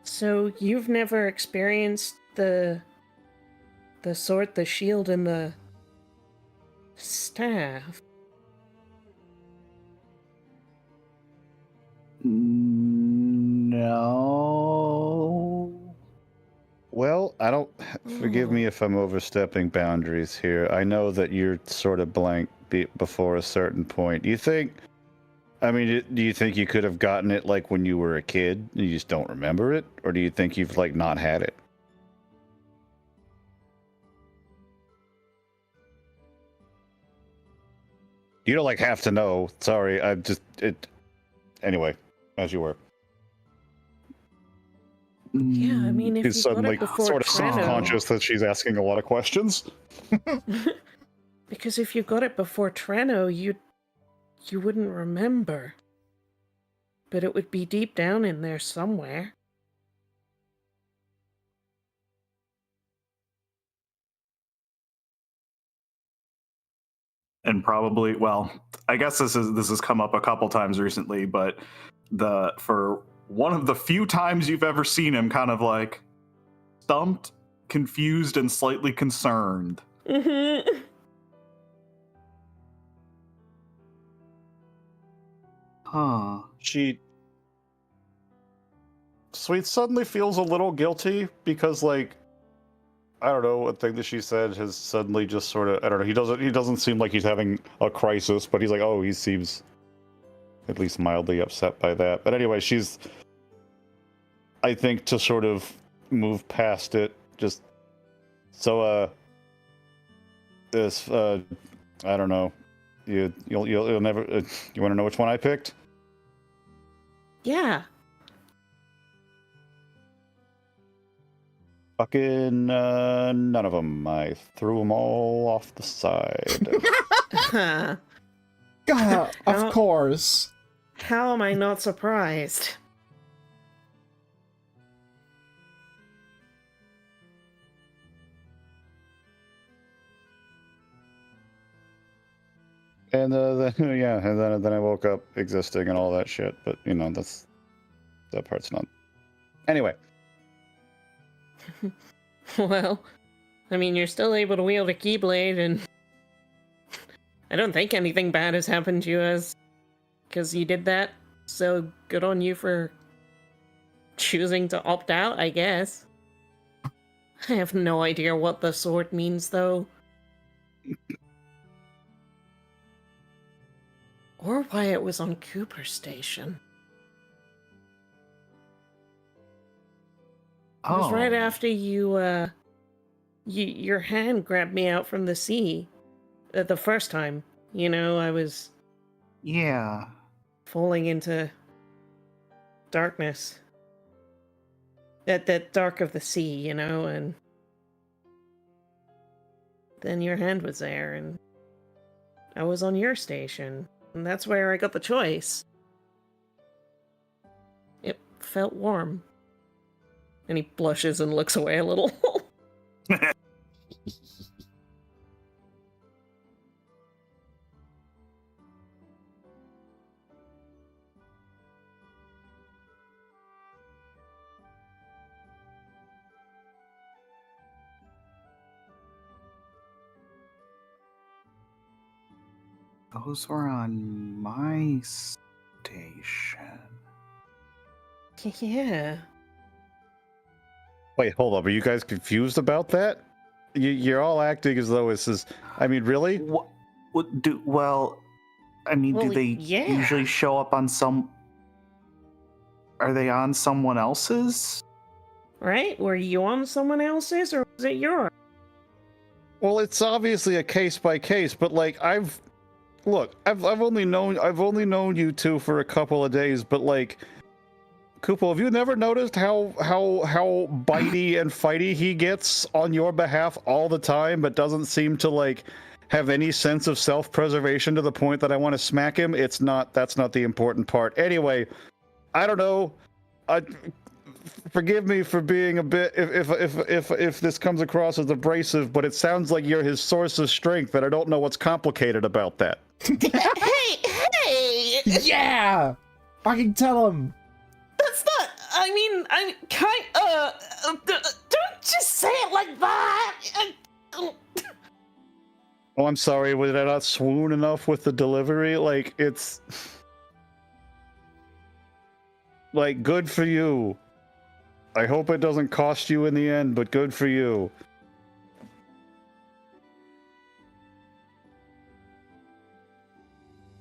So you've never experienced the sword, the shield, and the staff? No. Well, I don't. Forgive me if I'm overstepping boundaries here. I know that you're sort of blank before a certain point. Do you think? I mean, do you think you could have gotten it like when you were a kid and you just don't remember it, or do you think you've like not had it? You don't like have to know. Sorry, I just it. Anyway, as you were. Yeah, I mean, if He's you got suddenly it before sort of Treno, self-conscious that she's asking a lot of questions. because if you got it before Treno, you wouldn't remember. But it would be deep down in there somewhere. And probably, well, I guess this has come up a couple times recently, but for one of the few times you've ever seen him kind of like stumped, confused, and slightly concerned. Mm-hmm. Huh. Sweet suddenly feels a little guilty because, like, I don't know, a thing that she said has suddenly just sort of, I don't know, he doesn't seem like he's having a crisis, but he's like, oh, he seems at least mildly upset by that. But anyway, she's, I think, to sort of move past it, just, so, this, I don't know, you'll never, you want to know which one I picked? Yeah. Fucking none of them. I threw them all off the side. God, How- of course. How am I not surprised? And then yeah, and then I woke up existing and all that shit. But you know, that part's not. Anyway, Well, I mean, you're still able to wield a Keyblade, and I don't think anything bad has happened to you as because you did that. So good on you for choosing to opt out, I guess. I have no idea what the sword means, though. or why it was on Cooper Station. It was right after your hand grabbed me out from the sea. The first time, I was Yeah. falling into darkness. That dark of the sea, and then your hand was there, and I was on your station, and that's where I got the choice. It felt warm. And he blushes and looks away a little. Those were on my station. Yeah. Wait, hold up. Are you guys confused about that? You're all acting as though this is. I mean, really? Do they usually show up on some? Are they on someone else's? Right? Were you on someone else's, or was it yours? Well, it's obviously a case by case, but like I've only known you two for a couple of days, but like. Cooper, have you never noticed how bitey and fighty he gets on your behalf all the time, but doesn't seem to like have any sense of self-preservation to the point that I want to smack him? That's not the important part. Anyway, I don't know. Forgive me for being a bit if this comes across as abrasive, but it sounds like you're his source of strength, and I don't know what's complicated about that. Hey! Yeah! Fucking tell him! That's not. I mean, I'm kind. Don't just say it like that. Oh, I'm sorry. Was I not swoon enough with the delivery? Like, it's like good for you. I hope it doesn't cost you in the end, but good for you.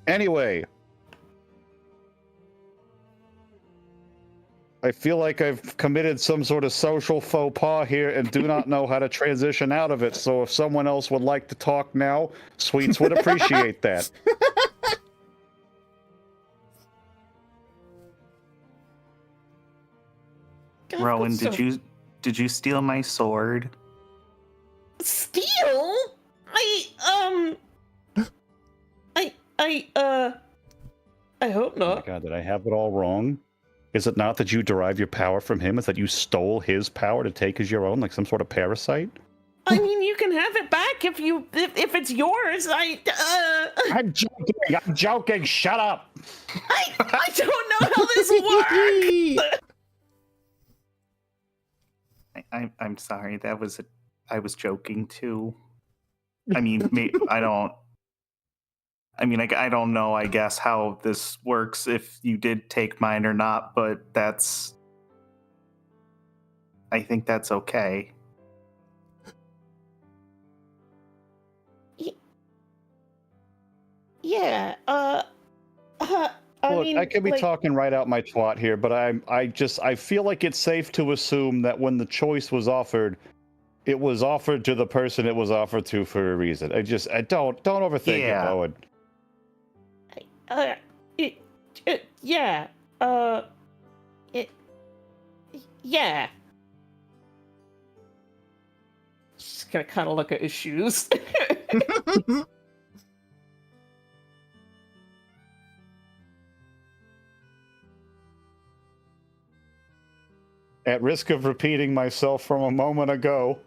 Anyway. I feel like I've committed some sort of social faux pas here and do not know how to transition out of it. So if someone else would like to talk now, Xweets would appreciate that. God, Rowan, that's did you steal my sword? Steal? I hope Oh my not. god, did I have it all wrong? Is it not that you derive your power from him? Is that you stole his power to take as your own, like some sort of parasite? I mean, you can have it back if it's yours. I'm joking. Shut up. I don't know how this works. I'm sorry. I was joking too. I mean, I don't know, I guess, how this works if you did take mine or not, but I think that's okay. Yeah, Look, I could be talking right out my twat here, but I feel like it's safe to assume that when the choice was offered, it was offered to the person it was offered to for a reason. I don't overthink it, Owen. Yeah. Yeah. Just gonna kind of look at his shoes. At risk of repeating myself from a moment ago,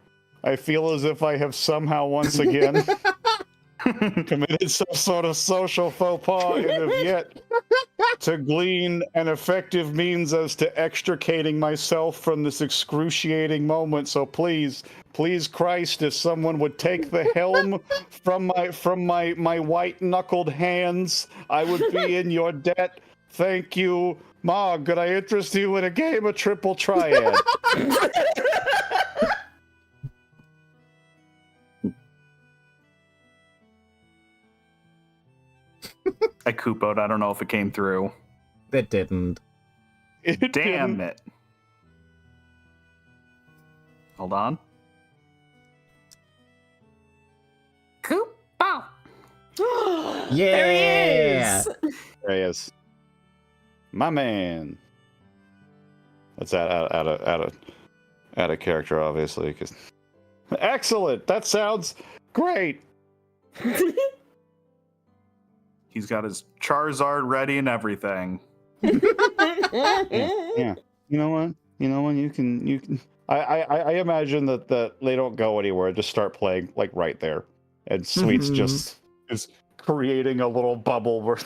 I feel as if I have somehow once again committed some sort of social faux pas and have yet to glean an effective means as to extricating myself from this excruciating moment. So please Christ, if someone would take the helm from my white-knuckled hands, I would be in your debt. Thank you. Mog, could I interest you in a game of Triple Triad? I Koopoed. I don't know if it came through. It didn't. Damn it. Hold on. Koopo! Yeah. There he is. There he is. My man. That's out of character, obviously. Excellent. That sounds great. He's got his Charizard ready and everything. Yeah. You know what? You can. I imagine that they don't go anywhere. Just start playing like right there, and Xweets just is creating a little bubble where.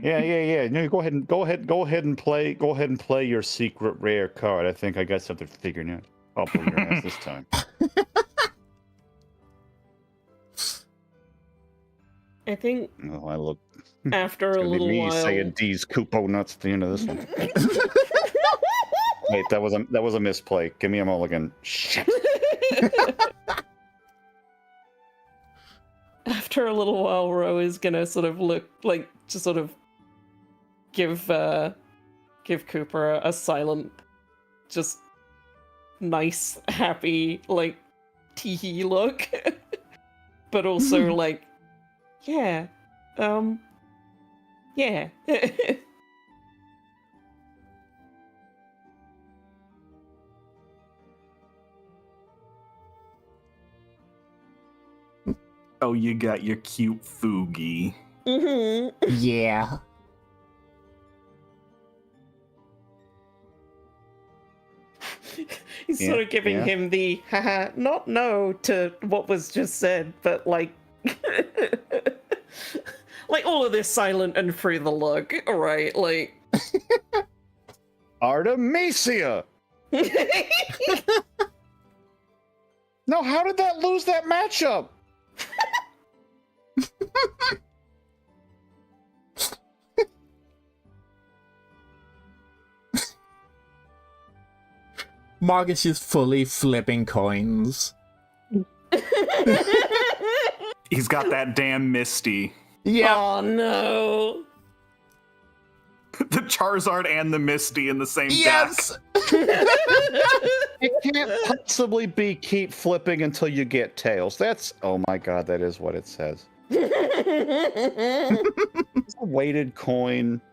Yeah. No, go ahead and play your secret rare card. I think I got something figured out. I'll pull your ass this time. I think Oh, I look. after It's a gonna be little me while. saying D's Koopo nuts at the end of this one. Wait, that was a misplay. Give me a mulligan. Shit. After a little while, Ro is gonna sort of look like to sort of give Cooper a silent, just nice, happy, like teehee look, but also like, yeah, yeah. Oh, you got your cute Foogie. Yeah. He's Yeah, sort of giving yeah. him the haha, not no to what was just said, but like, like all of this silent and through the look, right? Like, Artemisia! No, how did that lose that matchup? Marcus is fully flipping coins. He's got that damn Misty. Yeah. oh no. The Charizard and the Misty in the same Yes. It can't possibly be keep flipping until you get tails. That's, oh my god, that is what it says. It's a weighted coin. deck.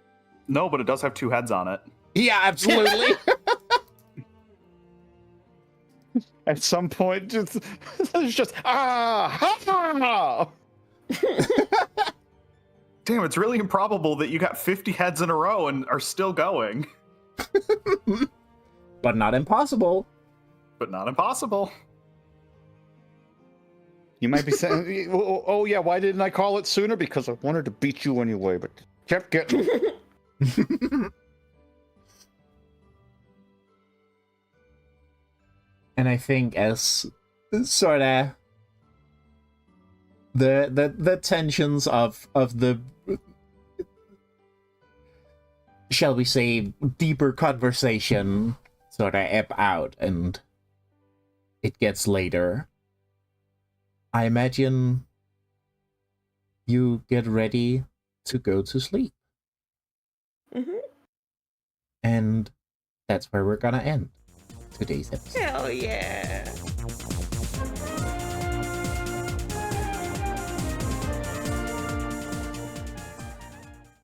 No, but it does have two heads on it. Yeah, absolutely. At some point, it's just, ha! Damn, it's really improbable that you got 50 heads in a row and are still going. But not impossible. But not impossible. You might be saying, oh yeah, why didn't I call it sooner? Because I wanted to beat you anyway, but kept getting. And I think as sort of the tensions of the, shall we say, deeper conversation sort of ebb out and it gets later, I imagine you get ready to go to sleep. And that's where we're gonna end today's episode. Hell yeah.